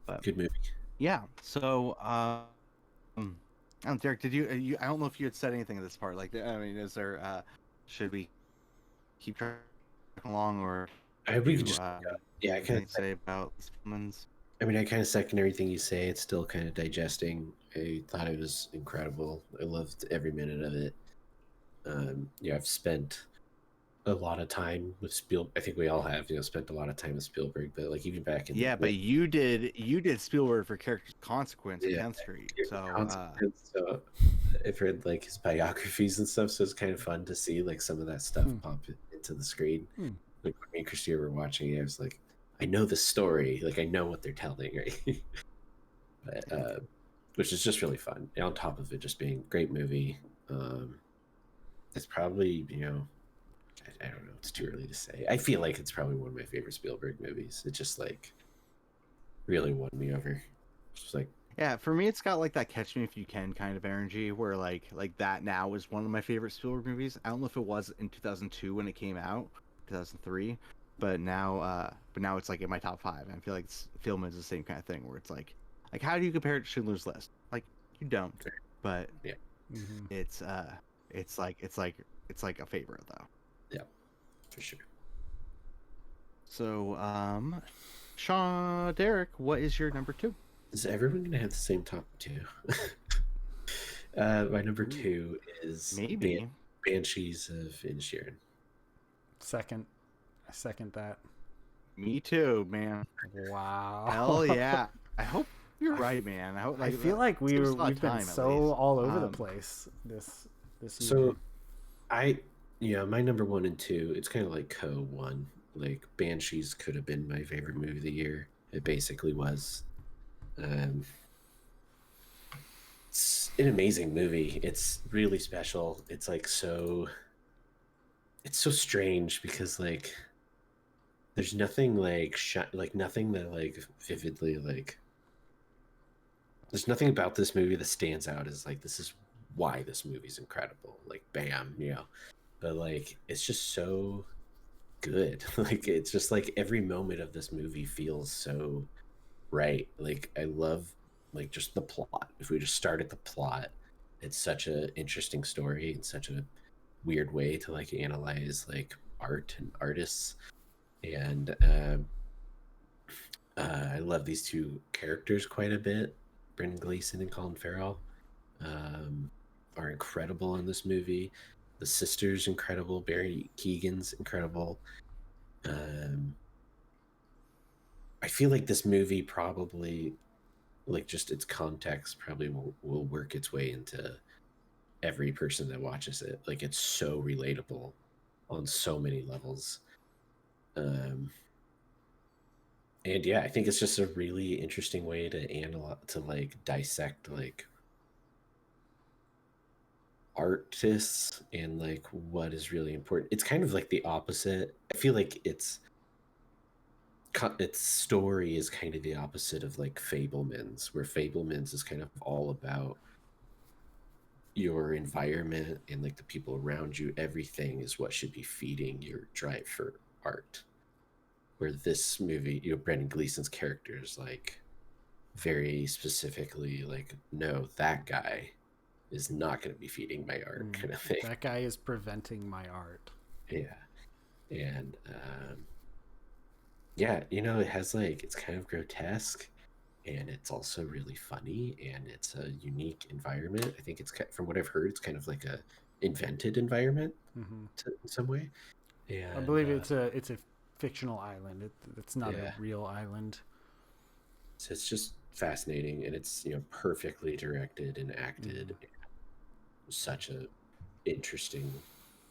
But, good movie. yeah. So, Derek, did you? I don't know if you had said anything at this part. Like, I mean, is there? Should we keep tracking along, or We could just yeah, I kind of say about Spillman's? I mean, I kind of second everything you say. It's still kind of digesting. I thought it was incredible. I loved every minute of it. Yeah, I've spent a lot of time with Spielberg. I think we all have, spent a lot of time with Spielberg. But like even back in but you did Spielberg for Character's Consequence, 10th Street. So, so I've read like his biographies and stuff. So it's kind of fun to see like some of that stuff pop into the screen. Like when me and Christina were watching it, I was like, I know the story. Like I know what they're telling, right? But which is just really fun. And on top of it just being a great movie, it's probably, I don't know, it's too early to say. I feel like it's probably one of my favorite Spielberg movies. It just like really won me over. It's like, Yeah, for me, it's got like that Catch Me If You Can kind of energy, where like that now is one of my favorite Spielberg movies. I don't know if it was in 2002 when it came out, 2003, but now it's like in my top five. And I feel like Film is the same kind of thing, where it's like how do you compare it to Schindler's List? Like you don't, but yeah, it's it's like a favorite though. yeah, for sure. So, Shaun, Derek, what is your number two? Is everyone gonna have the same top two? My number two is Maybe. Banshees of Inisherin. Second. I second that. Me too, man. Wow. Hell yeah. I hope you're right, man. I hope. I feel like we've been so all over the place this year. So, my number one and two, it's kind of like one. Like Banshees could have been my favorite movie of the year. It basically was. It's an amazing movie. It's really special. It's like it's so strange because like there's nothing like nothing that like vividly like there's nothing about this movie that stands out as like this is why this movie's incredible. Like bam, But like it's just so good. Like it's just like every moment of this movie feels so right. Like I love like just the plot. If we just start at the plot, it's such an interesting story and such a weird way to like analyze like art and artists. And I love these two characters quite a bit. Brendan Gleeson and Colin Farrell are incredible in this movie. The sister's incredible. Barry Keoghan's incredible. I feel like this movie probably, like just its context, probably will work its way into every person that watches it. Like it's so relatable on so many levels. And yeah, I think it's just a really interesting way to analyze, to like dissect like artists and like what is really important. It's kind of like the opposite. I feel like its story is kind of the opposite of like Fableman's, where Fableman's is kind of all about your environment and like the people around you. Everything is what should be feeding your drive for art. Where this movie, Brendan Gleeson's character is like very specifically like, no, that guy is not going to be feeding my art, kind of thing. That guy is preventing my art. Yeah. And yeah, it has like, it's kind of grotesque and it's also really funny and it's a unique environment. I think it's, from what I've heard, it's kind of like a invented environment in some way. And I believe it's a fictional island. It's not a real island. So it's just fascinating, and it's perfectly directed and acted. Such a interesting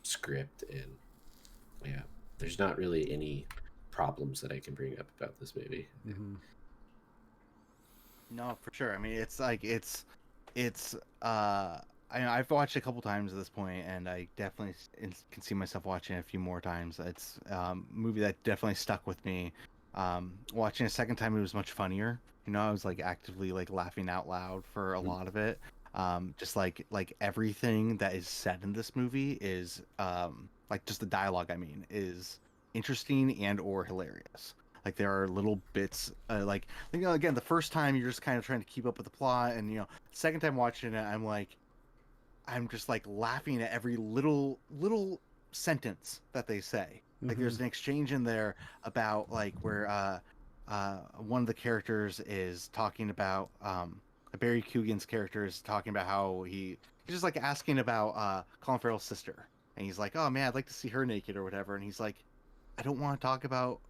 script, and yeah, there's not really any problems that I can bring up about this movie. No, for sure. I mean, it's like I've watched it a couple times at this point, and I definitely can see myself watching it a few more times. It's a movie that definitely stuck with me. Watching a second time, it was much funnier. I was like actively like laughing out loud for a lot of it. Just like everything that is said in this movie is like just the dialogue. I mean, is interesting and or hilarious. Like there are little bits, like again, the first time you're just kind of trying to keep up with the plot, and second time watching it, I'm just like laughing at every little sentence that they say. Like there's an exchange in there about like where one of the characters is talking about Barry Keoghan's character is talking about how he's just like asking about Colin Farrell's sister, and he's like, oh man, I'd like to see her naked or whatever, and he's like, I don't want to talk about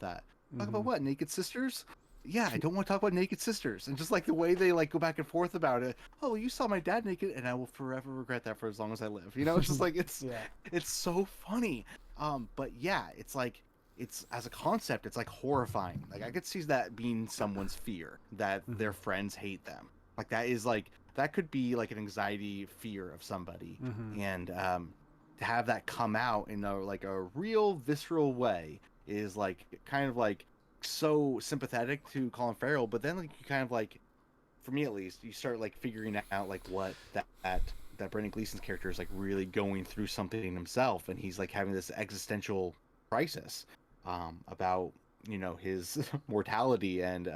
that. Talk about what? Naked sisters? Yeah, I don't want to talk about naked sisters. And just like the way they like go back and forth about it. Oh, you saw my dad naked, and I will forever regret that for as long as I live. It's just like it's so funny. But yeah, it's like it's as a concept, it's like horrifying. Like I could see that being someone's fear that their friends hate them. Like that is like that could be like an anxiety fear of somebody, and to have that come out in a real visceral way is like kind of like so sympathetic to Colin Farrell, but then like you kind of like, for me at least, you start like figuring out like what that Brendan Gleeson's character is like really going through something himself, and he's like having this existential crisis about his mortality and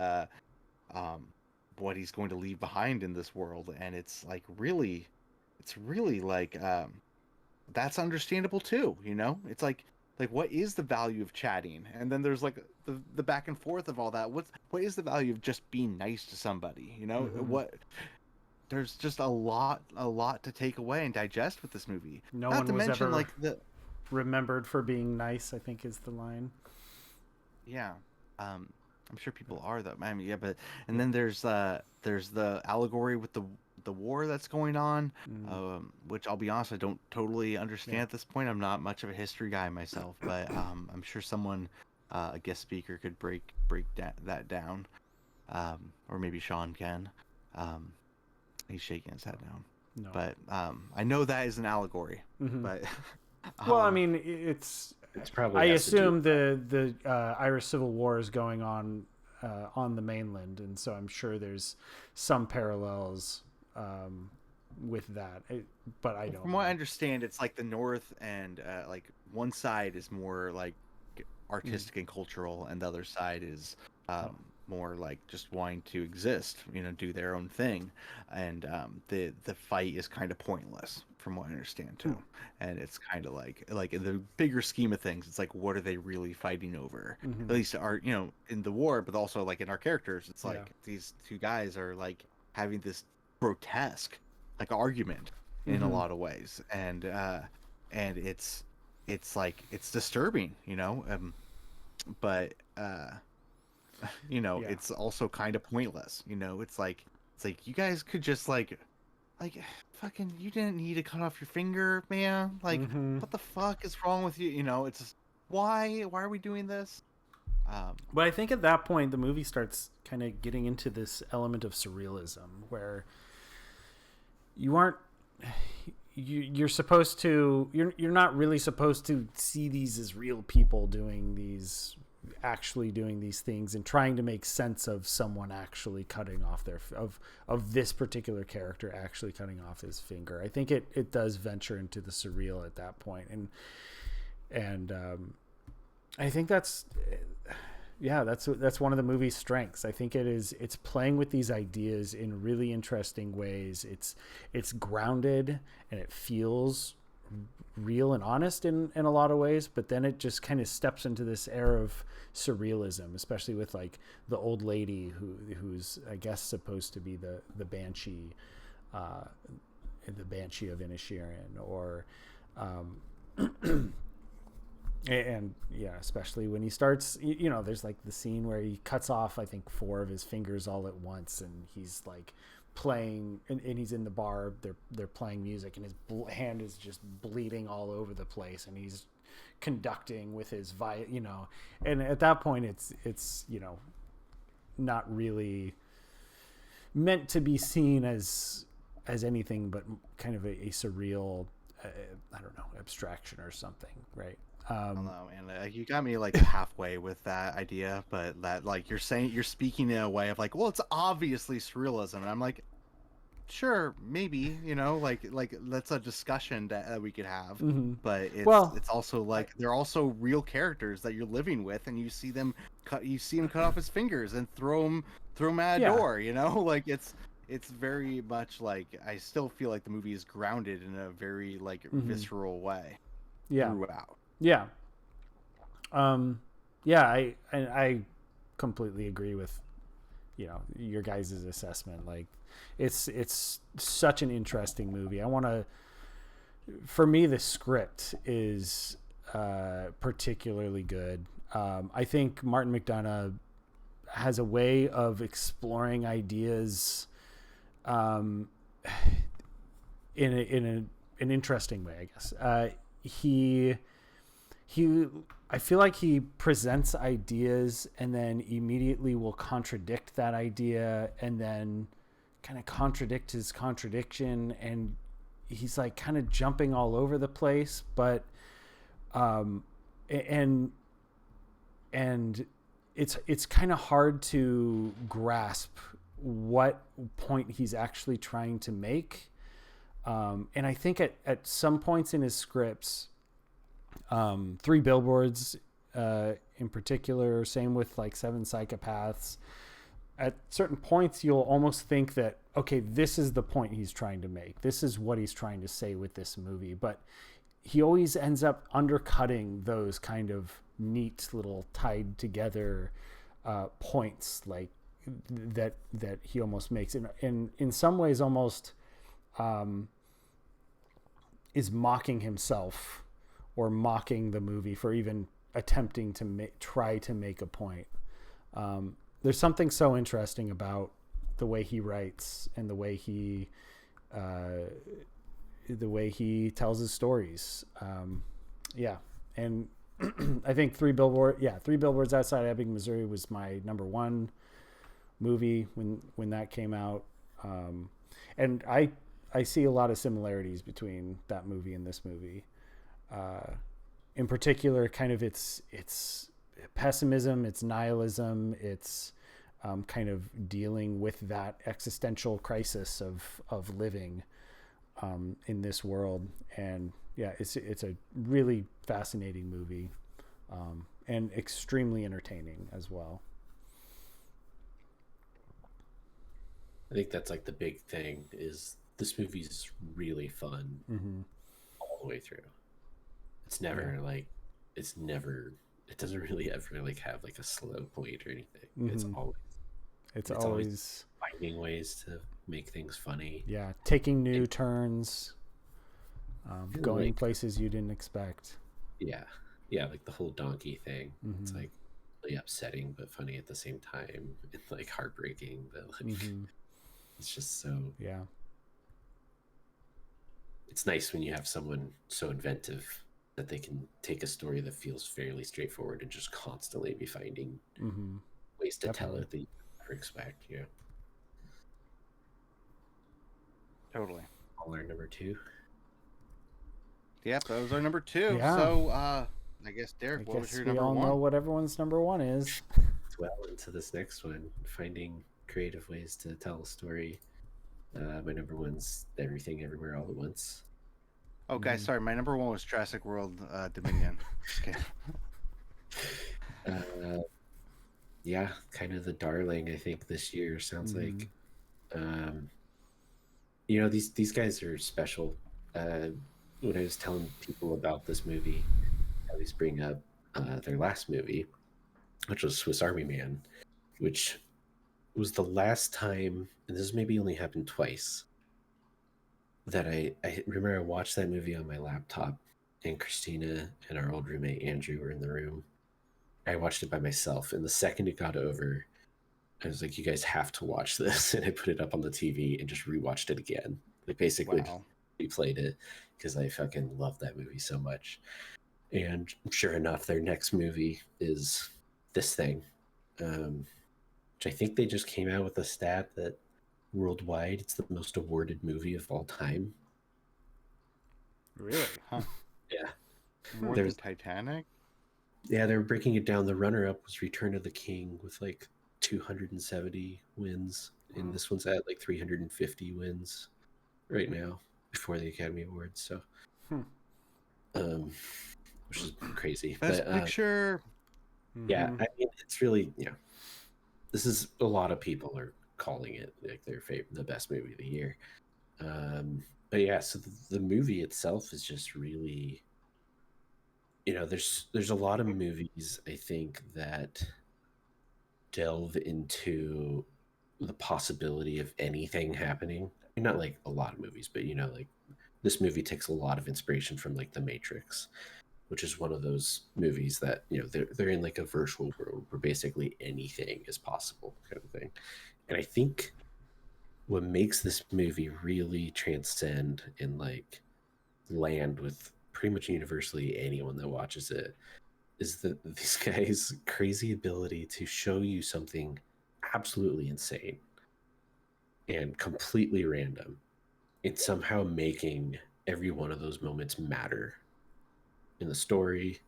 what he's going to leave behind in this world, and it's really like that's understandable too. It's like what is the value of chatting, and then there's like the back and forth of all that. What is the value of just being nice to somebody? What there's just a lot to take away and digest with this movie. No Not one to was mention ever like the remembered for being nice, I think is the line. yeah. I'm sure people are though. I mean, yeah, but and then there's the allegory with the war that's going on, which I'll be honest, I don't totally understand at this point. I'm not much of a history guy myself, but I'm sure someone, a guest speaker, could break that down, or maybe Shaun can. He's shaking his head now. No. But I know that is an allegory. But well, I mean, it's probably. I has to assume do- the Irish Civil War is going on the mainland, and so I'm sure there's some parallels with that. But I don't. From what I understand, it's like the North and like one side is more like artistic and cultural, and the other side is more like just wanting to exist, do their own thing, and the fight is kind of pointless, from what I understand too. And it's kind of like in the bigger scheme of things, it's like, what are they really fighting over? At least in the war, but also like in our characters, it's like these two guys are like having this grotesque like argument in a lot of ways, and it's like it's disturbing, but it's also kind of pointless. It's like you guys could just like fucking, you didn't need to cut off your finger, man. Like what the fuck is wrong with you? It's just, why are we doing this? But I think at that point the movie starts kind of getting into this element of surrealism where you're supposed to, you're not really supposed to see these as real people actually doing these things and trying to make sense of someone actually cutting off of this particular character actually cutting off his finger. I think it does venture into the surreal at that point, and I think that's one of the movie's strengths. I think it's playing with these ideas in really interesting ways. It's grounded and it feels real and honest in a lot of ways, but then it just kind of steps into this era of surrealism, especially with like the old lady who's I guess supposed to be the banshee of Inisherin, or and yeah, especially when he starts, there's like the scene where he cuts off I think 4 of his fingers all at once, and he's like playing, and he's in the bar, they're playing music, and his hand is just bleeding all over the place, and he's conducting with his and at that point it's not really meant to be seen as anything but kind of a surreal I don't know, abstraction or something, right? I don't know, man. You got me like halfway with that idea, but that like you're speaking in a way of like, well, it's obviously surrealism, and I'm like, sure, maybe, like that's a discussion that we could have, but it's also like they're also real characters that you're living with, and you see them cut off his fingers and throw him at a door, like it's very much like, I still feel like the movie is grounded in a very like visceral way throughout. Yeah. I completely agree with, your guys' assessment. Like it's such an interesting movie. For me, the script is particularly good. I think Martin McDonagh has a way of exploring ideas in an interesting way, I guess. I feel like he presents ideas and then immediately will contradict that idea, and then kind of contradict his contradiction, and he's like kind of jumping all over the place, but and it's kind of hard to grasp what point he's actually trying to make. And I think at some points in his scripts, Three Billboards in particular, same with like Seven Psychopaths, at certain points you'll almost think that, okay, this is the point he's trying to make. This is what he's trying to say with this movie. But he always ends up undercutting those kind of neat little tied together points like that he almost makes. And in some ways almost is mocking himself or mocking the movie for even attempting to try to make a point. There's something so interesting about the way he writes and the way he tells his stories. Yeah. And I think Three Billboards Outside Ebbing, Missouri was my number one movie when that came out. And I see a lot of similarities between that movie and this movie. In particular, kind of its pessimism, its nihilism, its kind of dealing with that existential crisis of living in this world. And yeah, it's a really fascinating movie, and extremely entertaining as well. I think that's like the big thing is this movie's really fun all the way through. It's never it doesn't really ever like have like a slow point or anything. It's always finding ways to make things funny. Yeah, taking new turns, going like, places you didn't expect. Yeah, like the whole donkey thing. It's like really upsetting but funny at the same time. It's like heartbreaking, but like it's just so It's nice when you have someone so inventive that they can take a story that feels fairly straightforward and just constantly be finding ways to tell it that you never expect. Yeah. Totally. All our number two. Yep, that was our number two. Yeah. So, I guess, Derek, what was your number one? We all know what everyone's number one is. Well, into this next one, finding creative ways to tell a story. My number one's Everything Everywhere All at Once. Oh, guys, sorry. My number one was Jurassic World Dominion. Okay. Yeah, kind of the darling, I think, this year. Sounds like. These guys are special. When I was telling people about this movie, I always bring up their last movie, which was Swiss Army Man, which was the last time, and this maybe only happened twice, that I remember I watched that movie on my laptop, and Christina and our old roommate Andrew were in the room. I watched it by myself, and the second it got over, I was like, you guys have to watch this. And I put it up on the TV and just rewatched it again. Like basically replayed it because I fucking love that movie so much. And sure enough, their next movie is this thing, which I think they just came out with a stat that worldwide it's the most awarded movie of all time. Really? Huh. Yeah. More than Titanic? Yeah, they were breaking it down. The runner-up was Return of the King with like 270 wins, and this one's at like 350 wins right now before the Academy Awards. So, which is crazy. Best Picture. Yeah, I mean, it's really this is a lot of people are calling it like their favorite, the best movie of the year. But yeah, so the movie itself is just really, there's a lot of movies I think that delve into the possibility of anything happening. I mean, not like a lot of movies, but like this movie takes a lot of inspiration from like The Matrix, which is one of those movies that they're in like a virtual world where basically anything is possible, kind of thing. And I think what makes this movie really transcend and like land with pretty much universally anyone that watches it is that these guys' crazy ability to show you something absolutely insane and completely random, and somehow making every one of those moments matter in the story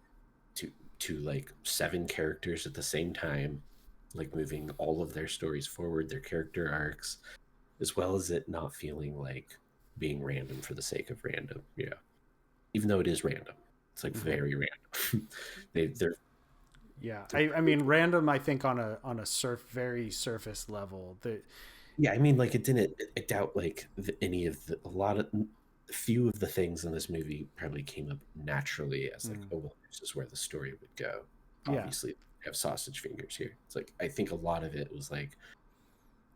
to like 7 characters at the same time, like moving all of their stories forward, their character arcs, as well as it not feeling like being random for the sake of random. Yeah, even though it is random, it's like very random. They're Yeah, I mean, random. I think on a very surface level. yeah, I mean, like it didn't. I doubt like any of a lot of few of the things in this movie probably came up naturally as like, oh well, this is where the story would go. Yeah. Obviously, we have sausage fingers here. It's like I think a lot of it was like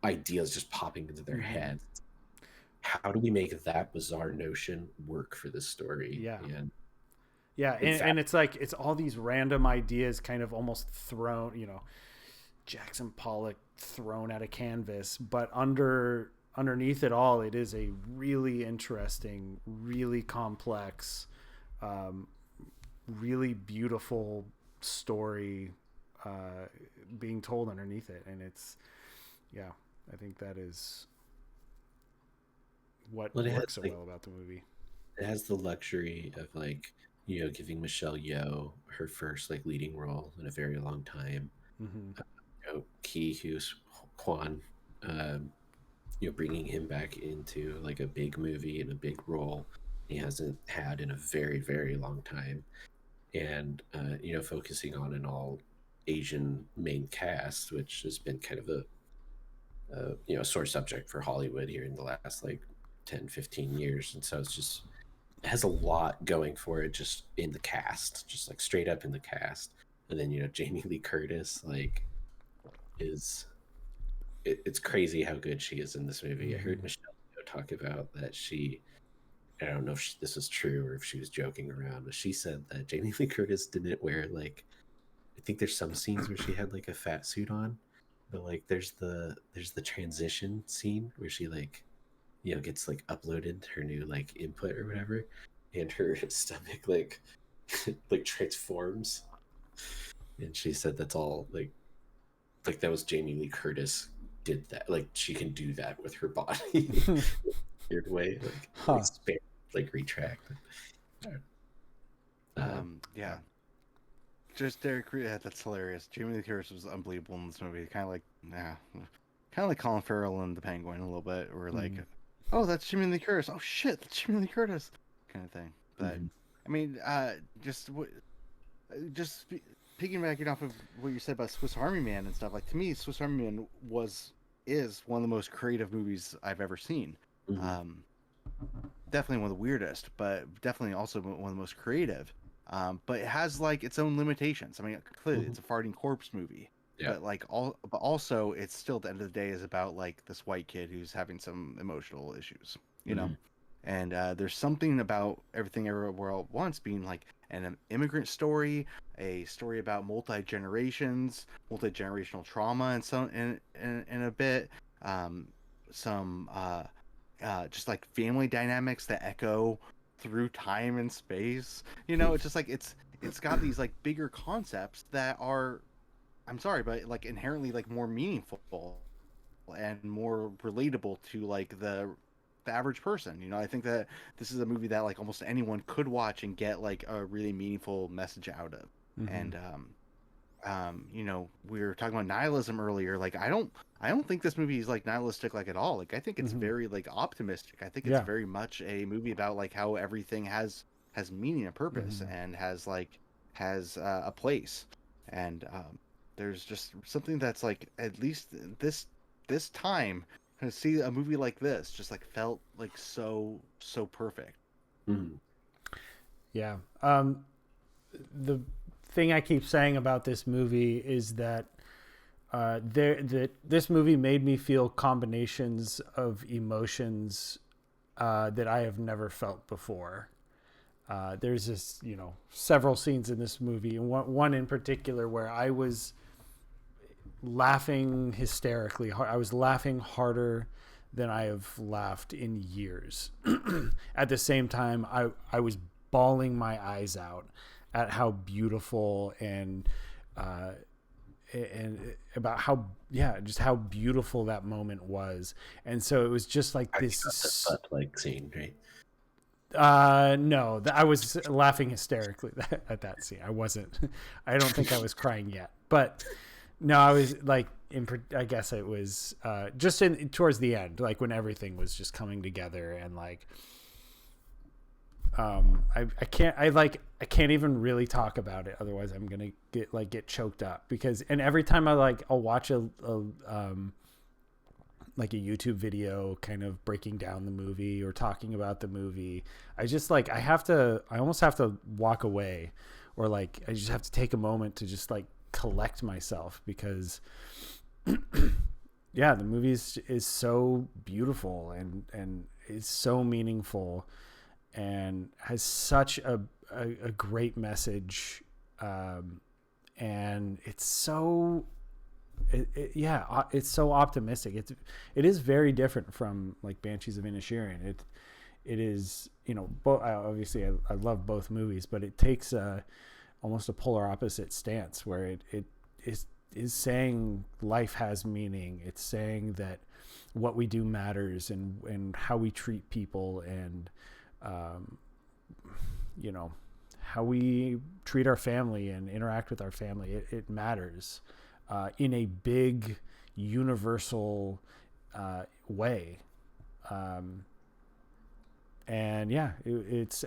ideas just popping into their heads. How do we make that bizarre notion work for this story? Yeah. And Yeah, in fact, and it's like it's all these random ideas kind of almost thrown, Jackson Pollock thrown at a canvas, but underneath it all, it is a really interesting, really complex, really beautiful story being told underneath it, and it's I think that is what well, works so well about the movie. it has the luxury of like giving Michelle Yeoh her first like leading role in a very long time. Key Hughes Kwan, bringing him back into like a big movie and a big role he hasn't had in a very very long time, and focusing on an all Asian main cast, which has been kind of a sore subject for Hollywood here in the last like 10-15 years, and so it's just it has a lot going for it just in the cast, just like straight up in the cast. And then Jamie Lee Curtis like is it's crazy how good she is in this movie. I heard Michelle talk about that I don't know if this is true or if she was joking around, but she said that Jamie Lee Curtis didn't wear like, I think there's some scenes where she had like a fat suit on, but like there's the transition scene where she like gets like uploaded her new like input or whatever, and her stomach like like transforms, and she said that's all like that was Jamie Lee Curtis did that, like she can do that with her body. Weird way, like expand, like retract. Yeah. Just Derek, yeah, that's hilarious. Jamie Lee Curtis was unbelievable in this movie. Kind of like Colin Farrell and the Penguin a little bit, or like, oh, that's Jamie Lee Curtis. Oh shit, that's Jamie Lee Curtis, kind of thing. But I mean, just piggybacking off of what you said about Swiss Army Man and stuff. Like to me, Swiss Army Man is one of the most creative movies I've ever seen. Definitely one of the weirdest, but definitely also one of the most creative. But it has like its own limitations. I mean, clearly it's a farting corpse movie, but like but also it's still at the end of the day is about like this white kid who's having some emotional issues, you know. And there's something about Everything Everywhere All at Once being like an immigrant story, a story about multi-generational trauma, and some in a bit, some just like family dynamics that echo through time and space. It's just like it's got these like bigger concepts that are, I'm sorry, but like inherently like more meaningful and more relatable to like the average person. I think that this is a movie that like almost anyone could watch and get like a really meaningful message out of. And we were talking about nihilism earlier. Like I don't think this movie is like nihilistic like at all. Like I think it's very like optimistic. I think it's very much a movie about like how everything has meaning and purpose and has a place. And there's just something that's like, at least this time, to see a movie like this just like felt like so perfect. Yeah. The thing I keep saying about this movie is that this movie made me feel combinations of emotions that I have never felt before. There's this, several scenes in this movie, and one in particular where I was laughing hysterically. I was laughing harder than I have laughed in years. At the same time, I was bawling my eyes out at how beautiful and and about how just how beautiful that moment was. And so it was just like this like scene, right? No, I was laughing hysterically at that scene. I wasn't. I don't think I was crying yet, but no, I was like, I guess it was just towards the end, like when everything was just coming together, and like, I can't even really talk about it. Otherwise, I'm gonna get choked up and every time I'll watch like a YouTube video kind of breaking down the movie or talking about the movie, I just I almost have to walk away, or like I just have to take a moment to just like collect myself, because yeah, the movie is so beautiful and is so meaningful and has such a great message, and it's so it's so optimistic. It is very different from like Banshees of Inisherin. It is, obviously I love both movies, but it takes almost a polar opposite stance, where it is saying life has meaning. It's saying that what we do matters, and how we treat people, and how we treat our family and interact with our family. It matters. In a big universal way, and yeah, it's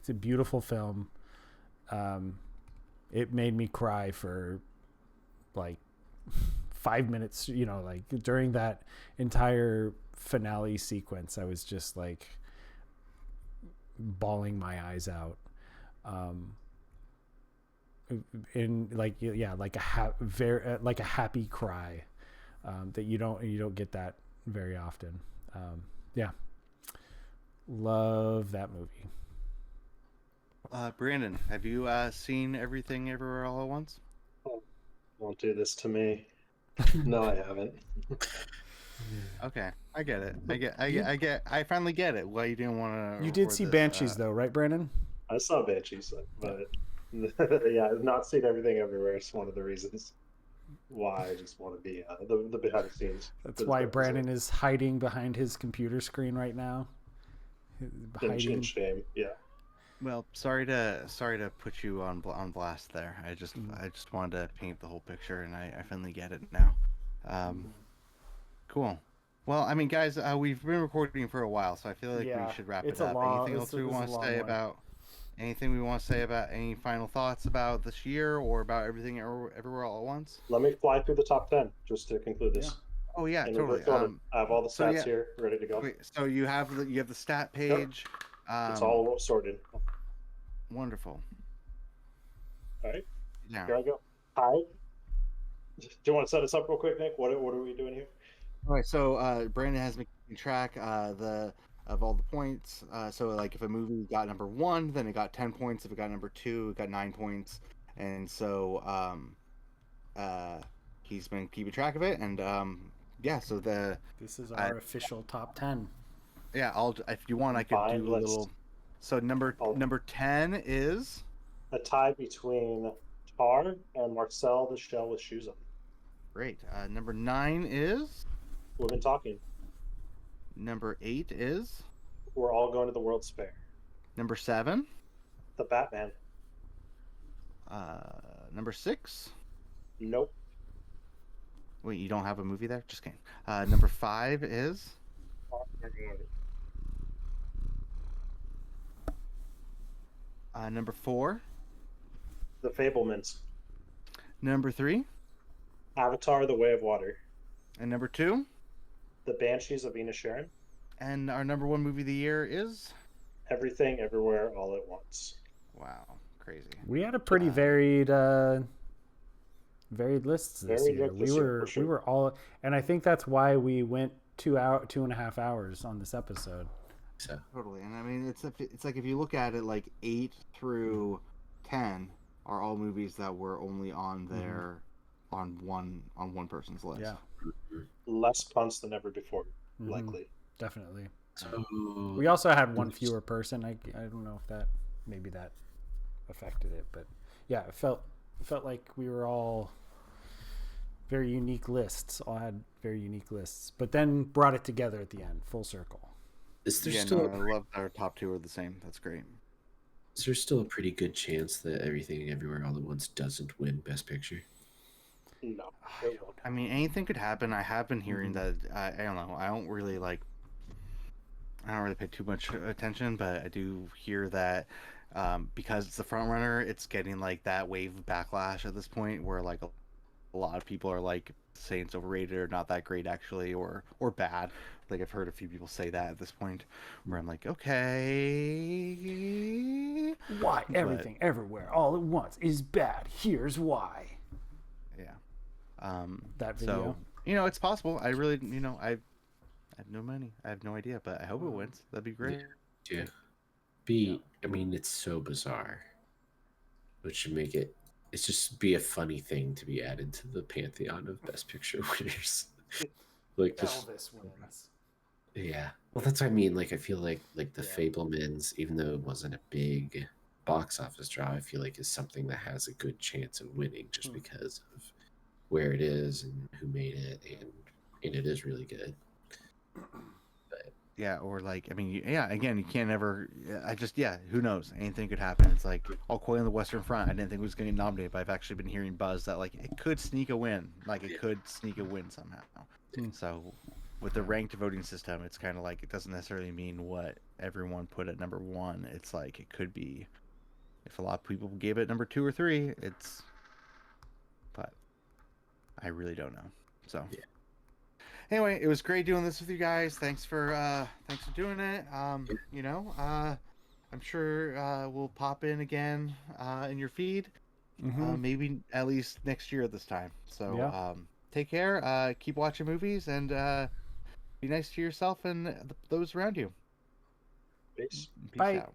a beautiful film. It made me cry for like 5 minutes. Like during that entire finale sequence, I was just like bawling my eyes out. In like a happy cry, that you don't get that very often. Love that movie. Brandon, have you seen Everything Everywhere All at Once? Oh, won't do this to me. No, I haven't. Okay, I get it. I finally get it. Why you didn't want to? You did see Banshees though, right, Brandon? I saw Banshees, but yeah, I've not seen Everything Everywhere. It's one of the reasons why I just want to be the behind the scenes. That's why Brandon is hiding behind his computer screen right now. In shame, yeah. Well, sorry to put you on blast there. I just wanted to paint the whole picture, and I finally get it now. Cool. Well, I mean, guys, we've been recording for a while, so I feel like we should wrap it up. Anything else we want to say about? Anything we want to say about any final thoughts about this year, or about Everything Everywhere All at Once? Let me fly through the top 10 just to conclude this. Yeah. Oh yeah, and totally. I have all the stats here ready to go. Wait, so you have the stat page. Yep. It's all sorted. Wonderful. All right. Yeah. Here I go. Hi. Do you want to set us up real quick, Nick? What are we doing here? All right. So Brandon has been keeping track of all the points. So like if a movie got number 1, then it got 10 points. If it got number 2, it got 9 points. And so he's been keeping track of it. And so this is our official top 10. Yeah, if you want, I could do a little. So number 10 is a tie between Tar and Marcel the Shell with Shoes on. Great. Number 9 is We've Been Talking. Number 8 is We're All Going to the World's Fair. Number 7, The Batman. Number 6. Nope. Wait, you don't have a movie there? Just kidding. Number 5 is number 4. The Fablemans. Number 3. Avatar: The Way of Water. And number 2. The Banshees of Inisherin. And our number 1 movie of the year is Everything Everywhere All at Once. Wow, crazy. We had a pretty varied lists this year. We were all, and I think that's why we went 2.5 hours on this episode. So Totally. And I mean, it's like if you look at it, like 8 through 10 are all movies that were only on there on one person's list. Yeah. Less punts than ever before, likely. Definitely. So we also had one fewer person. I don't know if that maybe that affected it, but yeah, it felt like we were all very unique lists. All had very unique lists, but then brought it together at the end, full circle. Is there Yeah, still no, I love our top two are the same. That's great. is there still a pretty good chance that Everything Everywhere All at Once doesn't win Best Picture? No, it won't. I mean, anything could happen. I have been hearing Mhm. that. I don't know. I don't really pay too much attention, but I do hear that because it's the front runner, it's getting like that wave of backlash at this point, where like a lot of people are like saying it's overrated or not that great actually, or bad. Like I've heard a few people say that at this point, where I'm like, okay, Why but everything, everywhere, all at once is bad? Here's why. yeah. That So video. it's possible. I really, I have no money. I have no idea, but I hope it wins. That'd be great. Yeah. Yeah. I mean, it's so bizarre, which should make it. It's just be a funny thing to be added to the pantheon of Best Picture winners. Like just Elvis wins. yeah. Well, that's what I mean. Like I feel like the Yeah. Fablemans, even though it wasn't a big box office draw, I feel like is something that has a good chance of winning just because of where it is and who made it, and it is really good. Yeah, or like, I mean, yeah, again, you can't ever. Who knows? Anything could happen. It's like All Quiet on the Western Front. I didn't think it was going to get nominated, but I've actually been hearing buzz that like it could sneak a win. Like it could sneak a win somehow. So, with the ranked voting system, it's kind of like it doesn't necessarily mean what everyone put at number one. It's like it could be if a lot of people gave it number 2 or 3. It's, but I really don't know. So. Yeah. Anyway, it was great doing this with you guys. Thanks for doing it. I'm sure we'll pop in again in your feed. Maybe at least next year at this time. So Yeah. take care. Keep watching movies and be nice to yourself and those around you. Peace. Peace Bye. out.